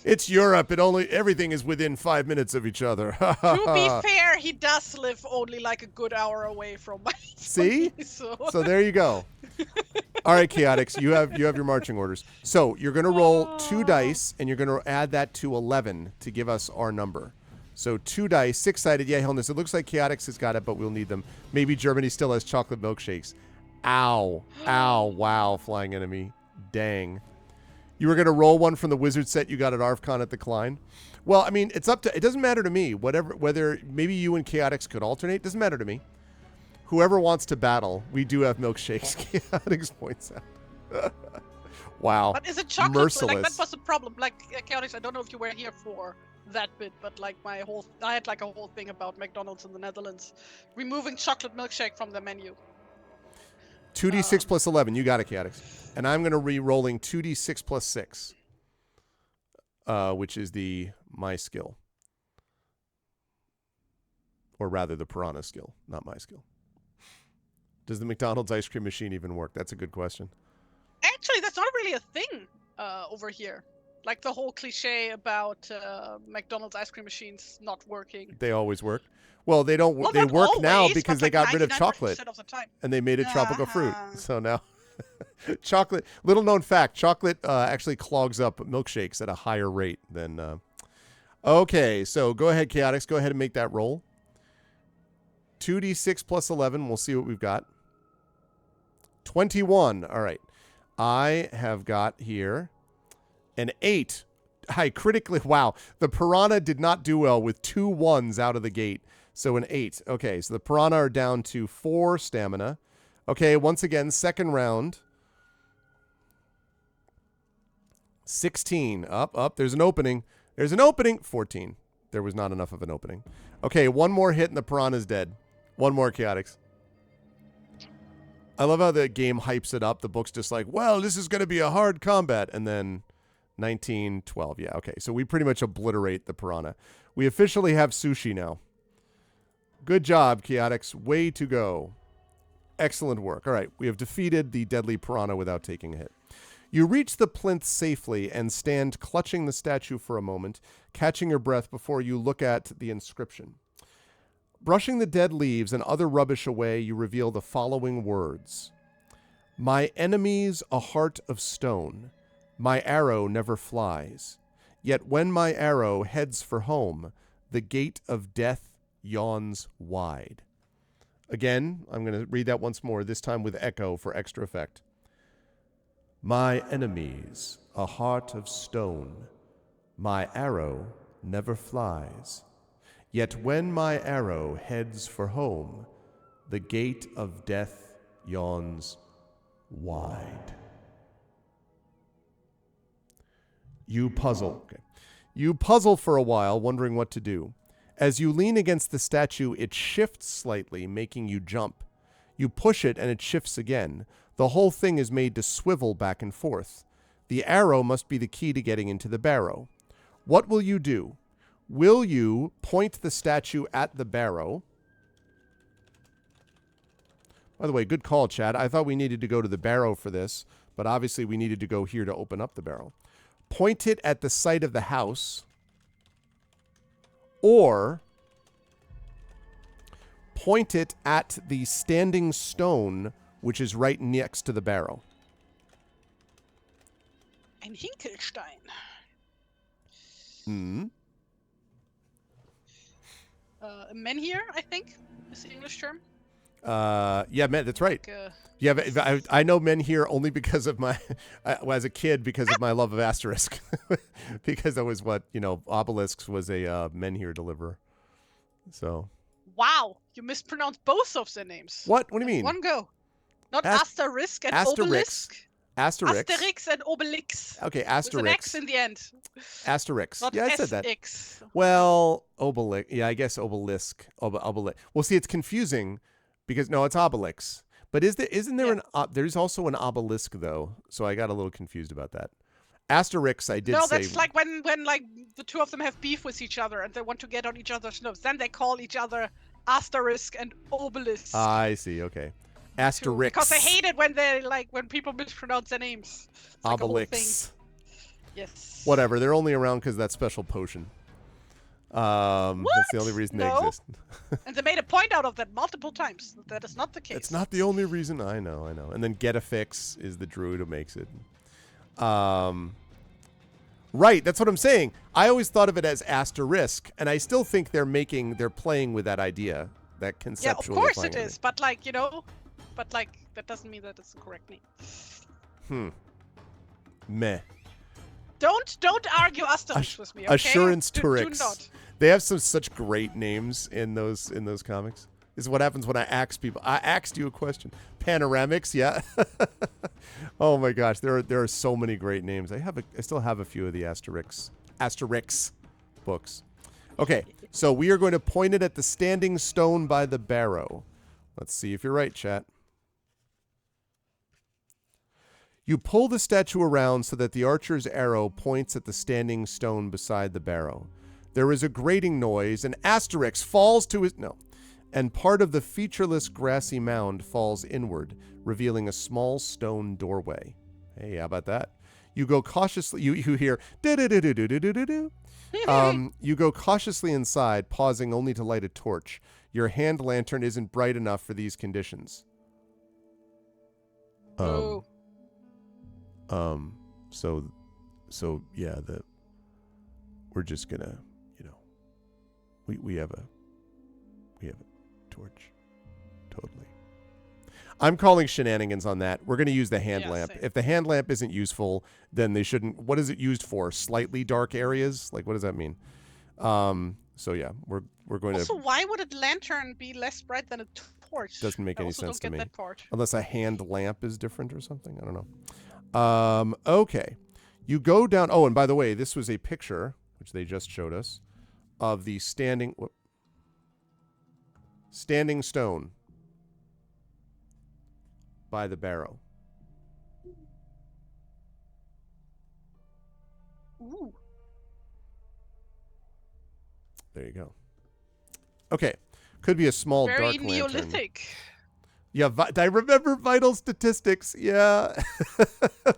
It's Europe. Everything is within 5 minutes of each other. To be fair, he does live only like a good hour away from my See? So there you go. All right, Chaotix, you have your marching orders. So you're going to roll 2 dice, and you're going to add that to 11 to give us our number. So 2 dice, 6-sided. Yeah, Hillness, it looks like Chaotix has got it, but we'll need them. Maybe Germany still has chocolate milkshakes. Ow. Ow. Wow, flying enemy. Dang. You were going to roll one from the wizard set you got at ArvCon at the Klein? Well, I mean, it doesn't matter to me. Whether maybe you and Chaotix could alternate, doesn't matter to me. Whoever wants to battle, we do have milkshakes. Chaotix points out. Wow. But is it chocolate? Merciless. Like, that was the problem. Like, Chaotix, I don't know if you were here for that bit, but like I had like a whole thing about McDonald's in the Netherlands removing chocolate milkshake from the menu. 2d6 plus 11. You got it, Chaotix. And I'm going to re-rolling 2d6 plus 6, which is my skill. Or rather, the piranha skill, not my skill. Does the McDonald's ice cream machine even work? That's a good question. Actually, that's not really a thing over here. Like the whole cliche about McDonald's ice cream machines not working. They always work. Well, they don't. Well, they work always, now because they like got rid of chocolate, of the time. and they made it tropical fruit. So now, chocolate. Little known fact: chocolate actually clogs up milkshakes at a higher rate than. Okay, so go ahead, Chaotix. Go ahead and make that roll. 2d6 plus 11. We'll see what we've got. 21. All right. I have got here an 8. I critically... Wow. The piranha did not do well with 2 1s out of the gate. So an 8. Okay, so the piranha are down to 4 stamina. Okay, once again, second round. 16. Up. There's an opening. 14. There was not enough of an opening. Okay, one more hit and the piranha's dead. One more, Chaotix. I love how the game hypes it up. The book's just like, well, this is going to be a hard combat. And then 19, 12. Yeah, okay. So we pretty much obliterate the piranha. We officially have sushi now. Good job, Chaotix. Way to go. Excellent work. All right. We have defeated the deadly piranha without taking a hit. You reach the plinth safely and stand clutching the statue for a moment, catching your breath before you look at the inscription. Brushing the dead leaves and other rubbish away, you reveal the following words. My enemy's a heart of stone. My arrow never flies. Yet when my arrow heads for home, the gate of death yawns wide. Again, I'm going to read that once more, this time with echo for extra effect. My enemy's a heart of stone. My arrow never flies. Yet when my arrow heads for home, the gate of death yawns wide. You puzzle. Okay. You puzzle for a while, wondering what to do. As you lean against the statue, it shifts slightly, making you jump. You push it and it shifts again. The whole thing is made to swivel back and forth. The arrow must be the key to getting into the barrow. What will you do? Will you point the statue at the barrow? By the way, good call, Chad. I thought we needed to go to the barrow for this, but obviously we needed to go here to open up the barrow. Point it at the site of the house, or point it at the standing stone, which is right next to the barrow. Ein Hinkelstein. Menhir, I think, is the English term. Yeah, men, that's right. Yeah, but I know Menhir only because of my, as a kid, because of my love of Asterisk. Because that was what, Obelisk was a Menhir deliverer. So. Wow, you mispronounced both of their names. What? What do you mean? One go. Not Asterisk and Obelisk. Asterix and Obelix. Okay, Asterix. With an X in the end. Asterix. Not yeah, I said that. SX. Well, Obelix. Yeah, I guess Obelisk. Obelix. Well, see, it's confusing because no, it's Obelix. But isn't there there's also an obelisk though? So I got a little confused about that. Asterix, I did say. No, that's like when like the two of them have beef with each other and they want to get on each other's nerves. Then they call each other asterisk and obelisk. I see. Okay. Asterix. Because they hate it when when people mispronounce their names. It's like a whole thing. Obelix. Yes. Whatever. They're only around because of that special potion. That's the only reason they exist. And they made a point out of that multiple times. That is not the case. It's not the only reason. I know. And then Getafix is the druid who makes it. Right, that's what I'm saying. I always thought of it as asterisk, and I still think they're playing with that idea, that conceptual. Yeah, of course it is, but that doesn't mean that it's the correct name. Meh. Don't argue asterisk with me, okay? Assurance do Turix. not. They have such great names in those comics. This is what happens when I ask people. I asked you a question. Panoramics, yeah. Oh my gosh, there are so many great names. I still have a few of the Asterix books. Okay, so we are going to point it at the standing stone by the barrow. Let's see if you're right, chat. You pull the statue around so that the archer's arrow points at the standing stone beside the barrow. There is a grating noise, and Asterix falls to his... No. And part of the featureless grassy mound falls inward, revealing a small stone doorway. Hey, how about that? You go cautiously... You hear... Do-do-do-do-do-do-do-do. You go cautiously inside, pausing only to light a torch. Your hand lantern isn't bright enough for these conditions. So yeah, we're just gonna, we have a torch. Totally. I'm calling shenanigans on that. We're gonna use the hand lamp. Same. If the hand lamp isn't useful, then they shouldn't. What is it used for? Slightly dark areas? Like, what does that mean? So yeah, we're going to. Also, why would a lantern be less bright than a torch? Doesn't make any sense to me. That part. Unless a hand lamp is different or something. I don't know. Okay. You go down. Oh, and by the way, this was a picture, which they just showed us, of the standing stone by the barrow. Ooh. There you go. Okay. Could be a small Very dark lantern. Neolithic. Yeah, I remember Vital Statistics. Yeah.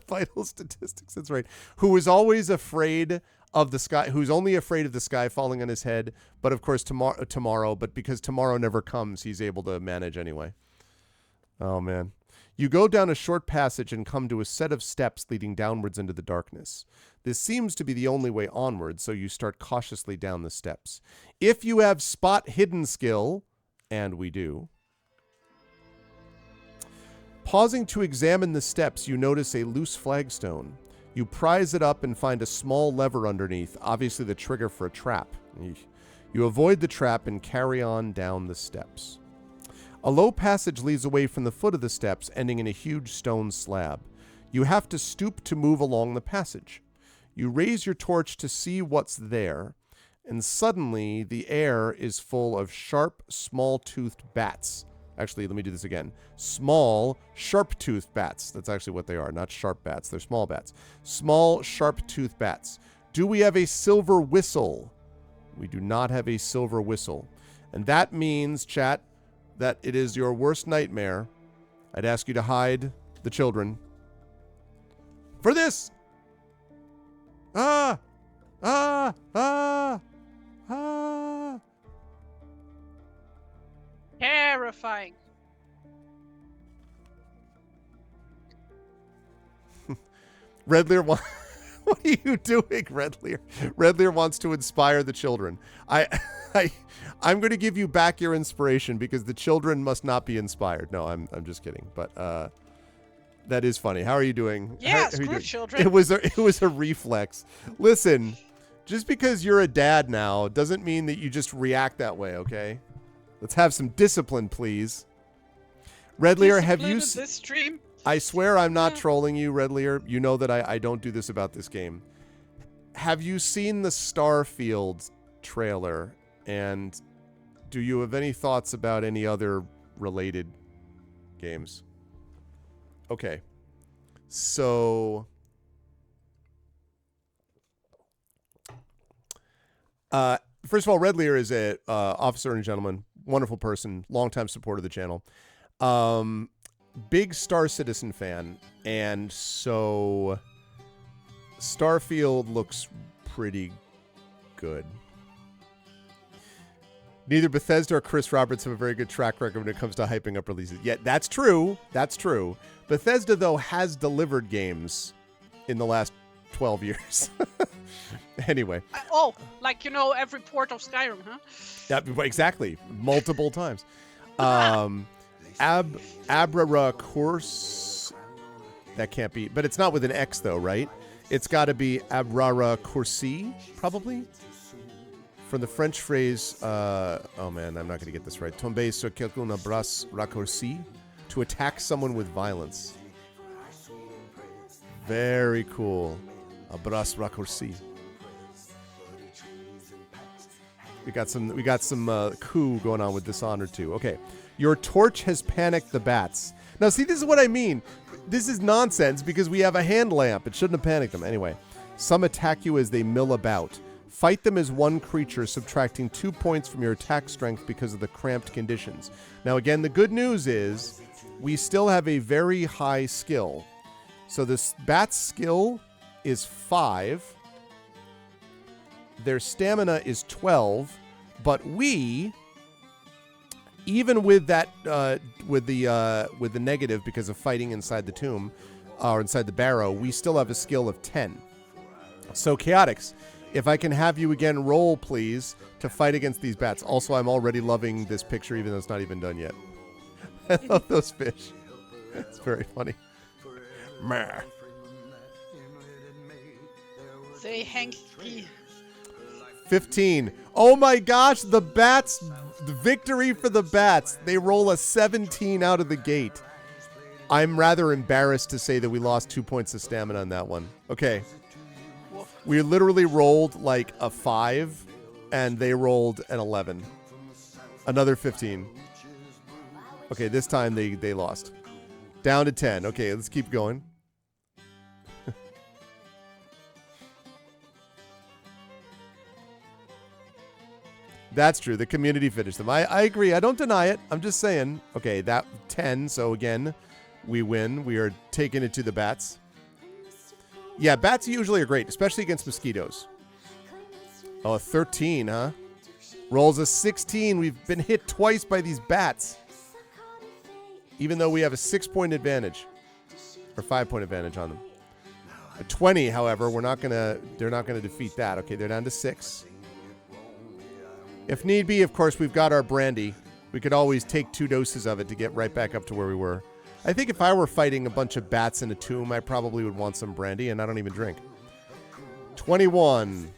Vital Statistics, that's right. Who was always afraid of the sky, who's only afraid of the sky falling on his head, but of course tomorrow, but because tomorrow never comes, he's able to manage anyway. Oh, man. You go down a short passage and come to a set of steps leading downwards into the darkness. This seems to be the only way onward, so you start cautiously down the steps. If you have spot hidden skill, and we do, pausing to examine the steps, you notice a loose flagstone. You prise it up and find a small lever underneath, obviously the trigger for a trap. You avoid the trap and carry on down the steps. A low passage leads away from the foot of the steps, ending in a huge stone slab. You have to stoop to move along the passage. You raise your torch to see what's there, and suddenly the air is full of sharp, small-toothed bats. Actually, let me do this again. Small, sharp-toothed bats. That's actually what they are, not sharp bats. They're small bats. Small, sharp-toothed bats. Do we have a silver whistle? We do not have a silver whistle. And that means, chat, that it is your worst nightmare. I'd ask you to hide the children. For this! Ah! Ah! Ah! Ah! Terrifying. Redlear, what are you doing, Redlear? Redlear wants to inspire the children. I'm going to give you back your inspiration because the children must not be inspired. No, I'm just kidding. But that is funny. How are you doing? Yeah, screw children. It was a reflex. Listen, just because you're a dad now doesn't mean that you just react that way, okay? Let's have some discipline, please. Redlear, have you... this stream? I swear I'm not trolling you, Redlear. You know that I don't do this about this game. Have you seen the Starfield trailer? And do you have any thoughts about any other related games? Okay. So... First of all, Red Lear is a officer and gentleman, wonderful person, longtime supporter of the channel. Big Star Citizen fan, and so Starfield looks pretty good. Neither Bethesda or Chris Roberts have a very good track record when it comes to hyping up releases. Yeah, that's true. That's true. Bethesda, though, has delivered games in the last 12 years. Anyway. Like, every port of Skyrim, huh? Yeah, exactly. Multiple times. Abrara Course. That can't be. But it's not with an X, though, right? It's got to be Abrara Coursi, probably. From the French phrase, oh man, I'm not going to get this right. Tomber sur quelqu'un à bras raccourci. To attack someone with violence. Very cool. A bras raccourci. We got some coup going on with Dishonored too. Okay. Your torch has panicked the bats. Now, see, this is what I mean. This is nonsense because we have a hand lamp. It shouldn't have panicked them. Anyway, some attack you as they mill about. Fight them as one creature, subtracting 2 points from your attack strength because of the cramped conditions. Now, again, the good news is we still have a very high skill. So this bat's skill is 5. Their stamina is 12. But we, even with that, with the negative because of fighting inside the tomb, or inside the barrow, we still have a skill of 10. So Chaotix, if I can have you again roll, please, to fight against these bats. Also, I'm already loving this picture, even though it's not even done yet. I love those fish. It's very funny. Meh. They hanky. 15. Oh my gosh, the bats. The victory for the bats. They roll a 17 out of the gate. I'm rather embarrassed to say that we lost 2 points of stamina on that one. Okay. We literally rolled like a 5, and they rolled an 11. Another 15. Okay, this time they lost. Down to 10. Okay, let's keep going. That's true. The community finished them. I agree. I don't deny it. I'm just saying. Okay, that 10. So again, we win. We are taking it to the bats. Yeah, bats usually are great, especially against mosquitoes. Oh, a 13, huh? Rolls a 16. We've been hit twice by these bats. Even though we have a 6-point advantage. Or 5-point advantage on them. A 20, however, they're not gonna defeat that. Okay, they're down to 6. If need be, of course, we've got our brandy. We could always take 2 doses of it to get right back up to where we were. I think if I were fighting a bunch of bats in a tomb, I probably would want some brandy, and I don't even drink. 21.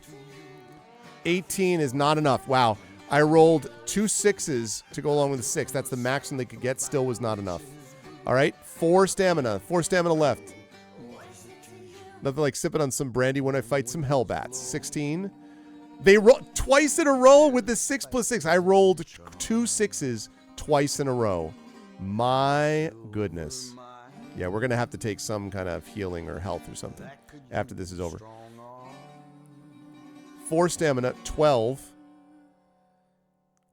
18 is not enough. Wow. I rolled 2 6s to go along with the 6. That's the maximum they could get. Still was not enough. All right. 4 stamina. 4 stamina left. Nothing like sipping on some brandy when I fight some hellbats. 16. They rolled twice in a row with the 6 plus 6. I rolled 2 6s twice in a row. My goodness. Yeah, we're going to have to take some kind of healing or health or something after this is over. 4 stamina, 12.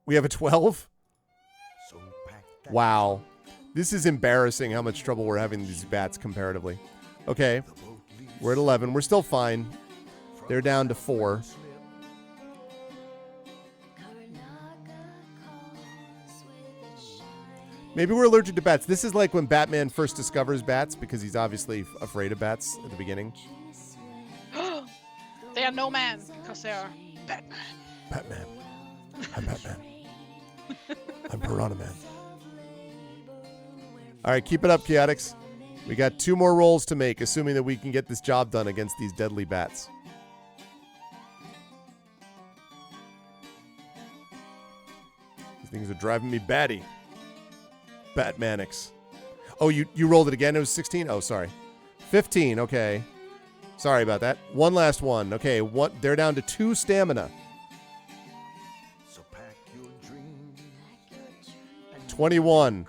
We have a 12? Wow. This is embarrassing how much trouble we're having with these bats comparatively. Okay. We're at 11. We're still fine. They're down to 4. Maybe we're allergic to bats. This is like when Batman first discovers bats because he's obviously afraid of bats at the beginning. They are no man because they are Batman. Batman. I'm Batman. I'm Piranha Man. All right, keep it up, Chaotix. We got 2 more rolls to make, assuming that we can get this job done against these deadly bats. These things are driving me batty. Batmanix. Oh, you rolled it again? It was 16? Oh, sorry. 15, okay. Sorry about that. One last one. Okay, they're down to 2 stamina. 21.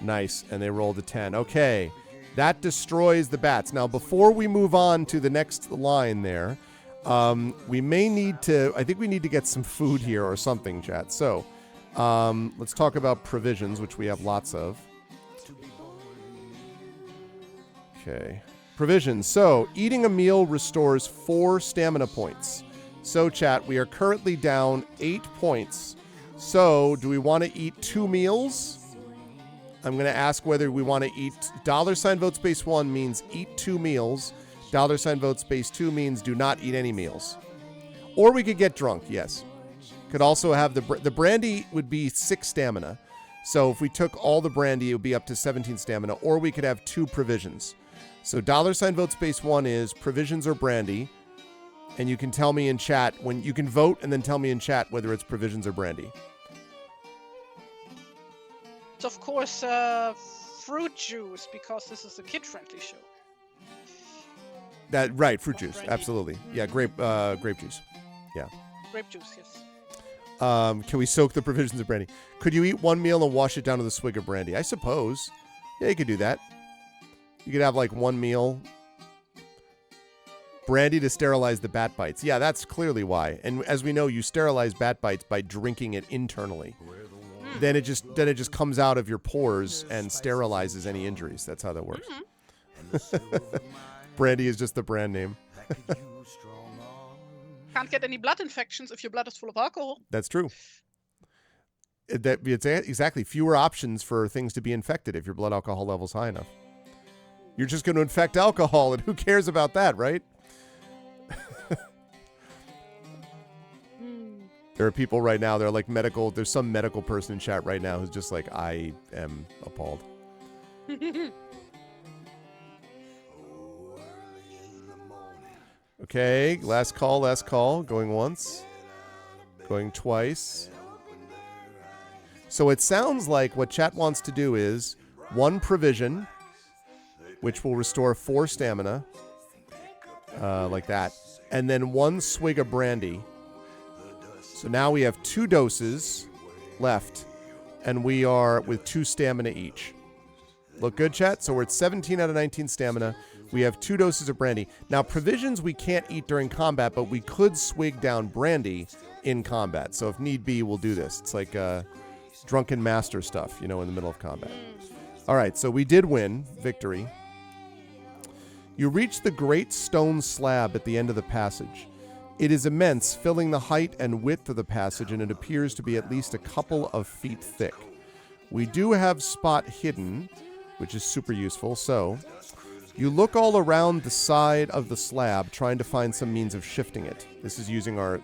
Nice, and they rolled a 10. Okay, that destroys the bats. Now, before we move on to the next line there, We may need to, I think we need to get some food here or something, chat. So, let's talk about provisions, which we have lots of. Okay. Provisions. So, eating a meal restores 4 stamina points. So, chat, we are currently down 8 points. So, do we want to eat 2 meals? I'm going to ask whether we want to eat $vote space 1 means eat 2 meals. $vote space 2 means do not eat any meals. Or we could get drunk, yes. Could also have the brandy would be 6 stamina. So if we took all the brandy, it would be up to 17 stamina. Or we could have 2 provisions. So $vote space 1 is provisions or brandy. And you can tell me in chat when you can vote and then tell me in chat whether it's provisions or brandy. It's of course fruit juice because this is a kid-friendly show. That right, fruit juice, brandy. absolutely. Yeah, grape juice. Yeah. Grape juice, yes. Can we soak the provisions of brandy? Could you eat 1 meal and wash it down with a swig of brandy? I suppose. Yeah, you could do that. You could have like 1 meal. Brandy to sterilize the bat bites. Yeah, that's clearly why. And as we know, you sterilize bat bites by drinking it internally. Then it just comes out of your pores and sterilizes any injuries. That's how that works. Brandy is just the brand name. Can't get any blood infections if your blood is full of alcohol. That's true. It's exactly fewer options for things to be infected if your blood alcohol level's high enough. You're just going to infect alcohol, and who cares about that, right? There are people right now, they're like there's some medical person in chat right now who's just like, I am appalled. Okay, last call. Going once. Going twice. So it sounds like what chat wants to do is 1 provision, which will restore 4 stamina, like that, and then 1 swig of brandy. So now we have 2 doses left, and we are with 2 stamina each. Look good, chat? So we're at 17 out of 19 stamina. We have 2 doses of brandy. Now, provisions we can't eat during combat, but we could swig down brandy in combat. So if need be, we'll do this. It's like drunken master stuff, in the middle of combat. All right, so we did win. Victory. You reach the great stone slab at the end of the passage. It is immense, filling the height and width of the passage, and it appears to be at least a couple of feet thick. We do have spot hidden, which is super useful. So you look all around the side of the slab, trying to find some means of shifting it. This is using our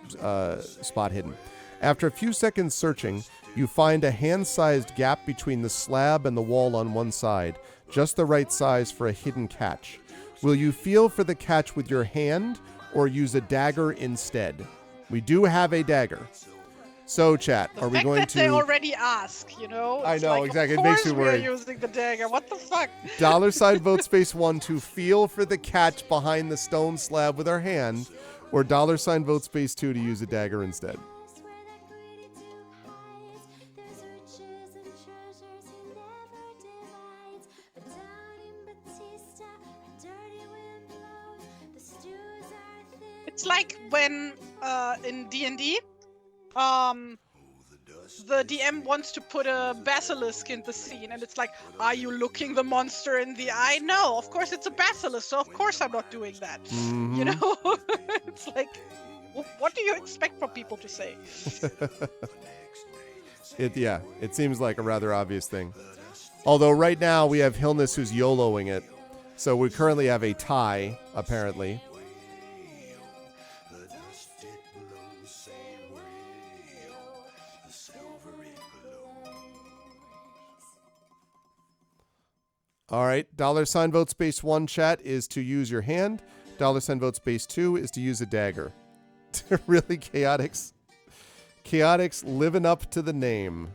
spot hidden. After a few seconds searching, you find a hand-sized gap between the slab and the wall on one side, just the right size for a hidden catch. Will you feel for the catch with your hand or use a dagger instead? We do have a dagger. So, chat, are we going to... they already ask, I know, like, exactly. Of It makes me course we worry. are using the dagger. What the fuck? $vote space 1 to feel for the catch behind the stone slab with our hand, or $vote space 2 to use a dagger instead. It's like when in D&D, the DM wants to put a basilisk in the scene, and it's like, are you looking the monster in the eye? No, of course it's a basilisk, so of course I'm not doing that. Mm-hmm. It's like, what do you expect from people to say? It seems like a rather obvious thing. Although right now we have Hilness who's YOLOing it, so we currently have a tie, apparently. All right, $vote space 1 chat is to use your hand. $vote space 2 is to use a dagger. Really, Chaotix? Chaotix living up to the name.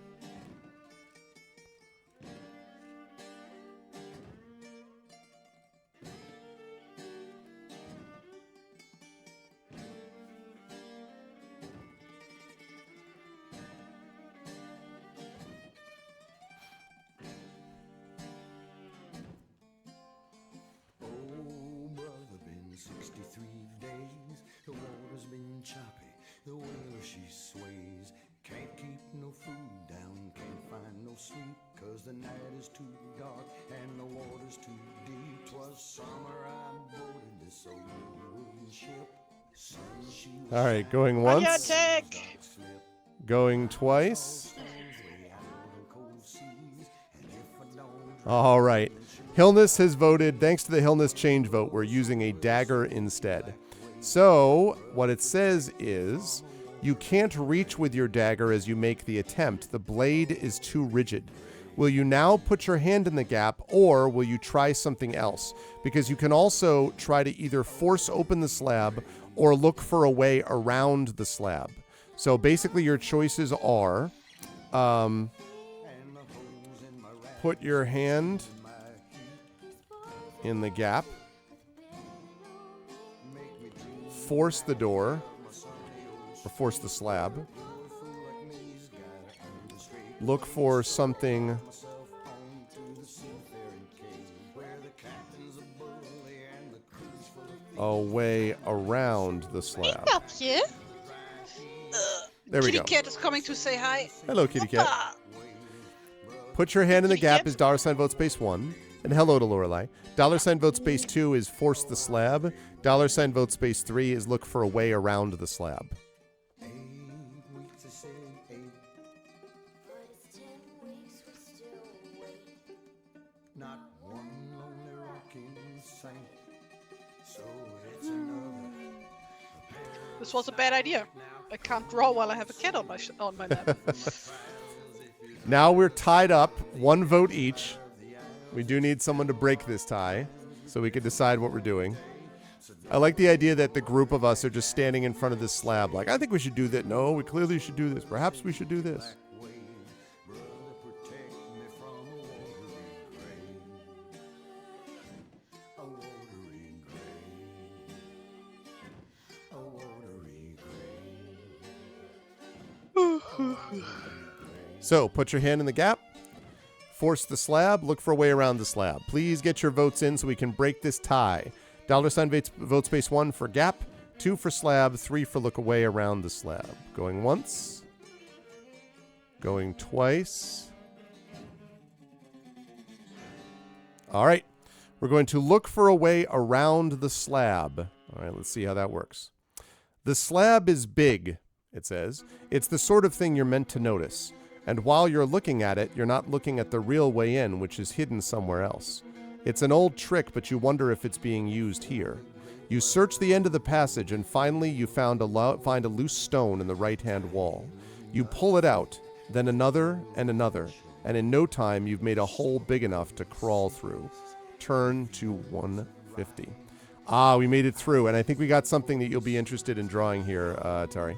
water's been choppy, the well she sways. Can't keep no food down, can't find no sleep, 'cause the night is too dark and the water's too deep. 'Twas summer, I boarded this old wooden ship. Sun, she was All right, going Fire once, attack! going twice. All right. Hillness has voted, thanks to the Hillness change vote, we're using a dagger instead. So, what it says is, you can't reach with your dagger as you make the attempt. The blade is too rigid. Will you now put your hand in the gap, or will you try something else? Because you can also try to either force open the slab or look for a way around the slab. So basically your choices are, put your hand in the gap, force the door, or force the slab, look for something a way around the slab. Help you. There we Kitty go. cat is coming to say hi. Hello, kitty cat. Ah, Put your hand in the Kitty gap cat? is $ vote space 1. And hello to Lorelei. $ vote space 2 is force the slab. $ vote space 3 is look for a way around the slab. 8 weeks, I said 8. But it's 10 weeks, we still wait. Not one lonely rock in sight. So it's another. this was a bad idea. I can't draw while I have a cat on my lap. Now we're tied up, 1 vote each. We do need someone to break this tie so we can decide what we're doing. I like the idea that the group of us are just standing in front of this slab like, I think we should do that. No, we clearly should do this. Perhaps we should do this. Brother, protect me from a watery grave. A watery grave. A watery grave. So put your hand in the gap, force the slab, look for a way around the slab. Please get your votes in so we can break this tie. $ vote space 1 for gap, 2 for slab, 3 for look away around the slab. Going once, going twice. All right, we're going to look for a way around the slab. All right, let's see how that works. The slab is big, it says. It's the sort of thing you're meant to notice. And while you're looking at it, you're not looking at the real way in, which is hidden somewhere else. It's an old trick, but you wonder if it's being used here. You search the end of the passage, and finally you find a loose stone in the right-hand wall. You pull it out, then another and another, and in no time you've made a hole big enough to crawl through. Turn to 150. Ah, we made it through, and I think we got something that you'll be interested in drawing here, Tari.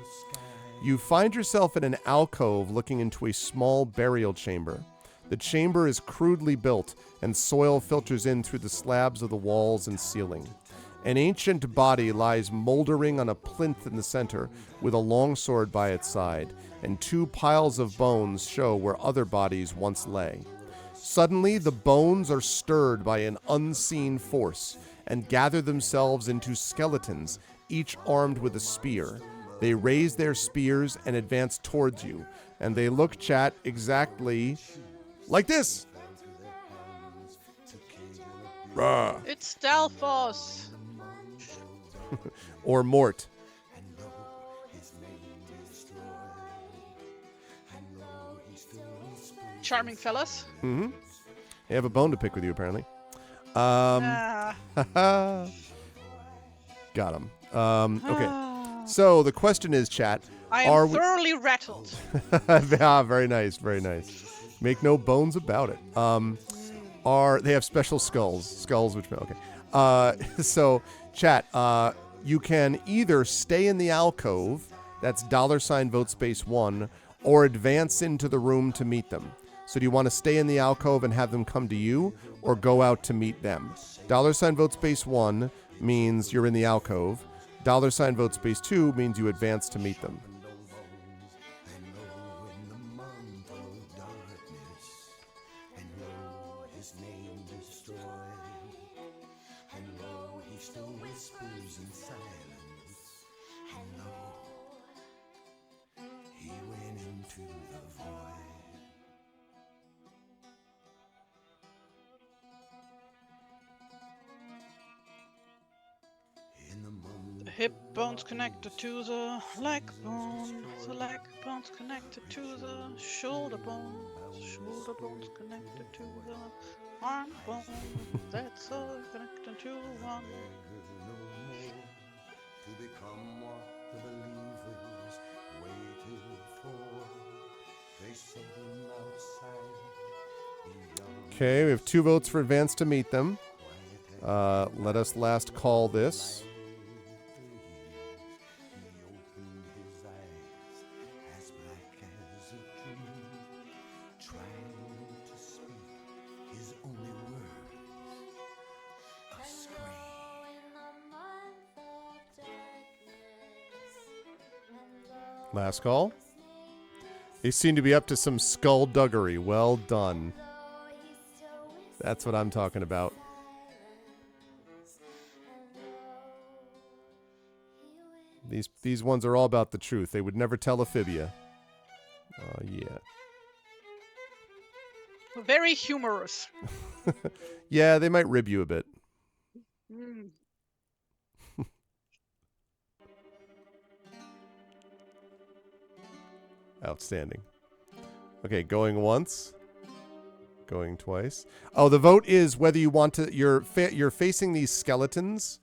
You find yourself in an alcove looking into a small burial chamber. The chamber is crudely built, and soil filters in through the slabs of the walls and ceiling. An ancient body lies moldering on a plinth in the center, with a longsword by its side, and 2 piles of bones show where other bodies once lay. Suddenly, the bones are stirred by an unseen force, and gather themselves into skeletons, each armed with a spear. They raise their spears and advance towards you, and they look, chat, exactly like this. Rah. It's Stalfos. Or Mort. Charming fellas. Mm-hmm. They have a bone to pick with you, apparently. Ah. Got him. Okay. So the question is, chat. I are am thoroughly rattled. Yeah, very nice, very nice. Make no bones about it. They have special skulls, which okay. So chat, you can either stay in the alcove, that's $ vote space 1, or advance into the room to meet them. So do you want to stay in the alcove and have them come to you, or go out to meet them? $ vote space 1 means you're in the alcove. $ vote space 2 means you advance to meet them. hip bones connected to the leg bone. The leg bones connected to the shoulder bones connected to the arm bone. That's all connected to one. No more to become what the believers waited for. They saw him outside beyond Okay, we have 2 votes for advance to meet them. Let us last call this. He opened his eyes as black as a dream, trying to speak his only words, a scream. Last call. They seem to be up to some skullduggery. Well done. That's what I'm talking about. These ones are all about the truth. They would never tell a fibia. Oh, yeah. Very humorous. Yeah, they might rib you a bit. Mm. Outstanding. Okay, going once. Going twice. Oh, the vote is whether you want to... You're facing these skeletons.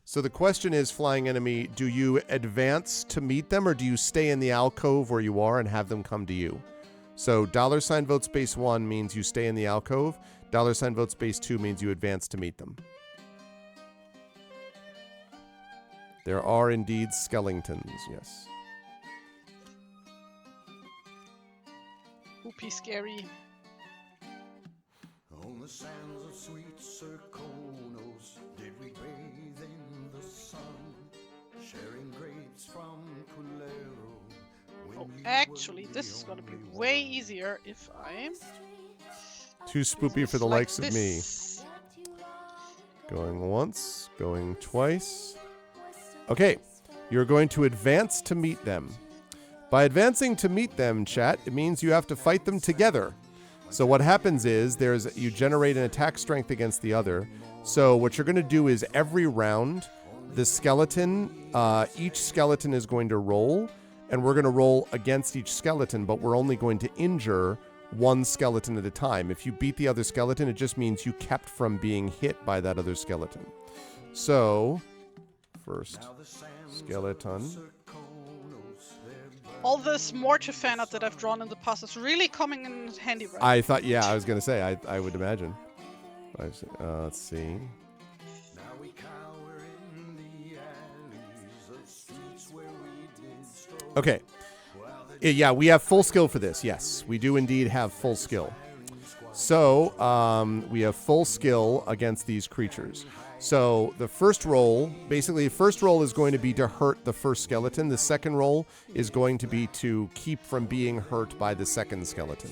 So the question is, flying enemy, do you advance to meet them or do you stay in the alcove where you are and have them come to you? So $ vote space 1 means you stay in the alcove. $ vote space 2 means you advance to meet them. There are indeed skeletons, yes. Whoopee scary. On the sands of sweet Serconos did we bathe in the sun, sharing grapes from Culero. Oh, actually, this is gonna be way easier if I... Too spoopy for the like likes of me. this. Going once, going twice. Okay, you're going to advance to meet them. By advancing to meet them, chat, it means you have to fight them together. So what happens is you generate an attack strength against the other. So what you're going to do is every round, the skeleton, each skeleton is going to roll, and we're going to roll against each skeleton, but we're only going to injure one skeleton at a time. If you beat the other skeleton, it just means you kept from being hit by that other skeleton. So, first skeleton. All this mortar fan art that I've drawn in the past is really coming in handy right I thought, yeah, I was going to say, I would imagine. Let's see. Now we cower in the alleys of streets where we did stroll. Okay. Yeah, we have full skill for this. Yes, we do indeed have full skill. So, we have full skill against these creatures. So, the first roll, basically, the first roll is going to be to hurt the first skeleton. The second roll is going to be to keep from being hurt by the second skeleton.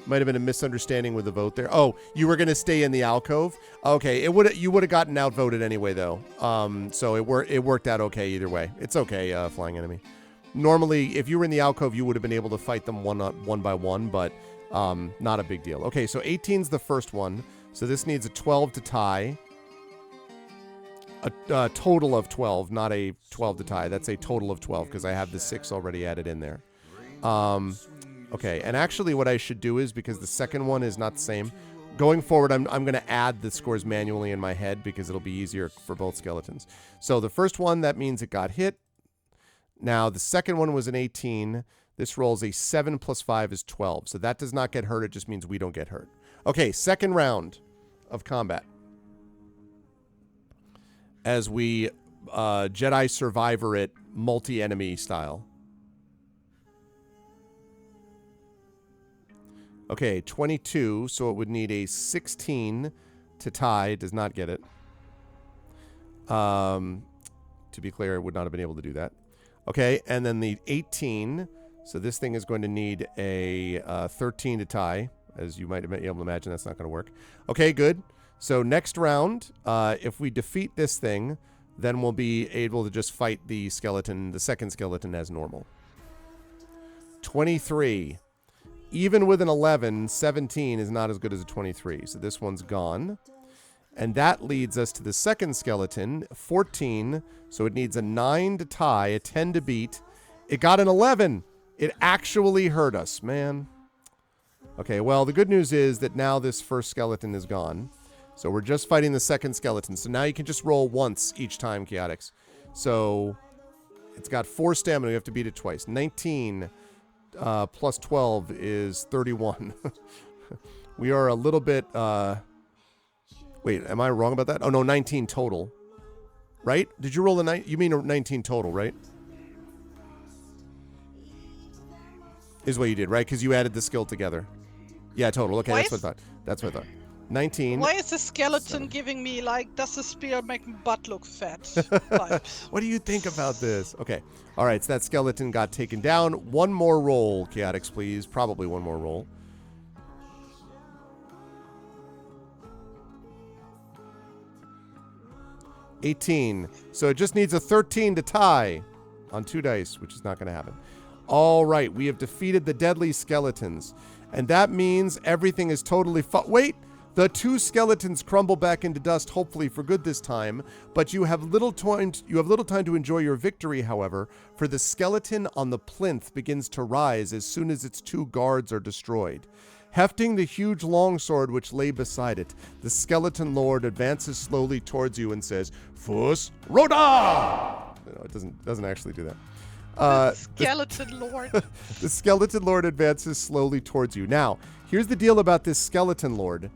Might have been a misunderstanding with the vote there. Oh, you were going to stay in the alcove? Okay, you would have gotten outvoted anyway, though. So it worked out okay either way. It's okay, flying enemy. Normally, if you were in the alcove, you would have been able to fight them one by one, but not a big deal. Okay, so 18's the first one. So this needs a 12 to tie. A total of 12, not a 12 to tie. That's a total of 12 because I have the 6 already added in there. Okay, and actually what I should do is, because the second one is not the same, going forward I'm going to add the scores manually in my head because it'll be easier for both skeletons. So the first one, that means it got hit. Now the second one was an 18. This rolls a 7 plus 5 is 12. So that does not get hurt. It just means we don't get hurt. Okay, second round of combat. As we Jedi Survivor it multi-enemy style. Okay, 22, so it would need a 16 to tie. Does not get it. To be clear, it would not have been able to do that. Okay, and then the 18. So this thing is going to need a 13 to tie. As you might be able to imagine, that's not going to work. Okay, good. So next round, if we defeat this thing, then we'll be able to just fight the skeleton, the second skeleton, as normal. 23. Even with an 11, 17 is not as good as a 23. So this one's gone. And that leads us to the second skeleton, 14. So it needs a 9 to tie, a 10 to beat. It got an 11. It actually hurt us, man. Okay, well, the good news is that now this first skeleton is gone. So we're just fighting the second skeleton. So now you can just roll once each time, Chaotix. So it's got 4 stamina. You have to beat it twice. 19 plus 12 is 31. We are a little bit... wait, am I wrong about that? Oh, no, 19 total. Right? Did you roll a 9? You mean a 19 total, right? Is what you did, right? Because you added the skill together. Yeah, total. Okay, that's what I thought. That's what I thought. 19. Why is the skeleton giving me, like, does the spear make my butt look fat? vibes? What do you think about this? Okay. All right, so that skeleton got taken down. One more roll, Chaotix, please. Probably one more roll. $18. So it just needs a 13 to tie on 2 dice, which is not going to happen. All right, we have defeated the deadly skeletons. And that means everything is totally wait! The 2 skeletons crumble back into dust, hopefully for good this time, but you have little time to enjoy your victory, however, for the skeleton on the plinth begins to rise as soon as its 2 guards are destroyed. Hefting the huge longsword which lay beside it, the skeleton lord advances slowly towards you and says, "Fus Roda!" No, it doesn't actually do that. Skeleton lord. The skeleton lord advances slowly towards you. Now, here's the deal about this skeleton lord.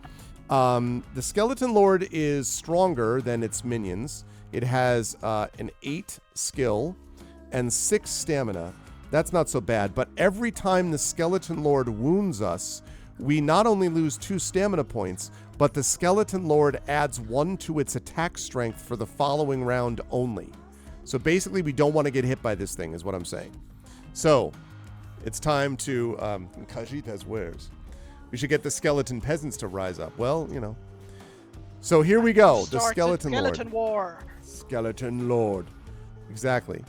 The skeleton lord is stronger than its minions. It has an 8 skill and 6 stamina. That's not so bad, but every time the skeleton lord wounds us, we not only lose 2 stamina points, but the skeleton lord adds 1 to its attack strength for the following round only. So basically, we don't want to get hit by this thing, is what I'm saying. So, it's time to... Khajiit wares. We should get the skeleton peasants to rise up. Well, you know. So here we go. The skeleton lord. Skeleton war. Skeleton lord. Exactly.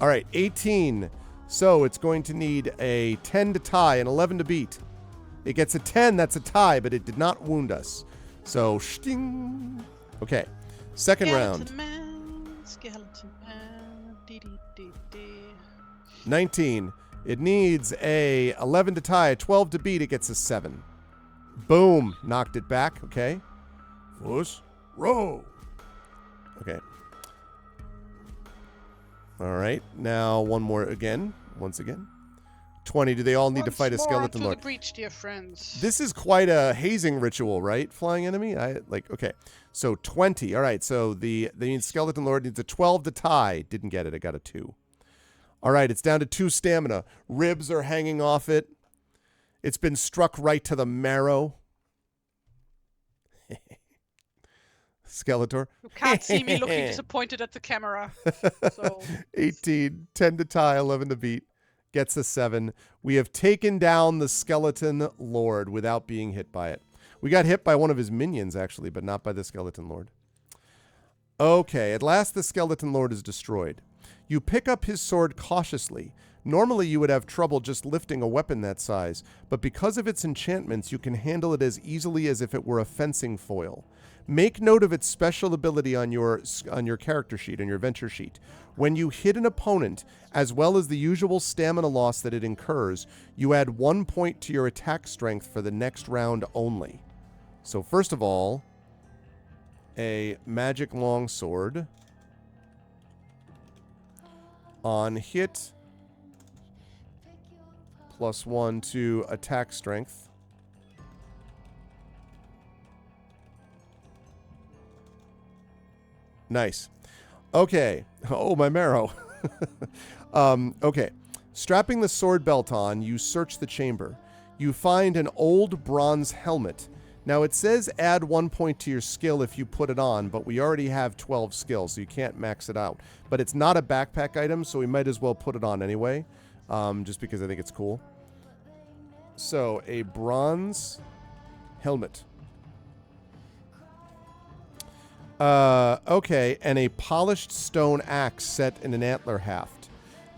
All right, 18. So it's going to need a 10 to tie and 11 to beat. It gets a 10, that's a tie, but it did not wound us. So, sting. Okay, second round. Skeleton man. Dee, dee, dee, dee. 19. It needs a 11 to tie, a 12 to beat. It gets a 7. Boom. Knocked it back. Okay. Push. Row. Okay. All right. Now one more again. Once again. 20. Do they all need to fight a skeleton lord? The breach, dear friends. This is quite a hazing ritual, right? Flying enemy? Okay. So 20. All right. So the skeleton lord needs a 12 to tie. Didn't get it. I got a 2. All right. It's down to 2 stamina. Ribs are hanging off it. It's been struck right to the marrow. Skeletor. You can't see me looking disappointed at the camera. So 18. 10 to tie. 11 to beat. Gets a 7. We have taken down the skeleton lord without being hit by it. We got hit by one of his minions, actually, but not by the skeleton lord. Okay, at last the skeleton lord is destroyed. You pick up his sword cautiously. Normally you would have trouble just lifting a weapon that size, but because of its enchantments, you can handle it as easily as if it were a fencing foil. Make note of its special ability on your character sheet, on your adventure sheet. When you hit an opponent, as well as the usual stamina loss that it incurs, you add 1 point to your attack strength for the next round only. So first of all, a magic longsword. On hit, +1 to attack strength. Nice. Okay. Oh, my marrow. Okay. Strapping the sword belt on, you search the chamber. You find an old bronze helmet. Now, it says add 1 point to your skill if you put it on, but we already have 12 skills, so you can't max it out. But it's not a backpack item, so we might as well put it on anyway, just because I think it's cool. So, a bronze helmet. Okay, and a polished stone axe set in an antler haft.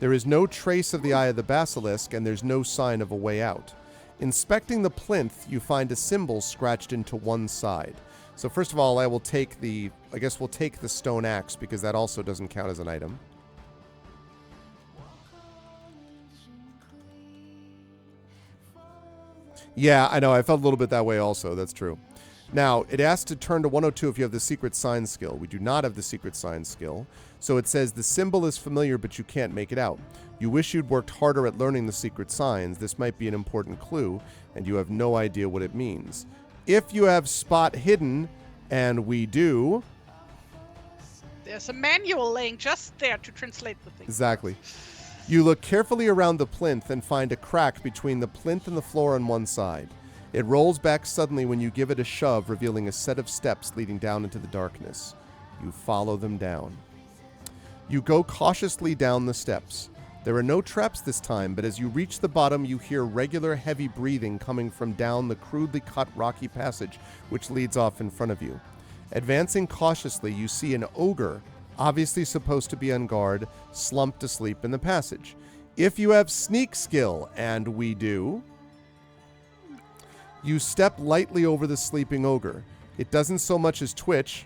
There is no trace of the Eye of the Basilisk, and there's no sign of a way out. Inspecting the plinth, you find a symbol scratched into one side. So first of all, I will take the... I guess we'll take the stone axe because that also doesn't count as an item. Yeah, I know. I felt a little bit that way also. That's true. Now, it asks to turn to 102 if you have the secret sign skill. We do not have the secret sign skill. So it says the symbol is familiar, but you can't make it out. You wish you'd worked harder at learning the secret signs. This might be an important clue, and you have no idea what it means. If you have spot hidden, and we do... There's a manual laying just there to translate the thing. Exactly. You look carefully around the plinth and find a crack between the plinth and the floor on one side. It rolls back suddenly when you give it a shove, revealing a set of steps leading down into the darkness. You follow them down. You go cautiously down the steps. There are no traps this time, but as you reach the bottom, you hear regular heavy breathing coming from down the crudely cut rocky passage, which leads off in front of you. Advancing cautiously, you see an ogre, obviously supposed to be on guard, slumped asleep in the passage. If you have sneak skill, and we do, you step lightly over the sleeping ogre. It doesn't so much as twitch,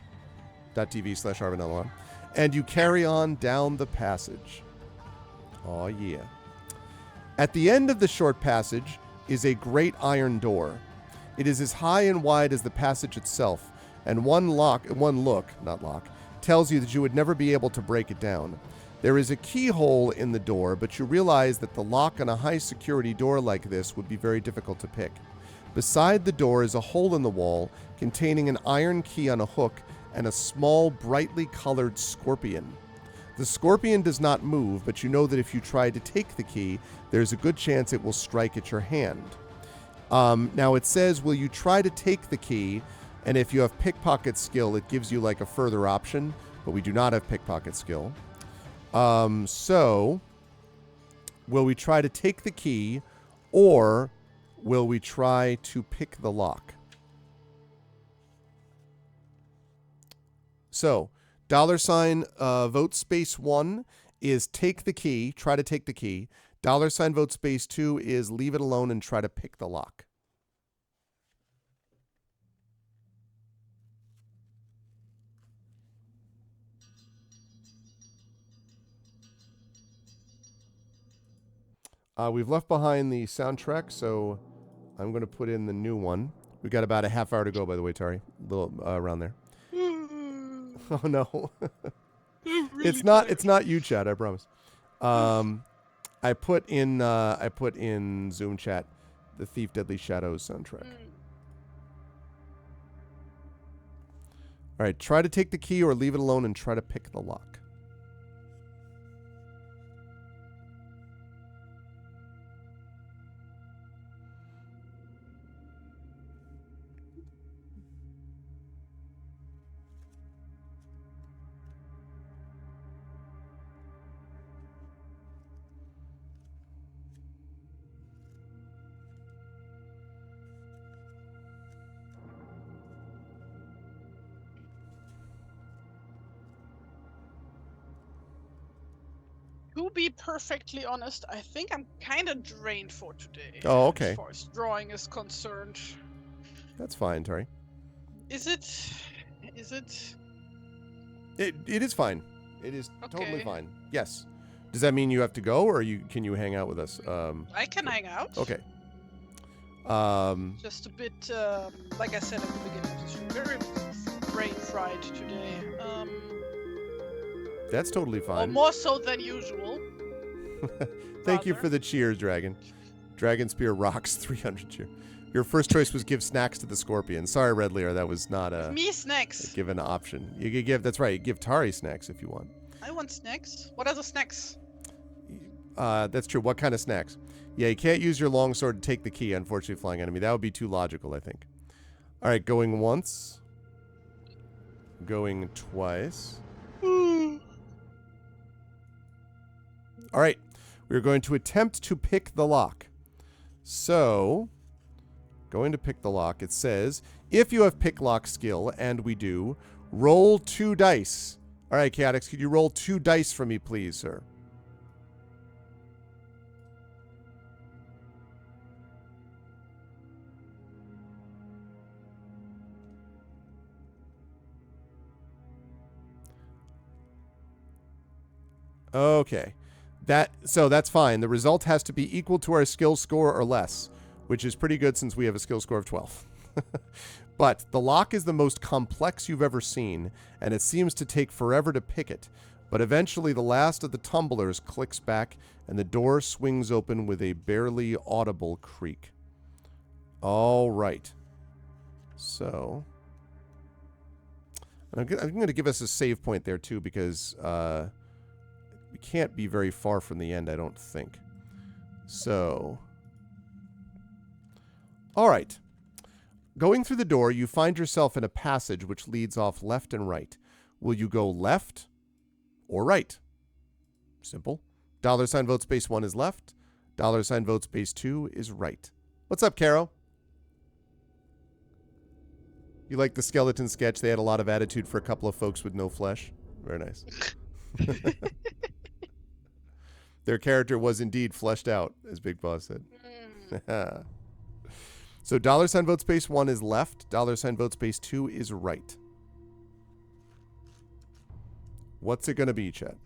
.tv/Arvinelon, and you carry on down the passage. Oh yeah. At the end of the short passage is a great iron door. It is as high and wide as the passage itself, and one look tells you that you would never be able to break it down. There is a keyhole in the door, but you realize that the lock on a high-security door like this would be very difficult to pick. Beside the door is a hole in the wall containing an iron key on a hook and a small, brightly colored scorpion. The scorpion does not move, but you know that if you try to take the key, there's a good chance it will strike at your hand. Now it says, will you try to take the key? And if you have pickpocket skill, it gives you like a further option, but we do not have pickpocket skill. So, will we try to take the key, or will we try to pick the lock? So, $, vote space 1 is take the key, try to take the key. $, vote space 2 is leave it alone and try to pick the lock. We've left behind the soundtrack, so I'm going to put in the new one. We've got about a half hour to go, by the way, Tari. A little around there. Oh, no. Really It's not you, Chad, I promise. I put in Zoom chat the Thief Deadly Shadows soundtrack. All right, try to take the key or leave it alone and try to pick the lock. To be perfectly honest, I think I'm kind of drained for today. Oh, okay. As far as drawing is concerned. That's fine, Tari. Is it? It is fine. It is totally Okay. fine. Yes. Does that mean you have to go, or can you hang out with us? I can hang out. Okay. Just a bit, like I said at the beginning of the stream, very brain fried today. That's totally Or fine. more so than usual. Thank you rather. for the cheers, Dragon. Dragon Spear rocks 300 cheer. Your first choice was give snacks to the scorpion. Sorry, Red Lear, that was not a Me snacks. given option. You could give, that's right, you give Tari snacks if you want. I want snacks. What are the snacks? That's true. What kind of snacks? Yeah, you can't use your longsword to take the key, unfortunately, flying enemy. That would be too logical, I think. All right, going once. Going twice. All right, we're going to attempt to pick the lock. So, going to pick the lock. It says, if you have pick lock skill, and we do, roll 2 dice. All right, Chaotix, could you roll 2 dice for me, please, sir? Okay. So that's fine. The result has to be equal to our skill score or less, which is pretty good since we have a skill score of 12. But the lock is the most complex you've ever seen, and it seems to take forever to pick it. But eventually the last of the tumblers clicks back, and the door swings open with a barely audible creak. All right. So I'm going to give us a save point there, too, because we can't be very far from the end, I don't think. So, all right. Going through the door, you find yourself in a passage which leads off left and right. Will you go left or right? Simple. $ vote space 1 is left. $ vote space 2 is right. What's up, Caro? You like the skeleton sketch? They had a lot of attitude for a couple of folks with no flesh. Very nice. Their character was indeed fleshed out, as Big Boss said. So $ vote space 1 is left. $ vote space 2 is right. What's it going to be, chat?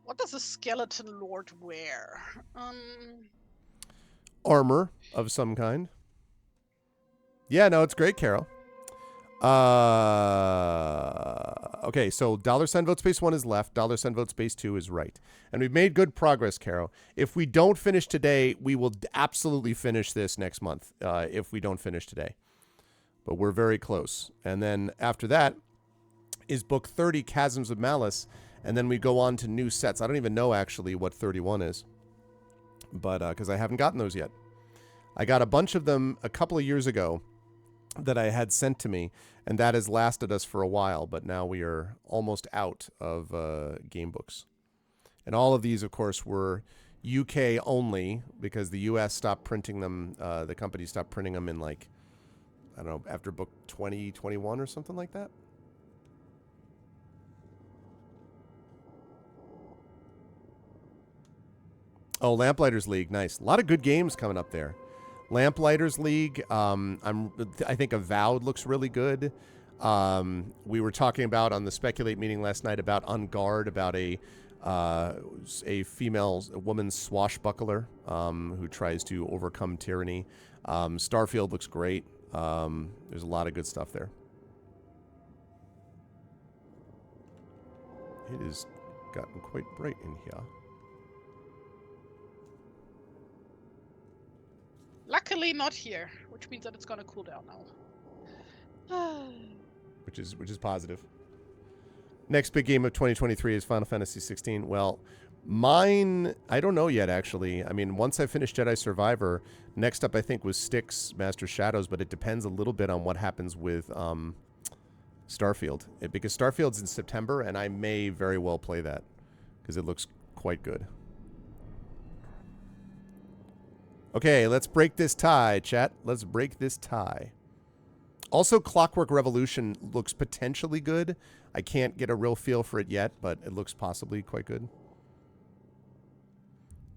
What does a skeleton lord wear? Armor of some kind. Yeah, no, it's great, Carol. Okay, so $ vote space 1 is left. $ vote space 2 is right. And we've made good progress, Carol. If we don't finish today, we will absolutely finish this next month, if we don't finish today. But we're very close. And then after that is book 30, Chasms of Malice. And then we go on to new sets. I don't even know, actually, what 31 is. But, because I haven't gotten those yet. I got a bunch of them a couple of years ago that I had sent to me, and that has lasted us for a while, but now we are almost out of game books. And all of these, of course, were UK only, because the US stopped printing them, the company stopped printing them in, like, I don't know, after book 2021 or something like that. Oh, Lamplighters League, nice. A lot of good games coming up there. Lamplighters League, I think Avowed looks really good. We were talking about on the Speculate meeting last night about On Guard, about a woman swashbuckler who tries to overcome tyranny. Starfield looks great. There's a lot of good stuff there. It has gotten quite bright in here. Luckily not here, which means that it's gonna cool down now. which is positive. Next big game of 2023 is Final Fantasy 16. Well, mine, I don't know yet, actually. I mean, once I finish Jedi Survivor, next up I think was Styx Master Shadows, but it depends a little bit on what happens with Starfield. Because Starfield's in September, and I may very well play that, because it looks quite good. Okay, let's break this tie, chat. Let's break this tie. Also, Clockwork Revolution looks potentially good. I can't get a real feel for it yet, but it looks possibly quite good.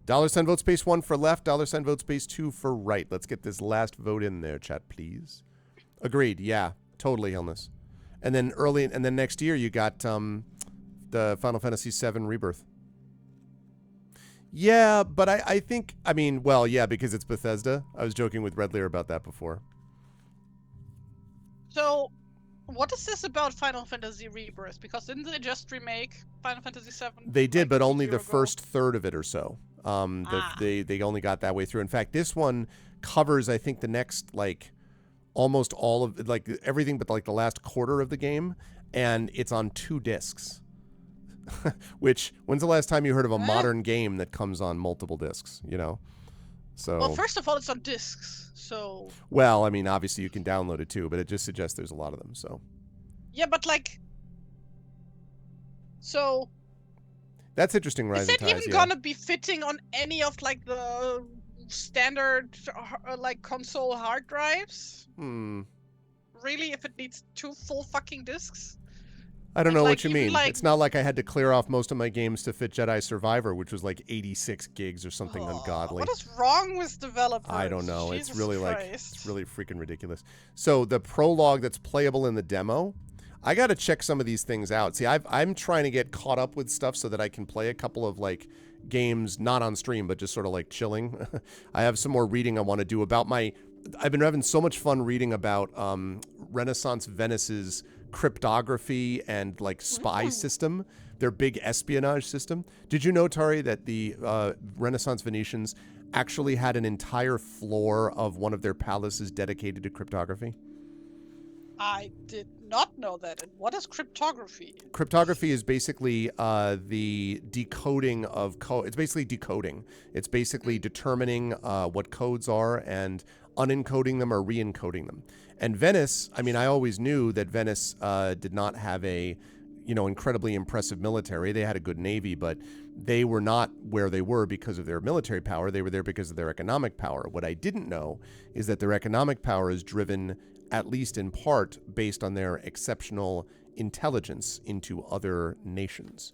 $ vote space 1 for left, $ vote space 2 for right. Let's get this last vote in there, chat, please. Agreed. Yeah, totally, Illness. And then next year you got the Final Fantasy VII Rebirth. Yeah, but I think, I mean, well, yeah, because it's Bethesda. I was joking with Red Lear about that before. So, what is this about Final Fantasy Rebirth? Because didn't they just remake Final Fantasy VII? They did, like but a only year the ago? first third of it or so. They only got that way through. In fact, this one covers, I think, the next, like, almost all of, like, everything but, like, the last quarter of the game, and it's on 2 discs. Which, when's the last time you heard of a Eh. modern game that comes on multiple discs, you know? So, Well, first of all, it's on discs, so well, I mean, obviously you can download it too, but it just suggests there's a lot of them, so. yeah, but like, so That's interesting, is Rising it even Tides, yeah. gonna be fitting on any of like the standard like console hard drives? Really, if it needs 2 full fucking discs? I don't And, know like, what you even, mean. like- It's not like I had to clear off most of my games to fit Jedi Survivor, which was like 86 gigs or something ungodly. What is wrong with developers? I don't know. Jesus It's really Christ. it's really freaking ridiculous. So the prologue that's playable in the demo, I got to check some of these things out. See, I'm trying to get caught up with stuff so that I can play a couple of like games, not on stream, but just sort of like chilling. I have some more reading I want to do about I've been having so much fun reading about Renaissance Venice's cryptography and like spy system, their big espionage system. Did you know, Tari, that the Renaissance Venetians actually had an entire floor of one of their palaces dedicated to cryptography? I did not know that. And what is cryptography? Cryptography is basically the decoding of code. It's basically decoding. It's basically determining what codes are and unencoding them or re-encoding them. And Venice, I mean, I always knew that Venice did not have a, incredibly impressive military. They had a good navy, but they were not where they were because of their military power. They were there because of their economic power. What I didn't know is that their economic power is driven, at least in part, based on their exceptional intelligence into other nations.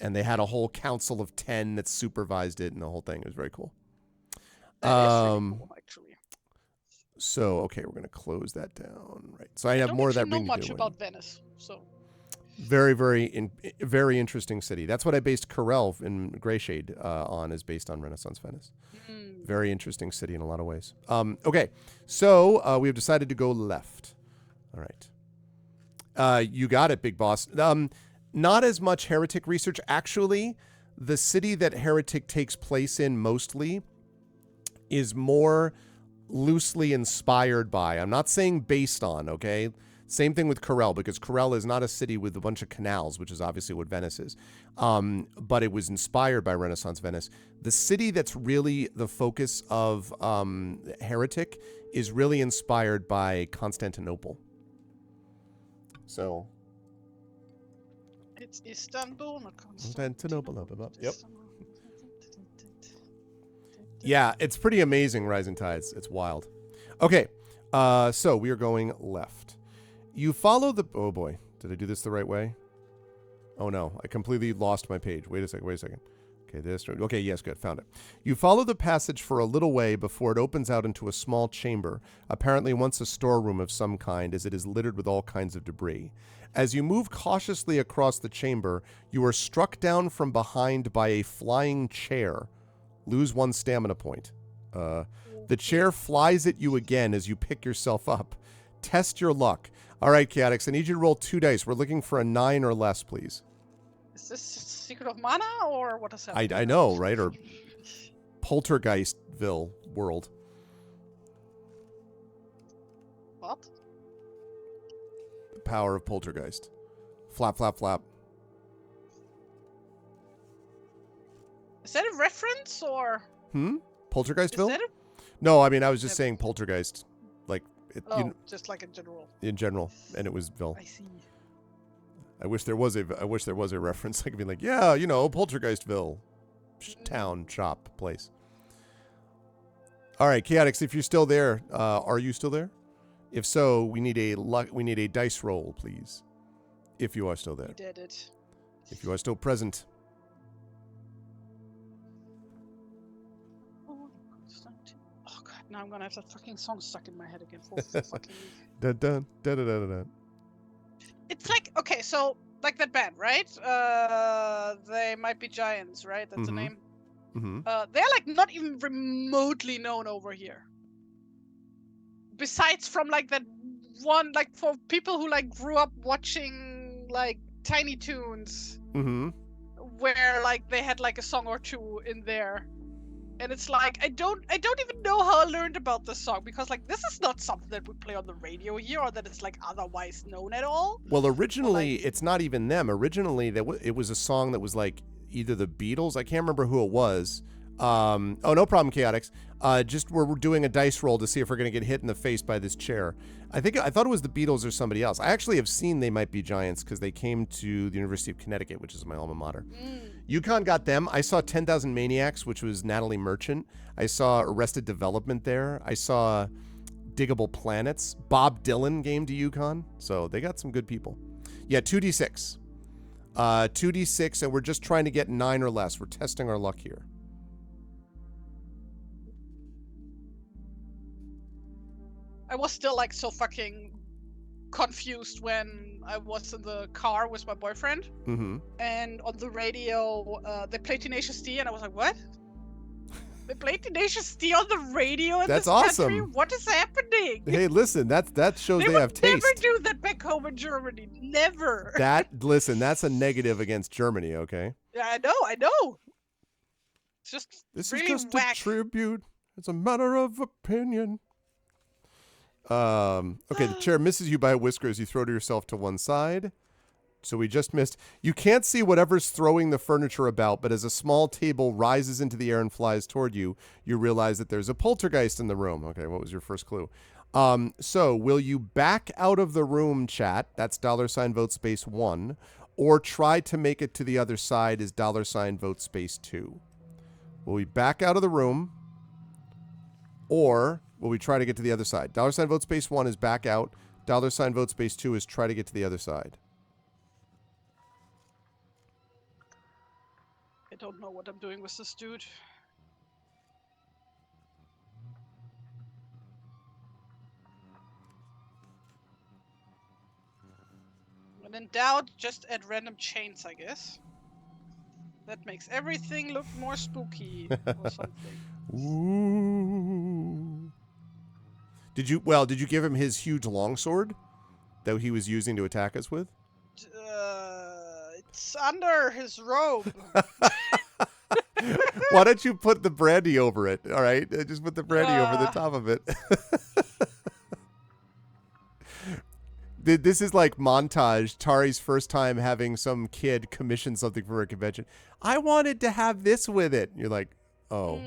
And they had a whole council of 10 that supervised it and the whole thing. It was very cool. That is really cool, actually. So, okay, we're going to close that down. Right. So I I have don't more of that actually know reading to much do. about Venice, so. Very, very interesting city. That's what I based Corel in Greyshade on, is based on Renaissance Venice. Very interesting city in a lot of ways. Okay, so we have decided to go left. All right. You got it, Big Boss. Not as much Heretic research. Actually, the city that Heretic takes place in mostly is more loosely inspired by. I'm not saying based on, okay? Same thing with Corel, because Corel is not a city with a bunch of canals, which is obviously what Venice is. But it was inspired by Renaissance Venice. The city that's really the focus of Heretic is really inspired by Constantinople. So. It's Istanbul, not Constantinople. Yep. Yeah, it's pretty amazing, Rising Tides. It's wild. Okay, so we are going left. You follow the... Oh, boy. Did I do this the right way? Oh, no. I completely lost my page. Wait a second. Okay, this... Okay, yes, good. Found it. You follow the passage for a little way before it opens out into a small chamber, apparently once a storeroom of some kind, as it is littered with all kinds of debris. As you move cautiously across the chamber, you are struck down from behind by a flying chair. Lose 1 stamina point. The chair flies at you again as you pick yourself up. Test your luck. All right, Chaotix, I need you to roll 2 dice. We're looking for a 9 or less, please. Is this Secret of Mana, or what is that? I know, right? Or Poltergeistville world. What? The power of Poltergeist. Flap, flap, flap. Is that a reference, or? Poltergeistville? Is that a... No, I mean, I was just saying Poltergeist. Like, just like in general. In general, and it was Ville. I see. I wish there was a reference. I could be like, yeah, Poltergeistville, town, shop, place. All right, Chaotix, if you're still there, are you still there? If so, we need a dice roll, please. If you are still there. You did it. If you are still present. Oh god, now I'm gonna have that fucking song stuck in my head again for fucking week. Dun, dun, dun, dun, dun, dun. It's like, okay, so, like that band, right? They Might Be Giants, right? That's the name? Mm-hmm. They're like not even remotely known over here. Besides from like that one, like for people who like grew up watching like TariToons, Mm-hmm. where like they had like a song or two in there. And it's like I don't even know how I learned about this song, because like this is not something that we play on the radio here, or that it's like otherwise known at all. Well, originally, like- it's not even them. Originally, it was a song that was like either the Beatles. I can't remember who it was. Oh, no problem, Chaotix. Just we're doing a dice roll to see if we're going to get hit in the face by this chair. I thought it was the Beatles or somebody else. I actually have seen They Might Be Giants because they came to the University of Connecticut, which is my alma mater. UConn got them. I saw 10,000 Maniacs, which was Natalie Merchant. I saw Arrested Development there. I saw Diggable Planets. Bob Dylan came to UConn. So they got some good people. Yeah, 2d6. 2d6, and we're just trying to get 9 or less. We're testing our luck here. I was still like so fucking confused when I was in the car with my boyfriend, and on the radio they played Tenacious D, and I was like, "What? They played Tenacious D on the radio in That's this country? awesome. What is happening?" Hey, listen, that shows they would have taste. never do that back home in Germany. Never. Listen, that's a negative against Germany, okay? Yeah, I know. It's just This really is just whack. a tribute. It's a matter of opinion. Okay, the chair misses you by a whisker as you throw to yourself to one side. So we just missed. You can't see whatever's throwing the furniture about, but as a small table rises into the air and flies toward you, you realize that there's a poltergeist in the room. Okay, what was your first clue? So will you back out of the room, chat? That's $vote space 1. Or try to make it to the other side is $vote space 2. Will we back out of the room? Or will we try to get to the other side? $vote space 1 is back out. $vote space 2 is try to get to the other side. I don't know what I'm doing with this dude. When in doubt, just add random chains, I guess. That makes everything look more spooky or something. Ooh. Did you give him his huge longsword that he was using to attack us with? It's under his robe. Why don't you put the brandy over it? All right, just put the brandy over the top of it. This is like montage. Tari's first time having some kid commission something for a convention. I wanted to have this with it. You're like, oh.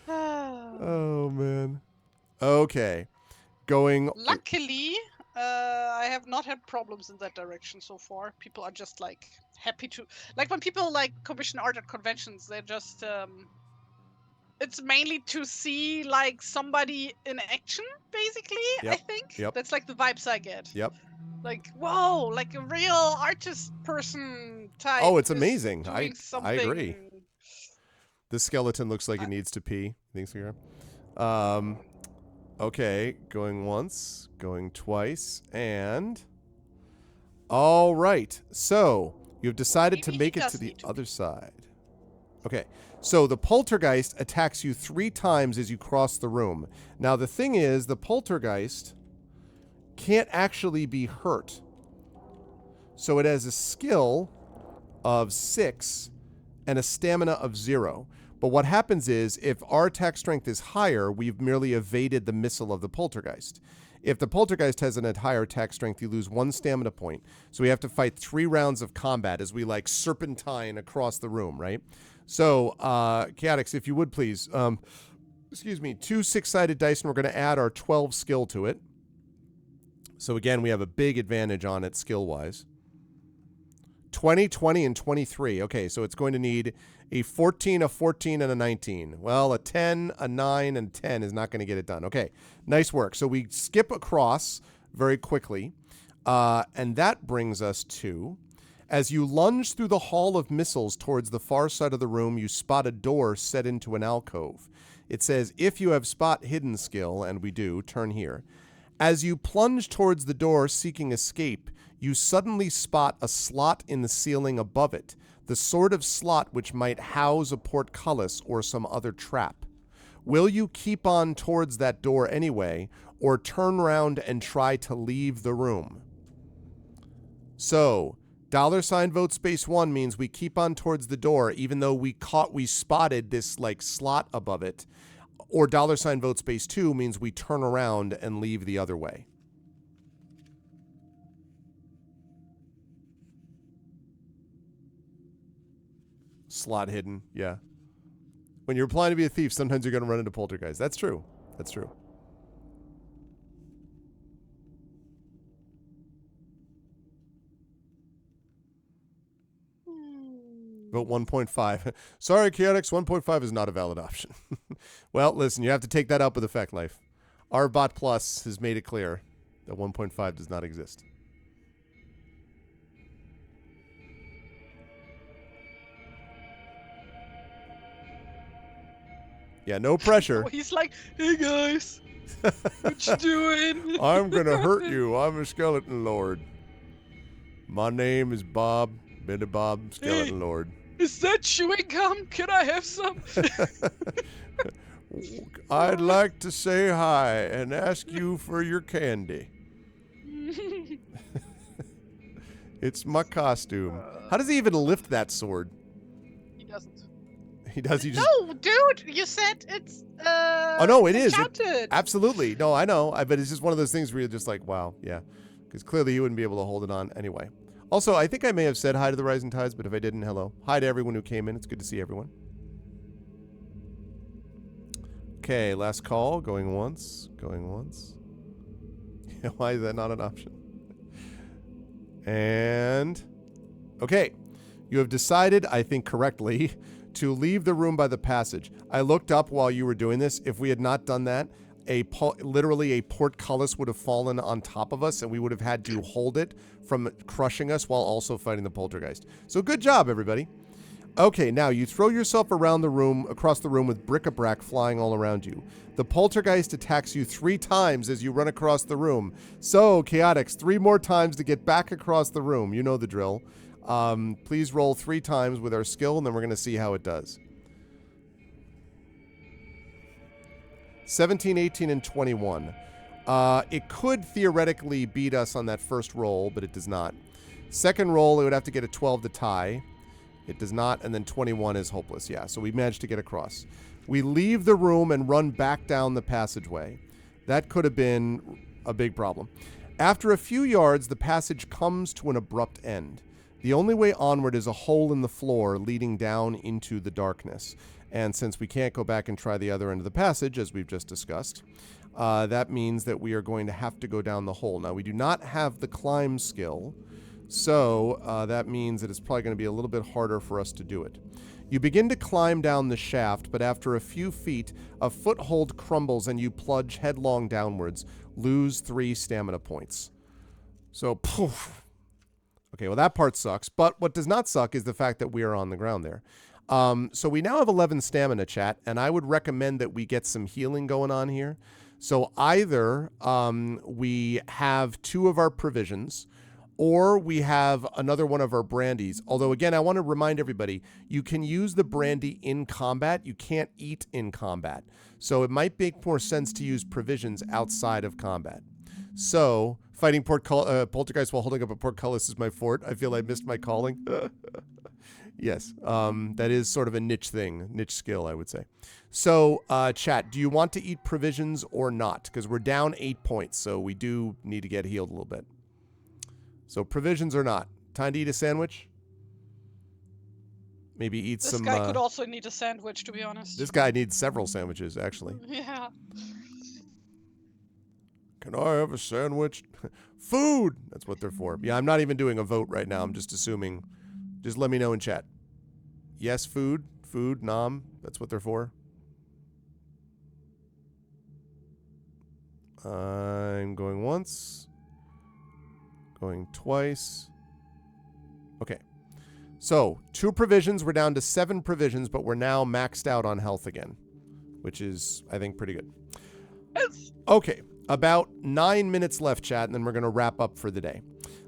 Oh, man. Okay. Luckily, I have not had problems in that direction so far. People are just like happy to, like when people like commission art at conventions, they're just it's mainly to see like somebody in action, basically. I think that's like the vibes I get. Like, whoa, like a real artist person type. Oh, it's amazing. I something. agree. The skeleton looks like it needs to pee. Thanks, Sarah. Okay, going once, going twice, and all right. So you've decided to make it to the other side. Okay, so the poltergeist attacks you 3 times as you cross the room. Now the thing is, the poltergeist can't actually be hurt. So it has a skill of 6 and a stamina of 0. But what happens is, if our attack strength is higher, we've merely evaded the missile of the poltergeist. If the poltergeist has an higher attack strength, you lose 1 stamina point. So we have to fight 3 rounds of combat as we like serpentine across the room, right? So, Chaotix, if you would please, excuse me, 2 6-sided dice, and we're going to add our 12 skill to it. So again, we have a big advantage on it skill-wise. 20, 20, and 23. Okay, so it's going to need a 14, a 14, and a 19. Well, a 10, a 9, and 10 is not going to get it done. Okay, nice work. So we skip across very quickly, and that brings us to, as you lunge through the hall of missiles towards the far side of the room, you spot a door set into an alcove. It says, if you have spot hidden skill, and we do, turn here. As you plunge towards the door seeking escape, you suddenly spot a slot in the ceiling above it, the sort of slot which might house a portcullis or some other trap. Will you keep on towards that door anyway, or turn around and try to leave the room? So, $vote space 1 means we keep on towards the door even though we spotted this like slot above it. Or $vote space 2 means we turn around and leave the other way. Slot hidden, yeah. When you're applying to be a thief, sometimes you're going to run into poltergeist. That's true. That's true. Vote 1.5. Sorry, Chaotix, 1.5 is not a valid option. Well, listen, you have to take that up with Effect Life. Our Bot Plus has made it clear that 1.5 does not exist. Yeah, no pressure. Oh, he's like, hey guys, what you doing? I'm going to hurt you. I'm a skeleton lord. My name is Bob, Billy Bob, Skeleton Lord. Is that chewing gum? Can I have some? I'd like to say hi and ask you for your candy. It's my costume. How does he even lift that sword? He doesn't. He does. He just. No, dude, you said it's. Oh no, it is. Enchanted. Absolutely. No, I know. But it's just one of those things where you're just like, wow, yeah, because clearly he wouldn't be able to hold it on anyway. Also, I think I may have said hi to the Rising Tides, but if I didn't, hello. Hi to everyone who came in. It's good to see everyone. Okay, last call. Going once. Going once. Why is that not an option? And... okay. You have decided, I think correctly, to leave the room by the passage. I looked up while you were doing this. If we had not done that, literally a portcullis would have fallen on top of us, and we would have had to hold it from crushing us while also fighting the poltergeist. So good job, everybody. Okay, now you throw yourself around the room, across the room with bric-a-brac flying all around you. The poltergeist attacks you 3 times as you run across the room. So, Chaotix, 3 more times to get back across the room. You know the drill. Please roll 3 times with our skill, and then we're going to see how it does. 17, 18, and 21. It could theoretically beat us on that first roll, but it does not. Second roll, it would have to get a 12 to tie. It does not, and then 21 is hopeless. Yeah, so we managed to get across. We leave the room and run back down the passageway. That could have been a big problem. After a few yards, the passage comes to an abrupt end. The only way onward is a hole in the floor leading down into the darkness. And since we can't go back and try the other end of the passage, as we've just discussed, that means that we are going to have to go down the hole. Now, we do not have the climb skill, so that means that it's probably going to be a little bit harder for us to do it. You begin to climb down the shaft, but after a few feet, a foothold crumbles and you plunge headlong downwards, lose 3 stamina points. So, poof. Okay, well, that part sucks, but what does not suck is the fact that we are on the ground there. So we now have 11 stamina, chat, and I would recommend that we get some healing going on here. So either we have 2 of our provisions, or we have another one of our brandies. Although, again, I want to remind everybody, you can use the brandy in combat. You can't eat in combat. So it might make more sense to use provisions outside of combat. So, fighting poltergeist while holding up a portcullis is my fort. I feel I missed my calling. Yes, that is sort of a niche thing, niche skill, I would say. So, chat, do you want to eat provisions or not? Because we're down 8 points, so we do need to get healed a little bit. So, provisions or not. Time to eat a sandwich? Maybe eat some... This guy could also need a sandwich, to be honest. This guy needs several sandwiches, actually. Yeah. Can I have a sandwich? Food! That's what they're for. Yeah, I'm not even doing a vote right now. I'm just assuming... just let me know in chat. Yes, food. Food, nom. That's what they're for. I'm going once. Going twice. Okay. So, 2 provisions. We're down to 7 provisions, but we're now maxed out on health again. Which is, I think, pretty good. Okay. About 9 minutes left, chat, and then we're going to wrap up for the day.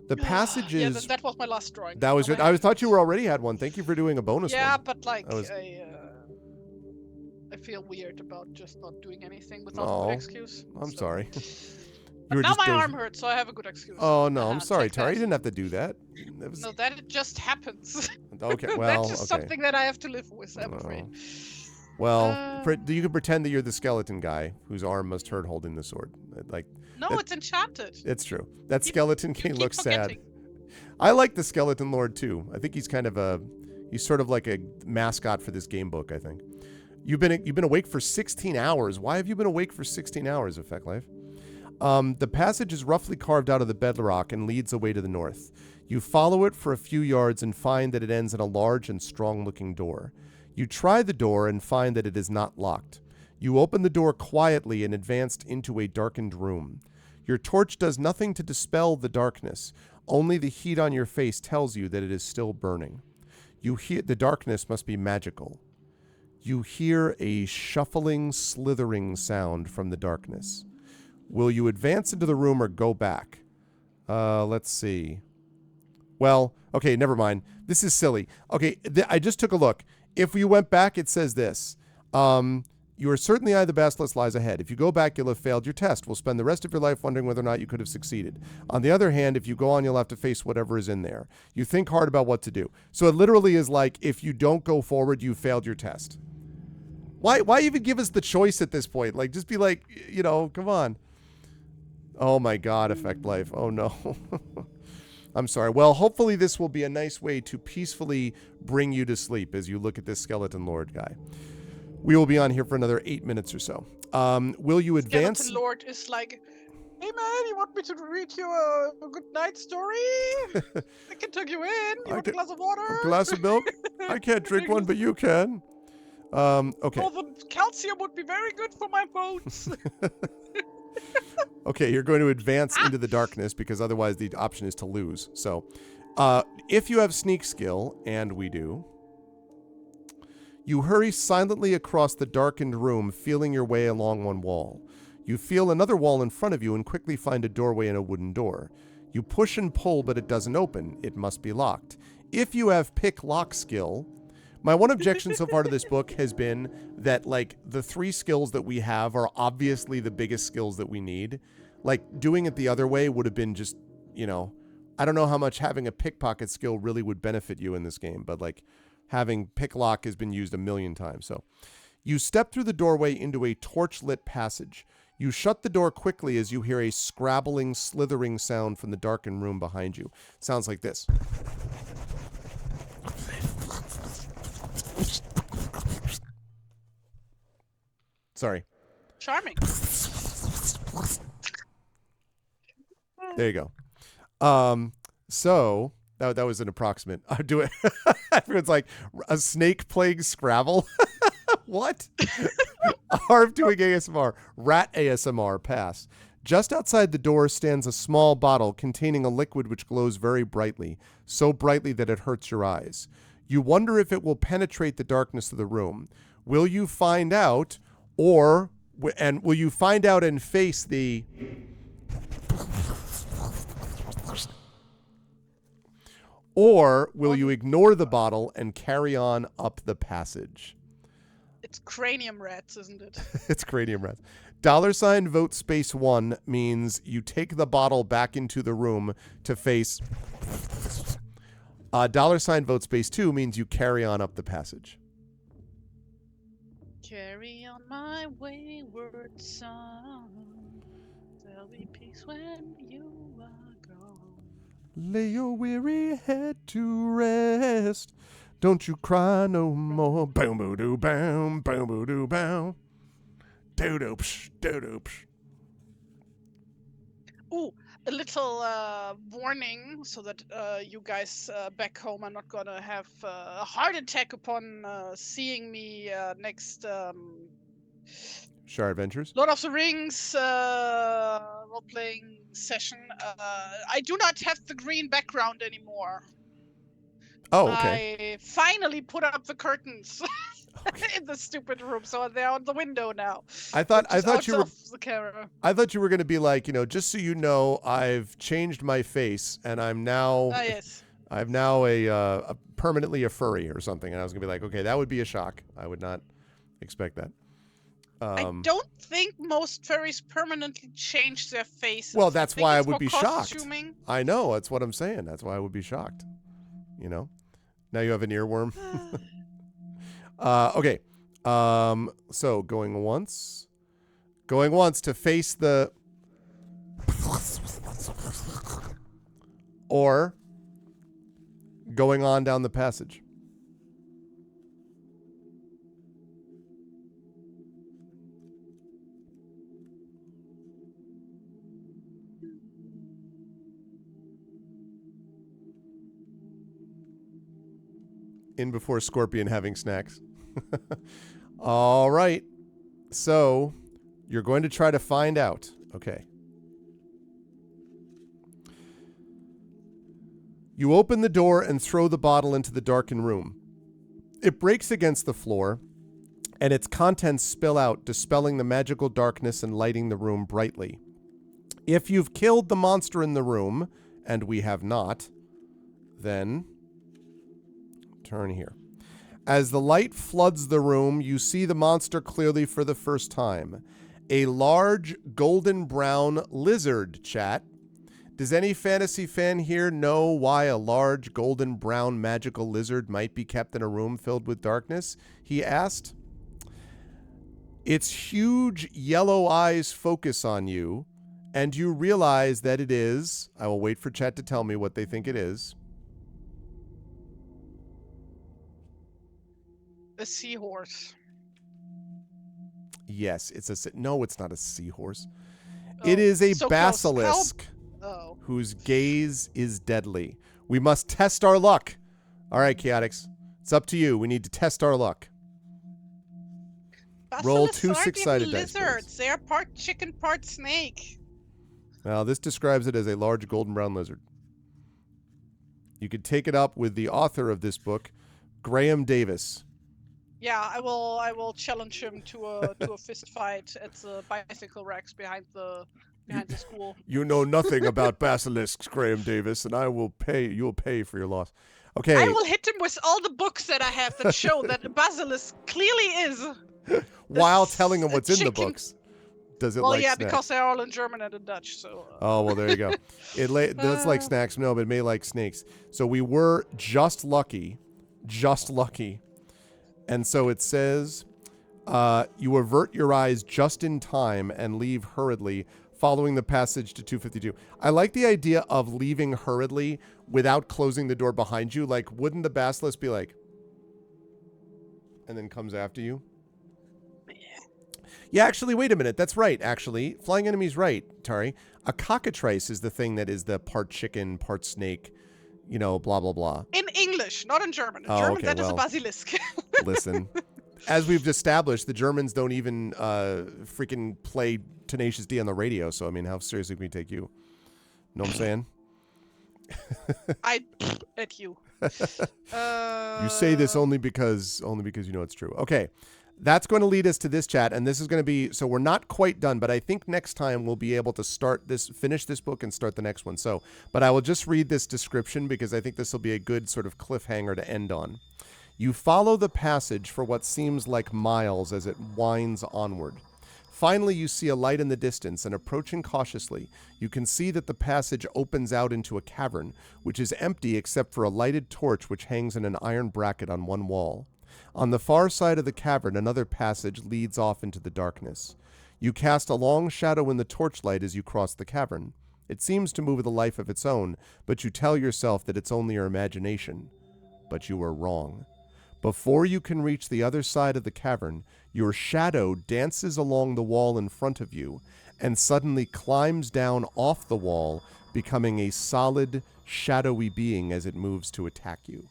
The passages... yeah, that was my last drawing. That was good. I thought you already had one. Thank you for doing a bonus one. Yeah, but like, Was... I feel weird about just not doing anything without a good excuse. I'm sorry. You were Now just my dozing. arm hurts, so I have a good excuse. Oh no, I'm sorry, Take Tara. You that. didn't have to do that. That was No, that just happens. okay. That's Well, just okay. something that I have to live with, I'm afraid. Oh. Well, Uh, you can pretend that you're the skeleton guy whose arm must hurt holding the sword. Like, no, that- it's enchanted. it's true. That You- skeleton you king keep looks sad. forgetting. I like the skeleton lord too. I think he's kind of he's sort of like a mascot for this game book. I think. You've been awake for 16 hours. Why have you been awake for 16 hours, Effect Life? The passage is roughly carved out of the bedrock and leads away to the north. You follow it for a few yards and find that it ends in a large and strong-looking door. You try the door and find that it is not locked. You open the door quietly and advance into a darkened room. Your torch does nothing to dispel the darkness. Only the heat on your face tells you that it is still burning. You hear the darkness must be magical. You hear a shuffling, slithering sound from the darkness. Will you advance into the room or go back? Let's see. Well, okay, never mind. This is silly. Okay, I just took a look. If we went back, it says this. You are certain the eye of the basilisk lies ahead. If you go back, you'll have failed your test. Will spend the rest of your life wondering whether or not you could have succeeded. On the other hand, if you go on, you'll have to face whatever is in there. You think hard about what to do. So it literally is like, if you don't go forward, you failed your test. Why even give us the choice at this point? Like, just be like, come on. Oh my God, Effect Life. Oh no. I'm sorry. Well, hopefully this will be a nice way to peacefully bring you to sleep as you look at this skeleton lord guy. We will be on here for another 8 minutes or so. Will you advance? Skeleton Lord is like, hey man, you want me to read you a good night story? I can tuck you in. You want a glass of water? A glass of milk? I can't drink one, but you can. Okay. Oh, the calcium would be very good for my bones. Okay, you're going to advance into the darkness because otherwise the option is to lose. So, if you have sneak skill, and we do, you hurry silently across the darkened room, feeling your way along one wall. You feel another wall in front of you and quickly find a doorway and a wooden door. You push and pull, but it doesn't open. It must be locked. If you have pick lock skill, my one objection so far to this book has been that, like, the 3 skills that we have are obviously the biggest skills that we need. Like, doing it the other way would have been just, I don't know how much having a pickpocket skill really would benefit you in this game, but, like, having pick lock has been used a million times. So, you step through the doorway into a torch-lit passage. You shut the door quickly as you hear a scrabbling, slithering sound from the darkened room behind you. Sounds like this. Sorry. Charming. There you go. So that was an approximate. I do it. Everyone's like, a snake playing Scrabble. What? Harv doing ASMR. Rat ASMR. Pass. Just outside the door stands a small bottle containing a liquid which glows very brightly, so brightly that it hurts your eyes. You wonder if it will penetrate the darkness of the room. Will you find out, will you find out and face the... Or will you ignore the bottle and carry on up the passage? It's cranium rats, isn't it? It's cranium rats. $ vote space 1 means you take the bottle back into the room to face. $ vote space 2 means you carry on up the passage. Carry on my wayward son. There'll be peace when you are gone. Lay your weary head to rest. Don't you cry no more. Boom, boo, doo, boom, boom, boo, doo, boom. Doo, doo, psh, doo, doo, psh. Ooh, a little warning so that you guys back home are not gonna have a heart attack upon seeing me next Shire Adventures. Lord of the Rings role-playing session. I do not have the green background anymore. Oh, okay. I finally put up the curtains in the stupid room, so they're on the window now. I thought you were. The camera. I thought you were going to be like, just so you know, I've changed my face and I'm now. Yes. I'm now a permanently a furry or something, and I was going to be like, okay, that would be a shock. I would not expect that. I don't think most fairies permanently change their faces. Well, that's I think why I it's would more be shocked. costuming. I know, that's what I'm saying. That's why I would be shocked. You know? Now you have an earworm. Okay. So going once. Going once to face the or going on down the passage. In before Scorpion having snacks. All right. So you're going to try to find out. Okay. You open the door and throw the bottle into the darkened room. It breaks against the floor, and its contents spill out, dispelling the magical darkness and lighting the room brightly. If you've killed the monster in the room, and we have not, then turn here. As the light floods the room, you see the monster clearly for the first time. A large golden brown lizard, chat. Does any fantasy fan here know why a large golden brown magical lizard might be kept in a room filled with darkness? He asked. Its huge yellow eyes focus on you, and you realize that it is, I will wait for chat to tell me what they think it is. A seahorse. Yes, no, it's not a seahorse. It is a so basilisk Oh. whose gaze is deadly. We must test our luck. All right, Chaotix, it's up to you. We need to test our luck. Roll Basilisks two aren't six-sided even dice, lizards. please. They are part chicken, part snake. Now, this describes it as a large golden brown lizard. You could take it up with the author of this book, Graham Davis. Yeah, I will challenge him to a fist fight at the bicycle racks behind the school. You know nothing about basilisks, Graham Davis, and you'll pay for your loss. Okay. I will hit him with all the books that I have that show that a basilisk clearly is. While telling him what's in the chicken. books. Does it Well, like yeah, snacks? because they're all in German and in Dutch. So. Oh, well, there you go. That's like snacks. No, but it may like snakes. So we were just lucky. And so it says, you avert your eyes just in time and leave hurriedly, following the passage to 252. I like the idea of leaving hurriedly without closing the door behind you. Like, wouldn't the basilisk be like, and then comes after you? Yeah, actually, wait a minute. That's right, actually. Flying Enemy's right, Tari. A cockatrice is the thing that is the part chicken, part snake, blah, blah, blah. In English, not in German. In Oh, German, okay, that is well, a basilisk. Listen, as we've established, the Germans don't even freaking play Tenacious D on the radio, so, I mean, how seriously can we take you? Know what I'm saying? I at you. You say this only because you know it's true. Okay. That's going to lead us to this chat, and this is going to be, so we're not quite done, but I think next time we'll be able to finish this book and start the next one. So, but I will just read this description because I think this will be a good sort of cliffhanger to end on. You follow the passage for what seems like miles as it winds onward. Finally, you see a light in the distance, and approaching cautiously, you can see that the passage opens out into a cavern, which is empty except for a lighted torch which hangs in an iron bracket on one wall. On the far side of the cavern, another passage leads off into the darkness. You cast a long shadow in the torchlight as you cross the cavern. It seems to move with a life of its own, but you tell yourself that it's only your imagination. But you are wrong. Before you can reach the other side of the cavern, your shadow dances along the wall in front of you and suddenly climbs down off the wall, becoming a solid, shadowy being as it moves to attack you.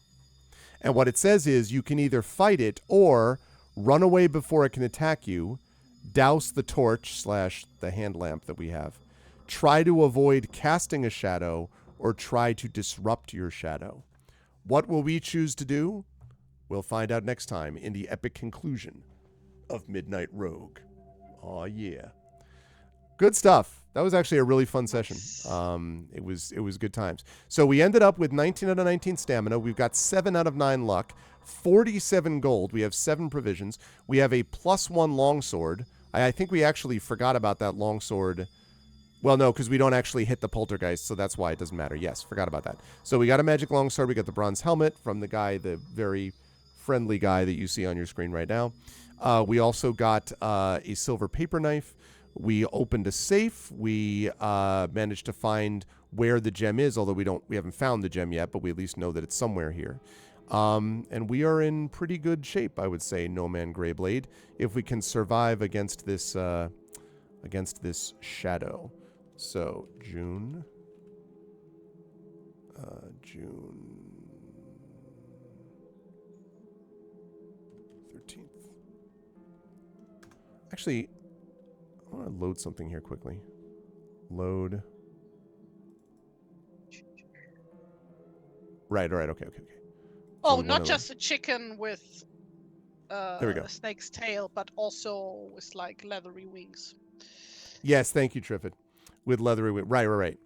And what it says is you can either fight it or run away before it can attack you, douse the torch / the hand lamp that we have, try to avoid casting a shadow, or try to disrupt your shadow. What will we choose to do? We'll find out next time in the epic conclusion of Midnight Rogue. Aw, yeah. Good stuff. That was actually a really fun session. It was good times. So we ended up with 19 out of 19 stamina. We've got 7 out of 9 luck, 47 gold. We have 7 provisions. We have a +1 longsword. I think we actually forgot about that longsword. Well, no, because we don't actually hit the poltergeist, so that's why it doesn't matter. Yes, forgot about that. So we got a magic longsword. We got the bronze helmet from the guy, the very friendly guy that you see on your screen right now. We also got a silver paper knife. We opened a safe. We managed to find where the gem is, although we haven't found the gem yet, but we at least know that it's somewhere here. And we are in pretty good shape, I would say, No Man Greyblade, if we can survive against this shadow. So June 13th. Actually, I want to load something here quickly. Load. Right, all right, okay. Oh, we not wanna- just a chicken with There we go. a snake's tail, but also with like leathery wings. Yes, thank you, Triffid. With leathery wing. Right.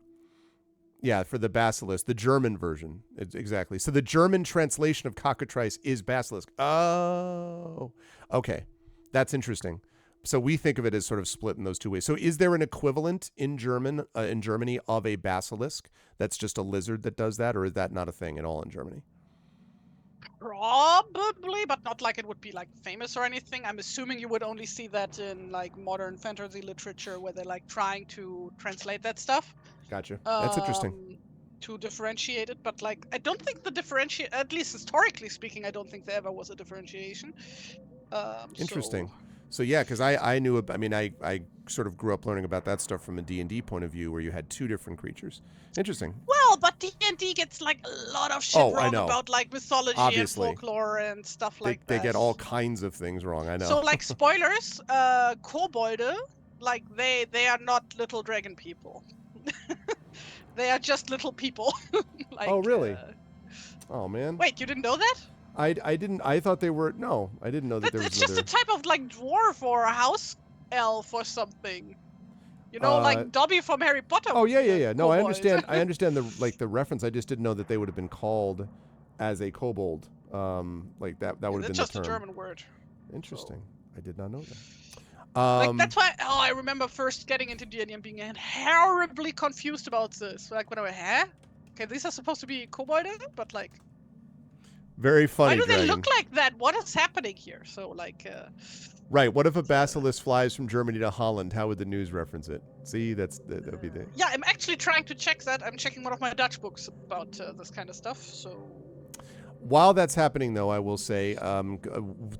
Yeah, for the basilisk, the German version. Exactly. So the German translation of cockatrice is basilisk. Oh, okay. That's interesting. So we think of it as sort of split in those two ways. So is there an equivalent in Germany of a basilisk that's just a lizard that does that, or is that not a thing at all in Germany? Probably, but not like it would be like famous or anything. I'm assuming you would only see that in like modern fantasy literature where they're like trying to translate that stuff. Gotcha. That's interesting. To differentiate it, but like I don't think at least historically speaking, I don't think there ever was a differentiation. Interesting. So yeah, because I knew, I sort of grew up learning about that stuff from a D&D point of view where you had 2 different creatures. Interesting. Well, but D&D gets like a lot of shit Oh, I wrong know. about like mythology Obviously. and folklore and stuff like They that. get all kinds of things wrong, I know. So like spoilers, kobolde, like they are not little dragon people. They are just little people. Like, oh, really? Oh, man. Wait, you didn't know that? I didn't. I thought they were. No, I didn't know that there was It's just another. a type of like dwarf or a house elf or something. You know, like Dobby from Harry Potter. Oh yeah. No, I kobold. understand. I understand the reference. I just didn't know that they would have been called as a kobold. Like that would have been It's the just term. a German word. Interesting. I did not know that. Like that's why. Oh, I remember first getting into D&D and being horribly confused about this. Like when I went, huh? Okay, these are supposed to be kobold, but like. Very funny. Why do Dragon. they look like that? What is happening here? So like. Right. What if a basilisk flies from Germany to Holland? How would the news reference it? See, that would be the. Yeah, I'm actually trying to check that. I'm checking one of my Dutch books about this kind of stuff. So. While that's happening, though, I will say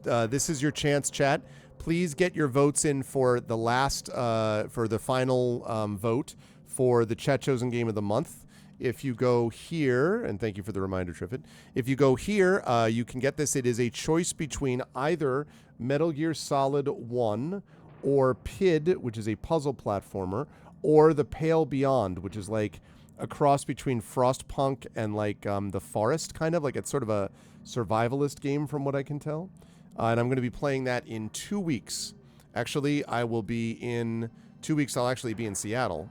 this is your chance, chat. Please get your votes in for the final vote for the Chat Chosen Game of the Month. If you go here, and thank you for the reminder, Triffid. If you go here, you can get this. It is a choice between either Metal Gear Solid 1 or PID, which is a puzzle platformer, or The Pale Beyond, which is like a cross between Frostpunk and like The Forest, kind of. Like it's sort of a survivalist game from what I can tell. And I'm going to be playing that in 2 weeks. Actually, I will be in 2 weeks. I'll actually be in Seattle.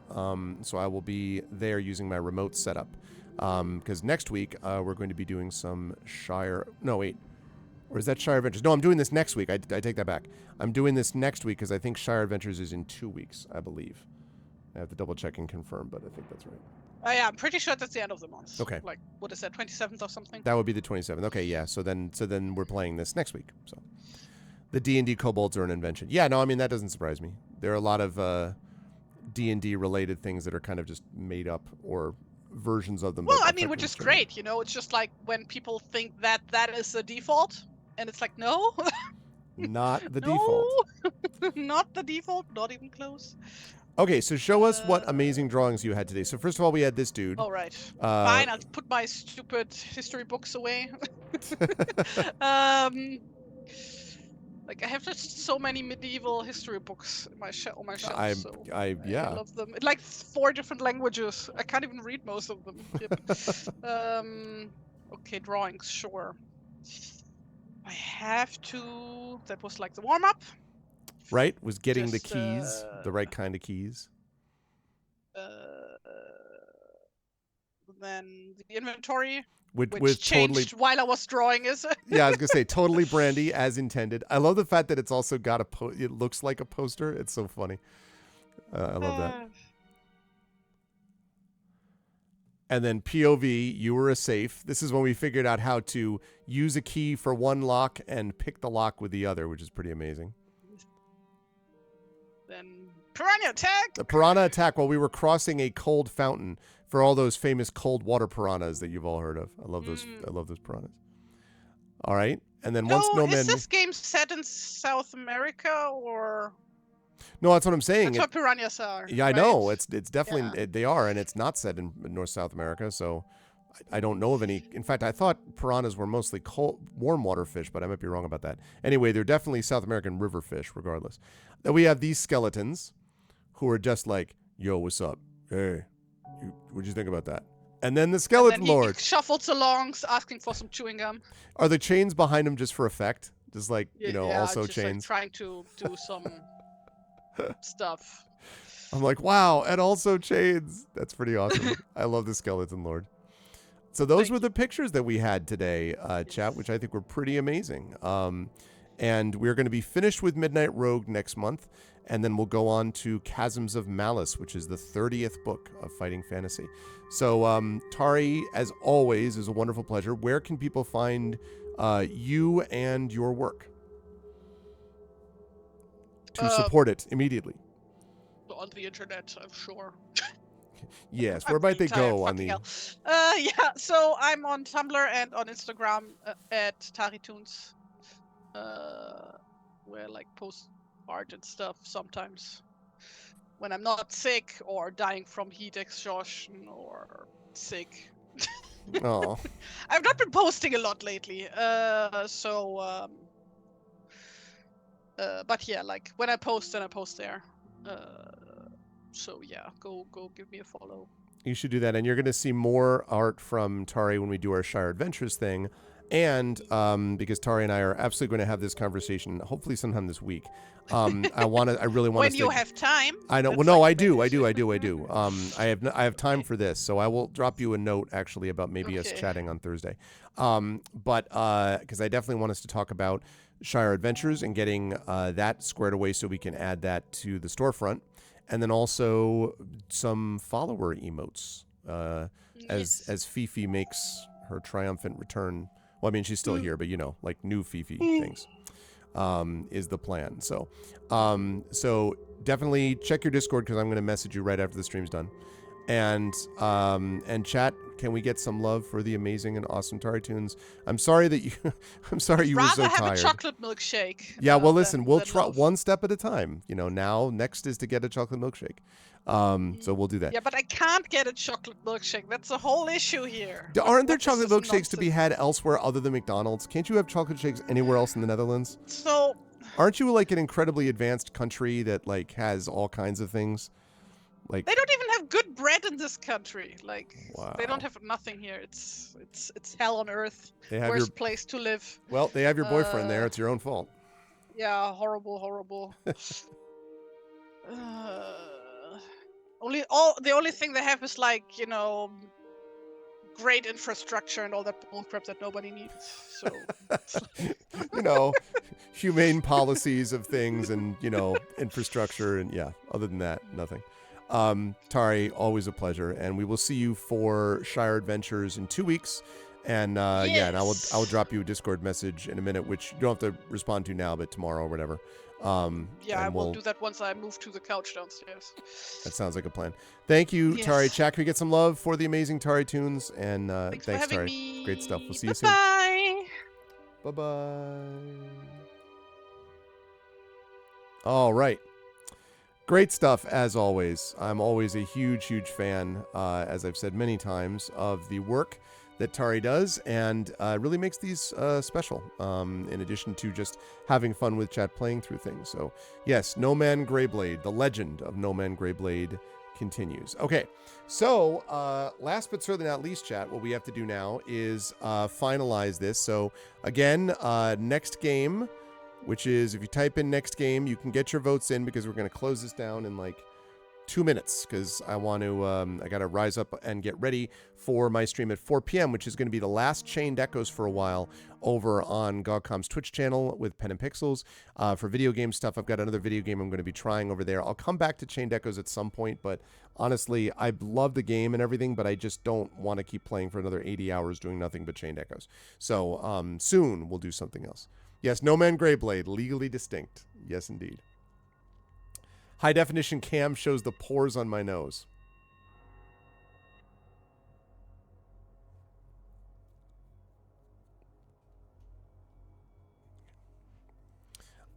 So I will be there using my remote setup. Because next week, we're going to be doing some Shire... No, wait. Or is that Shire Adventures? No, I'm doing this next week. I take that back. I'm doing this next week because I think Shire Adventures is in 2 weeks, I believe. I have to double check and confirm, but I think that's right. Oh yeah, I'm pretty sure that's the end of the month. Okay. Like, what is that, 27th or something? That would be the 27th. Okay, yeah. So then we're playing this next week. So the D&D kobolds are an invention. Yeah, no, I mean, that doesn't surprise me. There are a lot of D&D related things that are kind of just made up or versions of them. Well, I mean, which is great, you know? It's just like when people think that that is the default, and it's like, no. Not the default. Not the default, not even close. Okay, so show us what amazing drawings you had today. So first of all, we had this dude. All right. Fine, I'll put my stupid history books away. Like I have just so many medieval history books in my on my shelf. I love them. In like 4 different languages. I can't even read most of them. Yep. Okay, drawings, sure. I have to. That was like the warm up. right? Was getting the Just, keys, the right kind of keys. Then the inventory, With which totally, changed while I was drawing, is yeah, I was gonna say totally Brandy as intended. I love the fact that it's also got it looks like a poster. It's so funny. I love that. And then POV, you were a safe. This is when we figured out how to use a key for one lock and pick the lock with the other, which is pretty amazing. Then piranha attack. The piranha attack while we were crossing a cold fountain for all those famous cold water piranhas that you've all heard of. I love those. I love those piranhas. All right, and then once So, no is man. this game set in South America or? No, that's what I'm saying. That's what piranhas are. Yeah, I right? know. It's definitely they are, and it's not set in North South America, so I don't know of any. In fact, I thought piranhas were mostly cold, warm water fish, but I might be wrong about that. Anyway, they're definitely South American river fish, regardless. Then we have these skeletons, who are just like, "Yo, what's up? Hey, what'd you think about that?" And then the skeleton And then lord. he shuffles along, asking for some chewing gum. Are the chains behind him just for effect? Just like also just chains. Like trying to do some stuff. I'm like, wow, and also chains. That's pretty awesome. I love the skeleton lord. So those were the pictures that we had today, chat, which I think were pretty amazing. And we're going to be finished with Midnight Rogue next month, and then we'll go on to Chasms of Malice, which is the 30th book of Fighting Fantasy. So, Tari, as always, is a wonderful pleasure. Where can people find you and your work to support it immediately? On the internet, I'm sure. Yes, where might they go on the? Yeah, so I'm on Tumblr and on Instagram at TariToons, where I post art and stuff sometimes when I'm not sick or dying from heat exhaustion or sick. Oh, I've not been posting a lot lately, but yeah, when I post, then I post there. So yeah, go give me a follow. you should do that, and you're going to see more art from Tari when we do our Shire Adventures thing, and because Tari and I are absolutely going to have this conversation, hopefully sometime this week. I really want when you have time. I know. Well, no, I do. I have time for this, so I will drop you a note actually about maybe us chatting on Thursday. But because I definitely want us to talk about Shire Adventures and getting that squared away so we can add that to the storefront. And then also some follower emotes as Fifi makes her triumphant return. Well, I mean, she's still here, but new Fifi things is the plan. So definitely check your Discord because I'm going to message you right after the stream's done. And chat, can we get some love for the amazing and awesome TariToons? I'm sorry you were so tired. Rather have a chocolate milkshake. Yeah, well, listen, we'll try one step at a time. Now next is to get a chocolate milkshake. So we'll do that. Yeah, but I can't get a chocolate milkshake. That's the whole issue here. Aren't there chocolate milkshakes to be had elsewhere other than McDonald's? Can't you have chocolate shakes anywhere else in the Netherlands? So, aren't you an incredibly advanced country that has all kinds of things? They don't even have good bread in this country. Wow. They don't have nothing here. It's hell on earth. They have Worst place to live. Well, they have your boyfriend there. It's your own fault. Yeah, horrible. The only thing they have is great infrastructure and all that bullcrap that nobody needs. So humane policies of things and infrastructure and other than that, nothing. Tari, always a pleasure, and we will see you for Shire Adventures in 2 weeks. And and I will drop you a Discord message in a minute, which you don't have to respond to now, but tomorrow or whatever. I will do that once I move to the couch downstairs. That sounds like a plan. Thank you, Tari. Chat, can we get some love for the amazing TariToons? And thanks Tari. Me. Great stuff. We'll see you soon. Bye. Bye-bye. All right. Great stuff, as always. I'm always a huge, huge fan, as I've said many times, of the work that Tari does, and really makes these special, in addition to just having fun with chat playing through things. So, yes, No Man Greyblade, the legend of No Man Greyblade continues. Okay, so last but certainly not least, chat, what we have to do now is finalize this. So, again, next game which is if you type in next game, you can get your votes in because we're going to close this down in like 2 minutes because I want to, I got to rise up and get ready for my stream at 4 p.m., which is going to be the last Chained Echoes for a while over on GogCom's Twitch channel with Pen and Pixels. For video game stuff, I've got another video game I'm going to be trying over there. I'll come back to Chained Echoes at some point, but honestly, I love the game and everything, but I just don't want to keep playing for another 80 hours doing nothing but Chained Echoes. So soon we'll do something else. Yes, No Man Greyblade, legally distinct. Yes, indeed. High definition cam shows the pores on my nose.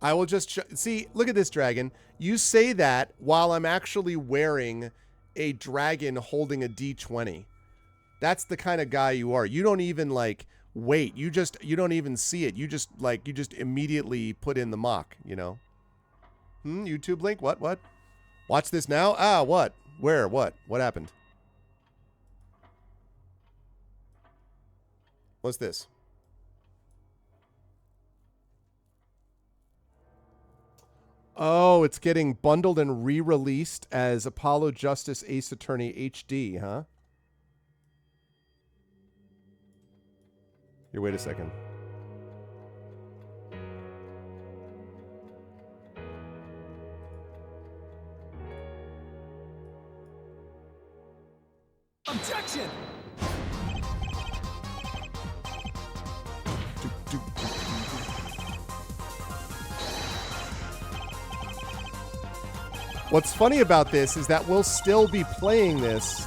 I will just see, look at this dragon. You say that while I'm actually wearing a dragon holding a D20. That's the kind of guy you are. You don't even like wait. You don't even see it. You just immediately put in the mock, you know? YouTube link? What? Watch this now? Ah, what? Where? What? What happened? What's this? Oh, it's getting bundled and re-released as Apollo Justice Ace Attorney HD, huh? Here, wait a second. Objection! What's funny about this is that we'll still be playing this,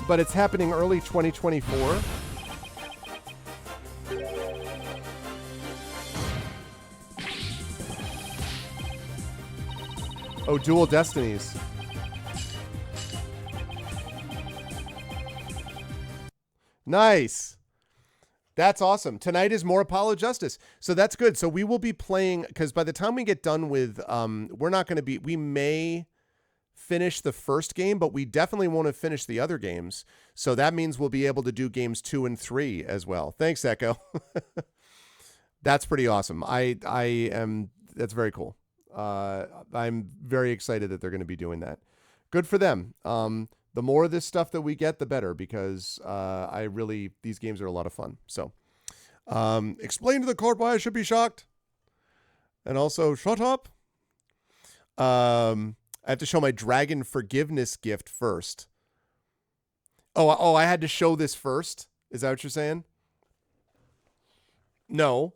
but it's happening early 2024. Oh, Dual Destinies. Nice. That's awesome. Tonight is more Apollo Justice. So that's good. So we will be playing, because by the time we get done with, we're not going to be, we may finish the first game, but we definitely won't have finished the other games. So that means we'll be able to do games 2 and 3 as well. Thanks, Echo. That's pretty awesome. That's very cool. I'm very excited that they're going to be doing that. Good for them. The more of this stuff that we get, the better, because these games are a lot of fun. So, explain to the court why I should be shocked. And also, shut up. I have to show my dragon forgiveness gift first. Oh, I had to show this first? Is that what you're saying? No.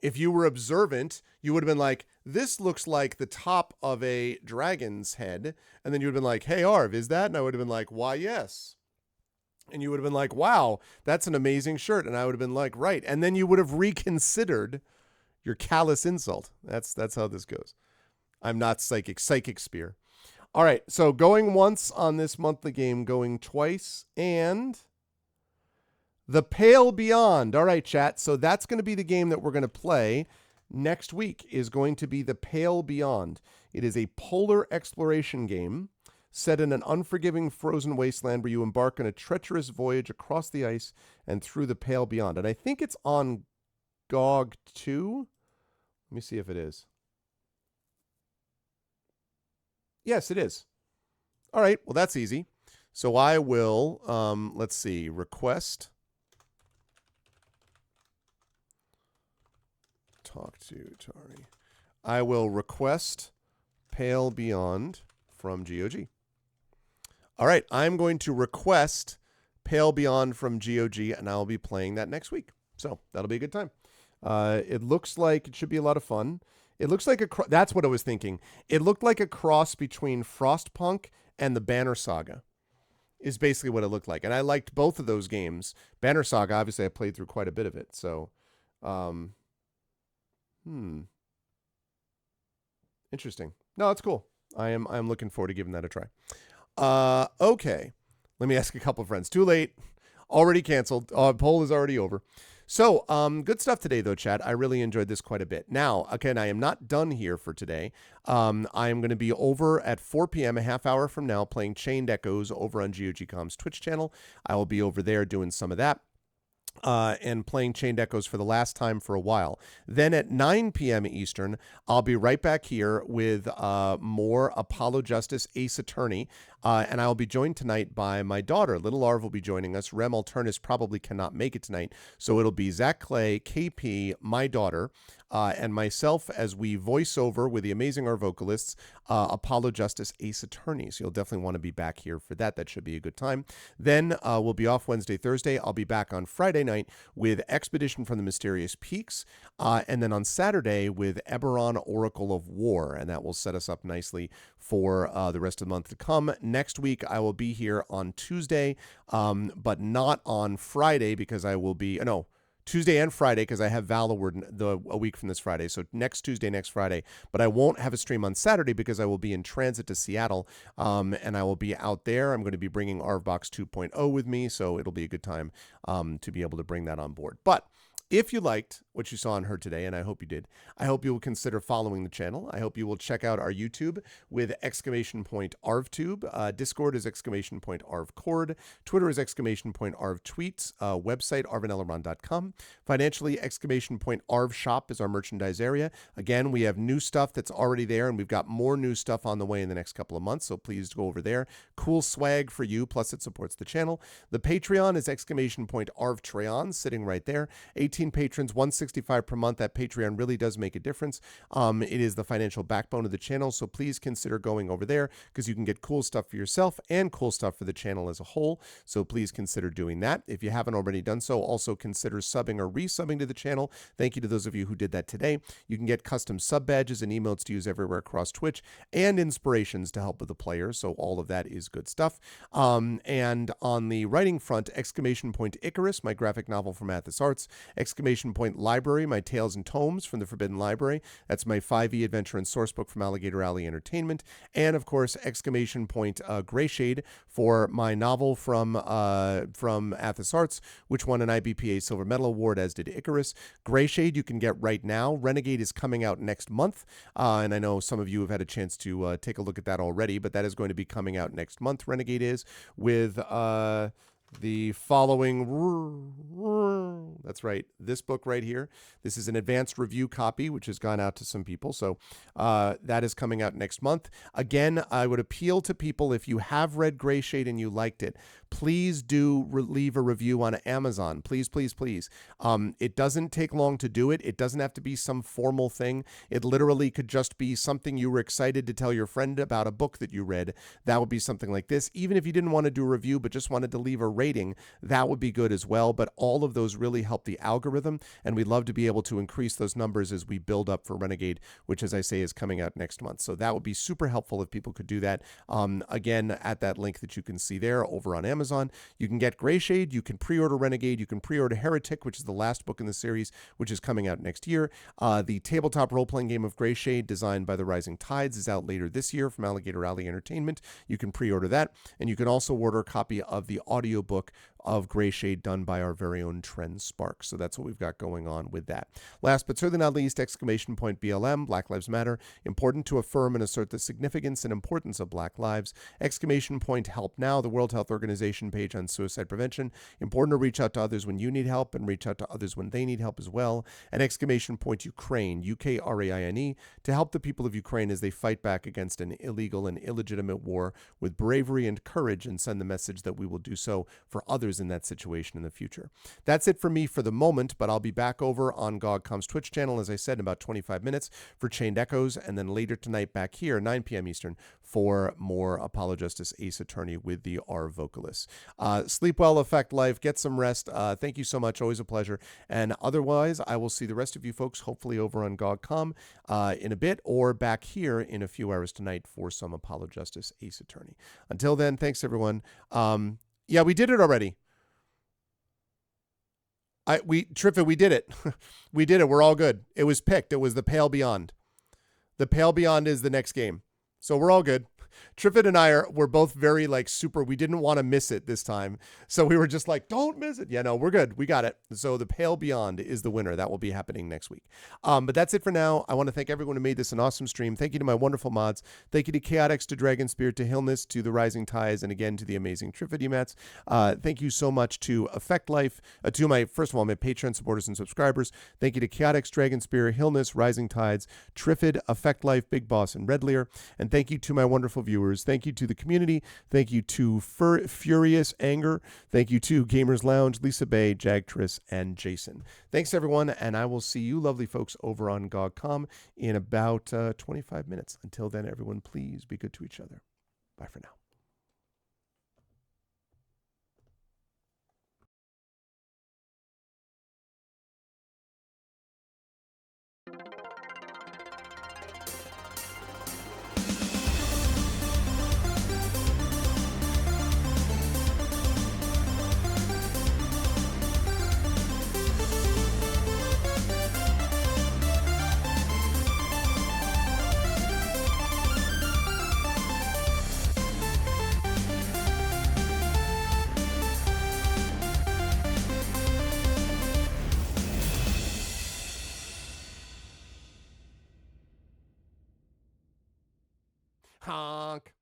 If you were observant, you would have been like, this looks like the top of a dragon's head. And then you would have been like, hey, Arv, is that? And I would have been like, why, yes. And you would have been like, wow, that's an amazing shirt. And I would have been like, right. And then you would have reconsidered your callous insult. That's how this goes. I'm not psychic spear. All right. So going once on this monthly game, going twice, and The Pale Beyond. All right, chat. So that's going to be the game that we're going to play next week, is going to be The Pale Beyond. It is a polar exploration game set in an unforgiving frozen wasteland where you embark on a treacherous voyage across the ice and through the Pale Beyond. And I think it's on GOG 2. Let me see if it is. Yes, it is. All right. Well, that's easy. So I will, let's see, request. Talk to Tari. I will request Pale Beyond from GOG. All right, I'm going to request Pale Beyond from GOG, and I'll be playing that next week. So that'll be a good time. It looks like it should be a lot of fun. It looks like that's what I was thinking. It looked like a cross between Frostpunk and the Banner Saga is basically what it looked like. And I liked both of those games. Banner Saga, obviously, I played through quite a bit of it. So, interesting. No, it's cool. I'm looking forward to giving that a try. Okay. Let me ask a couple of friends. Too late. Already canceled. Poll is already over. So, good stuff today, though, chat. I really enjoyed this quite a bit. Now, again, I am not done here for today. I am going to be over at 4 p.m., a half hour from now, playing Chained Echoes over on GOG.com's Twitch channel. I will be over there doing some of that. and playing Chained Echoes for the last time for a while. Then at 9 p.m. Eastern, I'll be right back here with more Apollo Justice Ace Attorney. And I'll be joined tonight by my daughter. Little Arv will be joining us. Rem Alternus probably cannot make it tonight. So it'll be Zach Clay, KP, my daughter, and myself as we voice over with the amazing our vocalists, Apollo Justice Ace Attorney. So you'll definitely want to be back here for that. That should be a good time. Then we'll be off Wednesday, Thursday. I'll be back on Friday night with Expedition from the Mysterious Peaks. And then on Saturday with Eberron, Oracle of War. And that will set us up nicely for the rest of the month to come. Next week, I will be here on Tuesday, but not on Friday because I will be, no, Tuesday and Friday because I have Val Award a week from this Friday. So next Tuesday, next Friday. But I won't have a stream on Saturday because I will be in transit to Seattle, and I will be out there. I'm going to be bringing ARVBox 2.0 with me, so it'll be a good time to be able to bring that on board. But if you liked what you saw and heard today, and I hope you did, I hope you will consider following the channel. I hope you will check out our YouTube with !ArvTube. Discord is !ArvCord. Twitter is !ArvTweets. Website, arvanelleron.com. Financially, !ArvShop is our merchandise area. Again, we have new stuff that's already there, and we've got more new stuff on the way in the next couple of months, so please go over there. Cool swag for you, plus it supports the channel. The Patreon is !ArvTreon, sitting right there. 18 patrons, $165 per month. That Patreon really does make a difference. It is the financial backbone of the channel, so please consider going over there because you can get cool stuff for yourself and cool stuff for the channel as a whole. So please consider doing that. If you haven't already done so, also consider subbing or resubbing to the channel. Thank you to those of you who did that today. You can get custom sub badges and emotes to use everywhere across Twitch and inspirations to help with the players. So all of that is good stuff. And on the writing front, Icarus, my graphic novel from Athos Arts. Library, my Tales and Tomes from the Forbidden Library. That's my 5e adventure and sourcebook from Alligator Alley Entertainment. And of course, Greyshade for my novel from Athos Arts, which won an IBPA Silver Medal Award, as did Icarus. Greyshade you can get right now. Renegade is coming out next month. And I know some of you have had a chance to take a look at that already, but that is going to be coming out next month. Renegade is with the following. That's right, this book right here. This is an advanced review copy, which has gone out to some people. So that is coming out next month. Again, I would appeal to people, if you have read Greyshade and you liked it, please do leave a review on Amazon. Please, please, please. It doesn't take long to do it. It doesn't have to be some formal thing. It literally could just be something you were excited to tell your friend about, a book that you read. That would be something like this. Even if you didn't want to do a review, but just wanted to leave a rating, that would be good as well. But all of those really help the algorithm, and we'd love to be able to increase those numbers as we build up for Renegade, which, as I say, is coming out next month. So that would be super helpful if people could do that. Again, at that link that you can see there over on Amazon. You can get Greyshade, you can pre-order Renegade, you can pre-order Heretic, which is the last book in the series, which is coming out next year. The tabletop role-playing game of Greyshade, designed by the Rising Tides, is out later this year from Alligator Alley Entertainment. You can pre-order that, and you can also order a copy of the audiobook of Greyshade, done by our very own Trend Spark. So that's what we've got going on with that. Last but certainly not least, BLM, Black Lives Matter, important to affirm and assert the significance and importance of Black lives. Help Now, the World Health Organization page on suicide prevention. Important to reach out to others when you need help and reach out to others when they need help as well. And Ukraine, UKRAINE, to help the people of Ukraine as they fight back against an illegal and illegitimate war with bravery and courage, and send the message that we will do so for others in that situation in the future. That's it for me for the moment, but I'll be back over on GogCom's Twitch channel, as I said, in about 25 minutes for Chained Echoes, and then later tonight back here, 9 p.m. Eastern, for more Apollo Justice Ace Attorney with the R vocalists. Sleep well, affect life, get some rest. Thank you so much. Always a pleasure. And otherwise, I will see the rest of you folks hopefully over on GogCom in a bit, or back here in a few hours tonight for some Apollo Justice Ace Attorney. Until then, thanks everyone. Yeah, we did it already. Triffitt, we did it. We did it. We're all good. It was picked. It was the Pale Beyond. The Pale Beyond is the next game. So we're all good. Triffid and I were both very like super. We didn't want to miss it this time, so we were just like, "Don't miss it." Yeah, no, we're good. We got it. So the Pale Beyond is the winner. That will be happening next week. But that's it for now. I want to thank everyone who made this an awesome stream. Thank you to my wonderful mods. Thank you to Chaotix, to Dragon Spirit, to Hillness, to the Rising Tides, and again to the amazing Triffidumats. Thank you so much to Effect Life, to my first of all my Patreon supporters and subscribers. Thank you to Chaotix, Dragon Spirit, Hillness, Rising Tides, Triffid, Effect Life, Big Boss, and Redlear. And thank you to my wonderful viewers. Thank you to the community. Thank you to Furious Anger. Thank you to Gamers Lounge, Lisa Bay, Jagtris, and Jason. Thanks, everyone, and I will see you lovely folks over on GOG.com in about 25 minutes. Until then, everyone, please be good to each other. Bye for now. Honk.